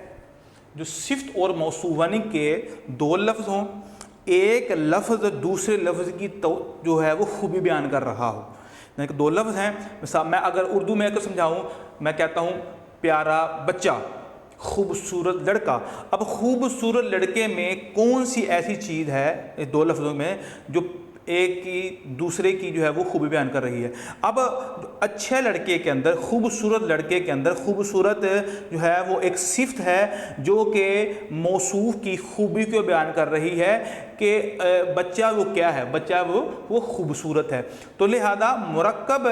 Speaker 1: جو صفت اور موصوف یعنی کہ دو لفظ ہوں، ایک لفظ دوسرے لفظ کی جو ہے وہ خوبی بیان کر رہا ہو، یعنی کہ دو لفظ ہیں۔ مثال میں اگر اردو میں سمجھاؤں، میں کہتا ہوں پیارا بچہ، خوبصورت لڑکا۔ اب خوبصورت لڑکے میں کون سی ایسی چیز ہے اس دو لفظوں میں جو ایک کی دوسرے کی جو ہے وہ خوبی بیان کر رہی ہے؟ اب اچھے لڑکے کے اندر، خوبصورت لڑکے کے اندر خوبصورت جو ہے وہ ایک صفت ہے جو کہ موصوف کی خوبی کو بیان کر رہی ہے کہ بچہ وہ کیا ہے، بچہ وہ خوبصورت ہے۔ تو لہذا مرکب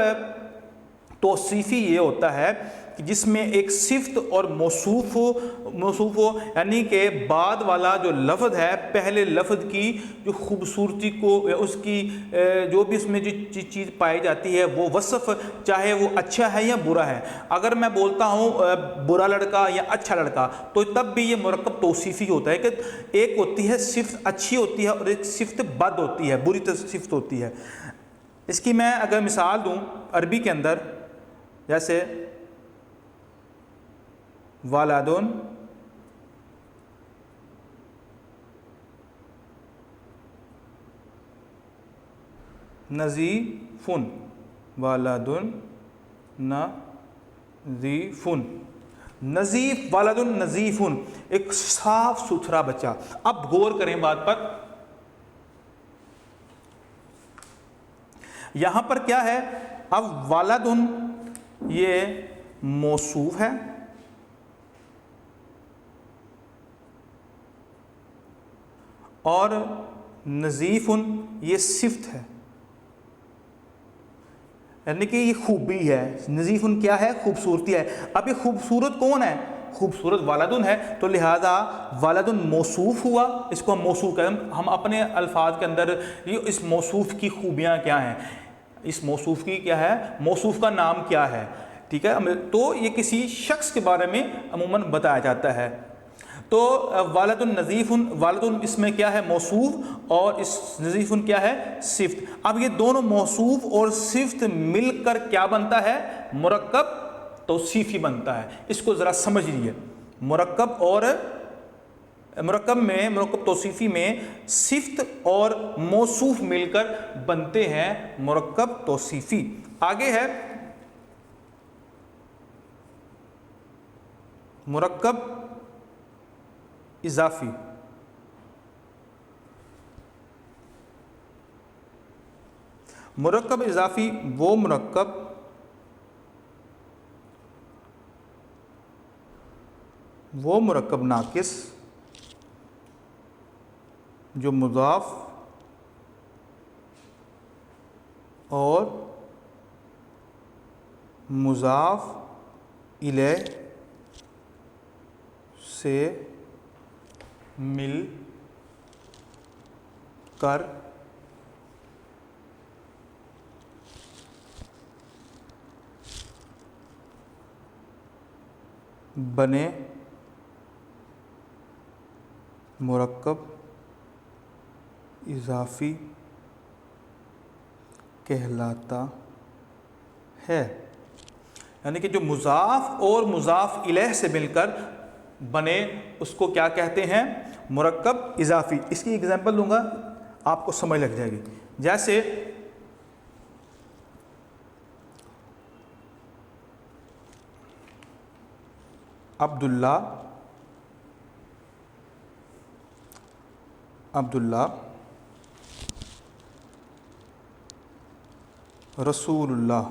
Speaker 1: توصیفی یہ ہوتا ہے کہ جس میں ایک صفت اور موصوف ہو یعنی کہ بعد والا جو لفظ ہے پہلے لفظ کی جو خوبصورتی کو یا اس کی جو بھی اس میں جو چیز پائی جاتی ہے وہ وصف، چاہے وہ اچھا ہے یا برا ہے. اگر میں بولتا ہوں برا لڑکا یا اچھا لڑکا تو تب بھی یہ مرکب توصیفی ہوتا ہے کہ ایک ہوتی ہے صفت اچھی ہوتی ہے اور ایک صفت بد ہوتی ہے، بری صفت ہوتی ہے. اس کی میں اگر مثال دوں عربی کے اندر، جیسے والدون نظیفن، والدن نظیفن، نظیف، والدن نظیفن، ایک صاف ستھرا بچہ. اب غور کریں بات پر، یہاں پر کیا ہے؟ اب والدن یہ موصوف ہے اور نظیفن یہ صفت ہے، یعنی کہ یہ خوبی ہے. نظیفن کیا ہے؟ خوبصورتی ہے. اب یہ خوبصورت کون ہے؟ خوبصورت والدن ہے، تو لہذا والدن موصوف ہوا. اس کو ہم موصوف کریں، ہم اپنے الفاظ کے اندر اس موصوف کی خوبیاں کیا ہیں، اس موصوف کی کیا ہے، موصوف کا نام کیا ہے، ٹھیک ہے. تو یہ کسی شخص کے بارے میں عموماً بتایا جاتا ہے. تو والد النظیف، والد اس میں کیا ہے؟ موصوف، اور اس نظیف کیا ہے؟ صفت. اب یہ دونوں موصوف اور صفت مل کر کیا بنتا ہے؟ مرکب توصیفی بنتا ہے. اس کو ذرا سمجھ لیجیے. مرکب اور مرکب توصیفی میں صفت اور موصوف مل کر بنتے ہیں مرکب توصیفی. آگے ہے مرکب اضافی. مرکب اضافی وہ مرکب ناقص جو مضاف اور مضاف الیہ سے مل کر بنے مرکب اضافی کہلاتا ہے. یعنی کہ جو مضاف اور مضاف الیہ سے مل کر بنے اس کو کیا کہتے ہیں؟ مرکب اضافی. اس کی اگزامپل دوں گا، آپ کو سمجھ لگ جائے گی. جیسے عبداللہ رسول اللہ.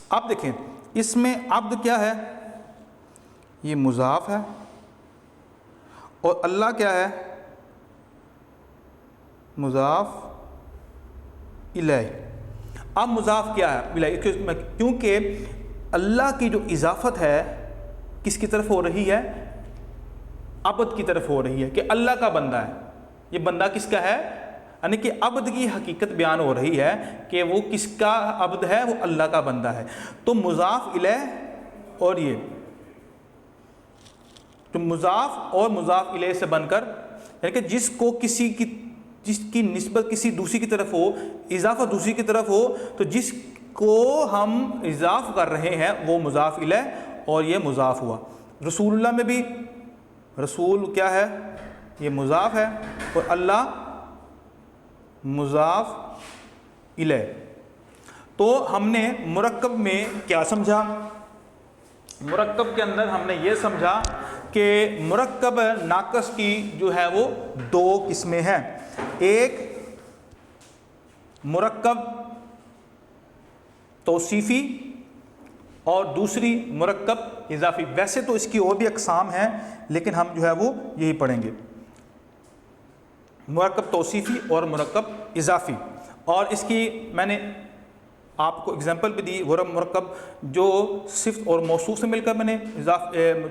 Speaker 1: اب دیکھیں اس میں عبد کیا ہے؟ یہ مضاف ہے، اور اللہ کیا ہے؟ مضاف الیہ. اب مضاف کیا ہے؟ الیہ، کیونکہ اللہ کی جو اضافت ہے کس کی طرف ہو رہی ہے؟ عبد کی طرف ہو رہی ہے کہ اللہ کا بندہ ہے. یہ بندہ کس کا ہے؟ یعنی کہ عبد کی حقیقت بیان ہو رہی ہے کہ وہ کس کا عبد ہے؟ وہ اللہ کا بندہ ہے. تو مضاف الیہ اور یہ تو مضاف اور مضاف الیہ سے بن کر، یعنی کہ جس کی نسبت کسی دوسری کی طرف ہو، اضافہ دوسری کی طرف ہو، تو جس کو ہم اضاف کر رہے ہیں وہ مضاف الیہ اور یہ مضاف ہوا. رسول اللہ میں بھی رسول کیا ہے؟ یہ مضاف ہے، اور اللہ مضاف الیہ. تو ہم نے مرکب میں کیا سمجھا؟ مرکب کے اندر ہم نے یہ سمجھا کہ مرکب ناقص کی جو ہے وہ دو قسمیں ہیں. ایک مرکب توصیفی اور دوسری مرکب اضافی. ویسے تو اس کی اور بھی اقسام ہیں لیکن ہم جو ہے وہ یہی پڑھیں گے، مرکب توصیفی اور مرکب اضافی. اور اس کی میں نے آپ کو اگزامپل بھی دی، وہ مرکب جو صفت اور موصوف سے مل کر بنے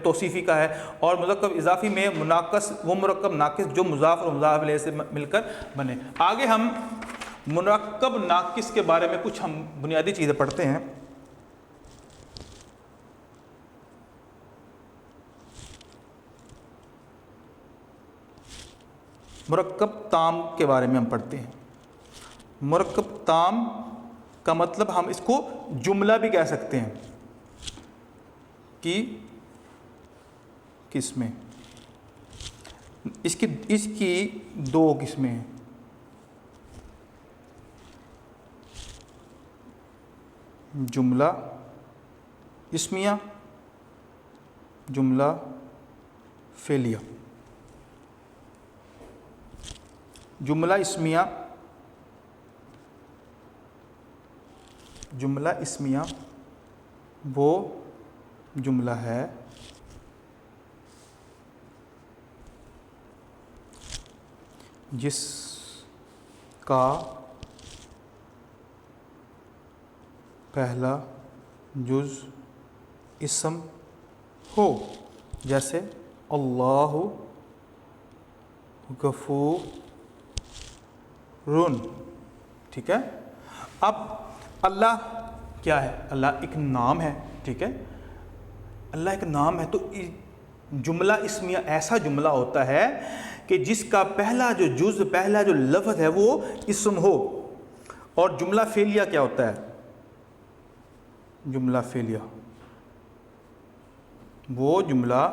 Speaker 1: توصیفی کا ہے، اور مرکب اضافی میں مناقص وہ مرکب ناقص جو مضاف اور مضاف الیہ سے مل کر بنے۔ آگے ہم مرکب ناقص کے بارے میں کچھ ہم بنیادی چیزیں پڑھتے ہیں۔ مرکب تام کے بارے میں ہم پڑھتے ہیں۔ مرکب تام کا مطلب ہم اس کو جملہ بھی کہہ سکتے ہیں کہ قسمیں، اس کی دو قسمیں ہیں، جملہ اسمیہ، جملہ فعلیہ۔ جملہ اسمیہ، جملہ اسمیہ وہ جملہ ہے جس کا پہلا جز اسم ہو، جیسے اللہ غفور، ٹھیک ہے۔ اب اللہ کیا ہے؟ اللہ ایک نام ہے، ٹھیک ہے، اللہ ایک نام ہے، تو جملہ اسمیہ ایسا جملہ ہوتا ہے کہ جس کا پہلا جو جز، پہلا جو لفظ ہے وہ اسم ہو۔ اور جملہ فعلیہ کیا ہوتا ہے؟ جملہ فعلیہ وہ جملہ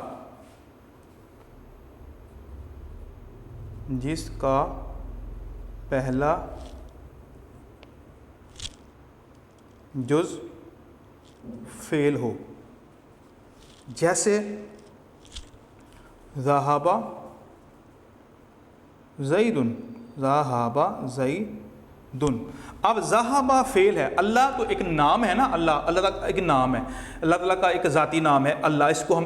Speaker 1: جس کا پہلا جز فعل ہو، جیسے ذہب زید، ذہب زید۔ اب ذہب فعل ہے، اللہ تو ایک نام ہے نا، اللہ تعالیٰ کا ایک نام ہے، اللہ تعالیٰ کا ایک ذاتی نام ہے اللہ، اس کو ہم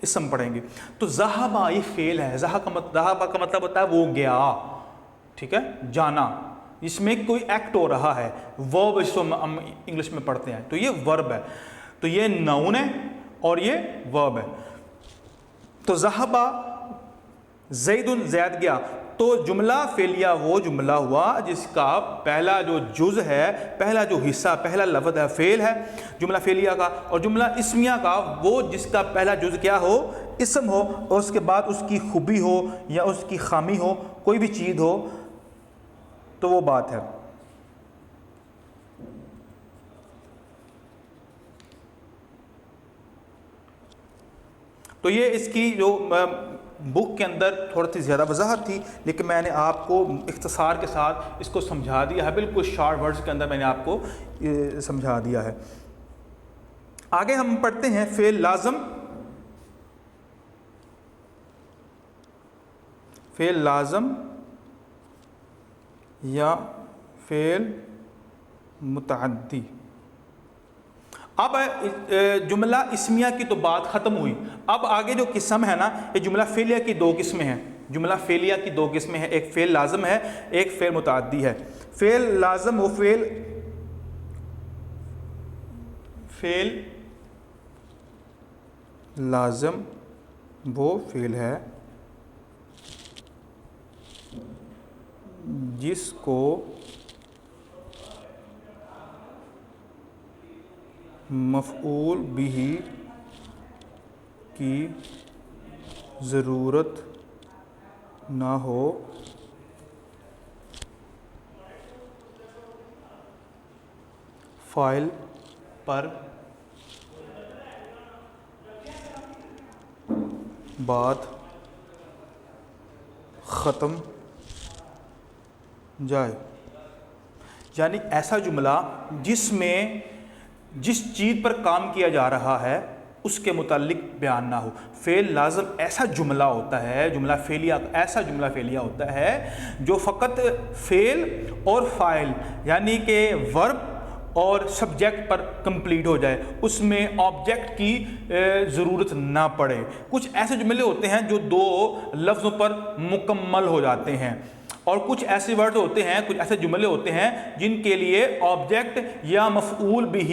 Speaker 1: اسم پڑھیں گے۔ تو ذہب یہ فعل ہے، ذہب کا مطلب ہوتا ہے وہ گیا، ٹھیک ہے، جانا، اس میں کوئی ایکٹ ہو رہا ہے، ورب اس کو ہم انگلش میں پڑھتے ہیں، تو یہ ورب ہے، تو یہ ناؤن ہے اور یہ ورب ہے۔ تو ذہب زید، زید گیا، تو جملہ فعلیہ وہ جملہ ہوا جس کا پہلا جو جز ہے، پہلا جو حصہ، پہلا لفظ ہے فعل ہے جملہ فعلیہ کا، اور جملہ اسمیہ کا وہ جس کا پہلا جز کیا ہو؟ اسم ہو، اور اس کے بعد اس کی خوبی ہو یا اس کی خامی ہو، کوئی بھی چیز ہو تو وہ بات ہے۔ تو یہ اس کی جو بک کے اندر تھوڑا سی زیادہ وضاحت تھی، لیکن میں نے آپ کو اختصار کے ساتھ اس کو سمجھا دیا ہے، بالکل شارٹ ورڈز کے اندر میں نے آپ کو سمجھا دیا ہے۔ آگے ہم پڑھتے ہیں فعل لازم۔ فعل لازم یا فعل متعدی۔ اب جملہ اسمیہ کی تو بات ختم ہوئی، اب آگے جو قسم ہے نا، یہ جملہ فعلیہ کی دو قسمیں ہیں، جملہ فعلیہ کی دو قسمیں ہیں، ایک فعل لازم ہے، ایک فعل متعدی ہے۔ فعل لازم وہ فعل لازم وہ فعل ہے جس کو مفعول بہ کی ضرورت نہ ہو، فاعل پر بات ختم جائے۔ یعنی ایسا جملہ جس میں جس چیز پر کام کیا جا رہا ہے اس کے متعلق بیان نہ ہو۔ فعل لازم ایسا جملہ ہوتا ہے، جملہ فعلیہ ایسا جملہ فعلیہ ہوتا ہے جو فقط فعل اور فاعل یعنی کہ ورب اور سبجیکٹ پر کمپلیٹ ہو جائے، اس میں آبجیکٹ کی ضرورت نہ پڑے۔ کچھ ایسے جملے ہوتے ہیں جو دو لفظوں پر مکمل ہو جاتے ہیں، اور کچھ ایسے ورڈ ہوتے ہیں، کچھ ایسے جملے ہوتے ہیں جن کے لیے آبجیکٹ یا مفعول بہ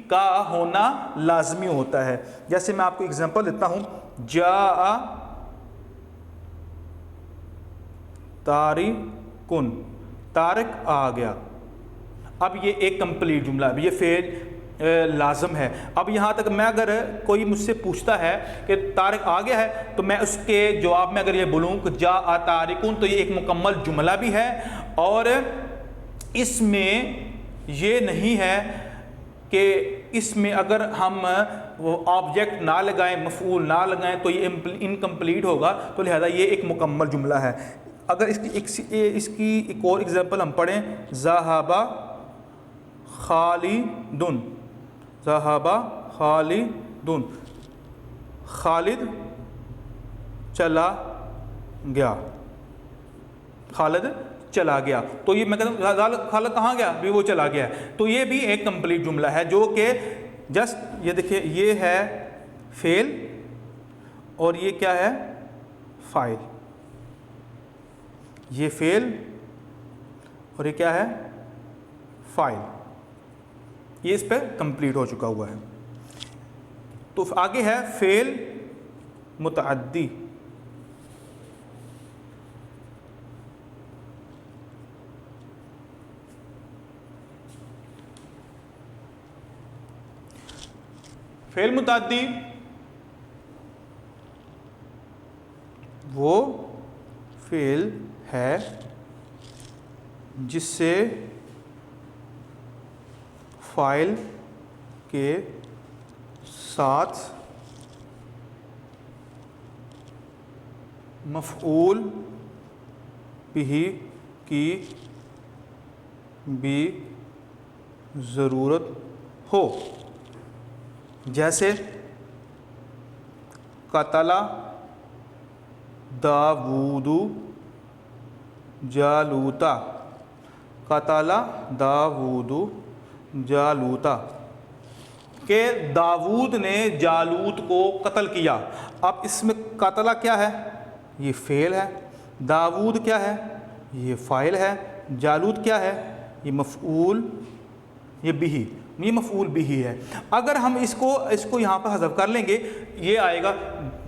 Speaker 1: کا ہونا لازمی ہوتا ہے. جیسے میں آپ کو اگزامپل دیتا ہوں، جاء طارق، طارق آ گیا. اب یہ ایک کمپلیٹ جملہ ہے، یہ فعل لازم ہے. اب یہاں تک میں اگر کوئی مجھ سے پوچھتا ہے کہ طارق آ گیا ہے تو میں اس کے جواب میں اگر یہ بولوں کہ جاء طارق، تو یہ ایک مکمل جملہ بھی ہے اور اس میں یہ نہیں ہے کہ اس میں اگر ہم وہ آبجیکٹ نہ لگائیں، مفعول نہ لگائیں تو یہ انکمپلیٹ ہوگا، تو لہذا یہ ایک مکمل جملہ ہے. اگر اس کی ایک اور اگزامپل ہم پڑھیں، ذهب خالد، ذهب خالد، خالد چلا گیا، خالد چلا گیا. تو یہ میں کہتا ہوں خالد کہاں گیا؟ بھی وہ چلا گیا. تو یہ بھی ایک کمپلیٹ جملہ ہے جو کہ جسٹ یہ دیکھیں، یہ ہے فعل اور یہ کیا ہے؟ فاعل. یہ فعل اور یہ کیا ہے؟ فاعل. یہ اس پہ کمپلیٹ ہو چکا ہوا ہے. تو آگے ہے فعل متعدی. فعل متعدی وہ فعل ہے جس سے فاعل کے ساتھ مفعول بہ کی بھی ضرورت ہو. جیسے قتل داود جالوتا، قتل داود جالوتا، کہ داود نے جالوت کو قتل کیا. اب اس میں قتل کیا ہے؟ یہ فعل ہے. داود کیا ہے؟ یہ فاعل ہے. جالوت کیا ہے؟ یہ مفعول، یہ بہ، یہ مفعول بہ ہے. اگر ہم اس کو یہاں پہ حذف کر لیں گے، یہ آئے گا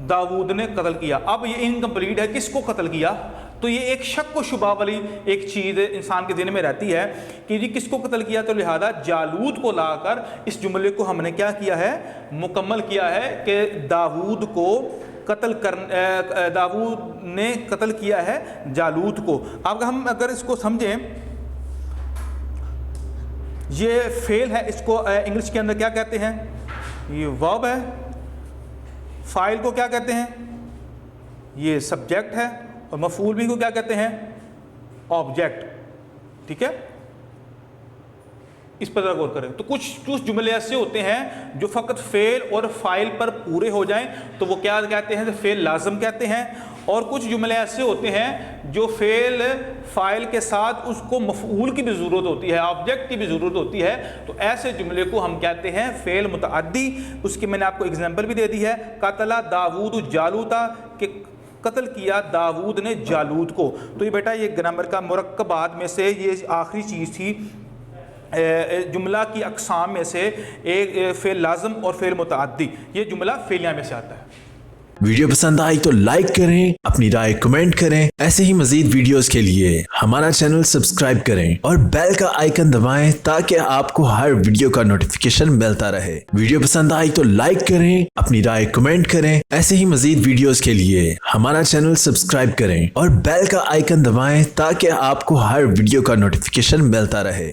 Speaker 1: داود نے قتل کیا. اب یہ انکمپلیٹ ہے، کس کو قتل کیا؟ تو یہ ایک شک و شبہ والی ایک چیز انسان کے ذہن میں رہتی ہے کہ جی کس کو قتل کیا. تو لہذا جالوت کو لا کر اس جملے کو ہم نے کیا کیا ہے؟ مکمل کیا ہے کہ داود کو قتل داود نے قتل کیا ہے جالوت کو. اب ہم اگر اس کو سمجھیں، یہ فعل ہے، اس کو انگلش کے اندر کیا کہتے ہیں؟ یہ ورب ہے. فاعل کو کیا کہتے ہیں؟ یہ سبجیکٹ ہے. اور مفعول بھی کو کیا کہتے ہیں؟ آبجیکٹ. ٹھیک ہے، اس پر ذرا غور کریں. تو کچھ جملے ایسے ہوتے ہیں جو فقط فعل اور فاعل پر پورے ہو جائیں تو وہ کیا کہتے ہیں؟ فعل لازم کہتے ہیں. اور کچھ جملے ایسے ہوتے ہیں جو فعل فاعل کے ساتھ اس کو مفعول کی بھی ضرورت ہوتی ہے، آبجیکٹ کی بھی ضرورت ہوتی ہے. تو ایسے جملے کو ہم کہتے ہیں فعل متعدی. اس کی میں نے آپ کو اگزامپل بھی دے دی ہے، قتل داود جالوتا، کہ قتل کیا داود نے جالوت کو. تو یہ بیٹا یہ گرامر کا مرکبات میں سے یہ آخری چیز تھی. جملہ کی اقسام میں سے ایک فعل لازم اور فعل متعدی. یہ جملہ فعلیہ میں سے آتا ہے.
Speaker 2: ویڈیو پسند آئی تو لائک کریں، اپنی رائے کمنٹ کریں. ایسے ہی مزید ویڈیوز کے لیے ہمارا چینل سبسکرائب کریں اور بیل کا آئیکن دبائیں تاکہ آپ کو ہر ویڈیو کا نوٹیفیکیشن ملتا رہے. ویڈیو پسند آئی تو لائک کریں، اپنی رائے کمنٹ کریں. ایسے ہی مزید ویڈیوز کے لیے ہمارا چینل سبسکرائب کریں اور بیل کا آئیکن دبائیں تاکہ آپ کو ہر ویڈیو کا نوٹیفیکیشن ملتا رہے.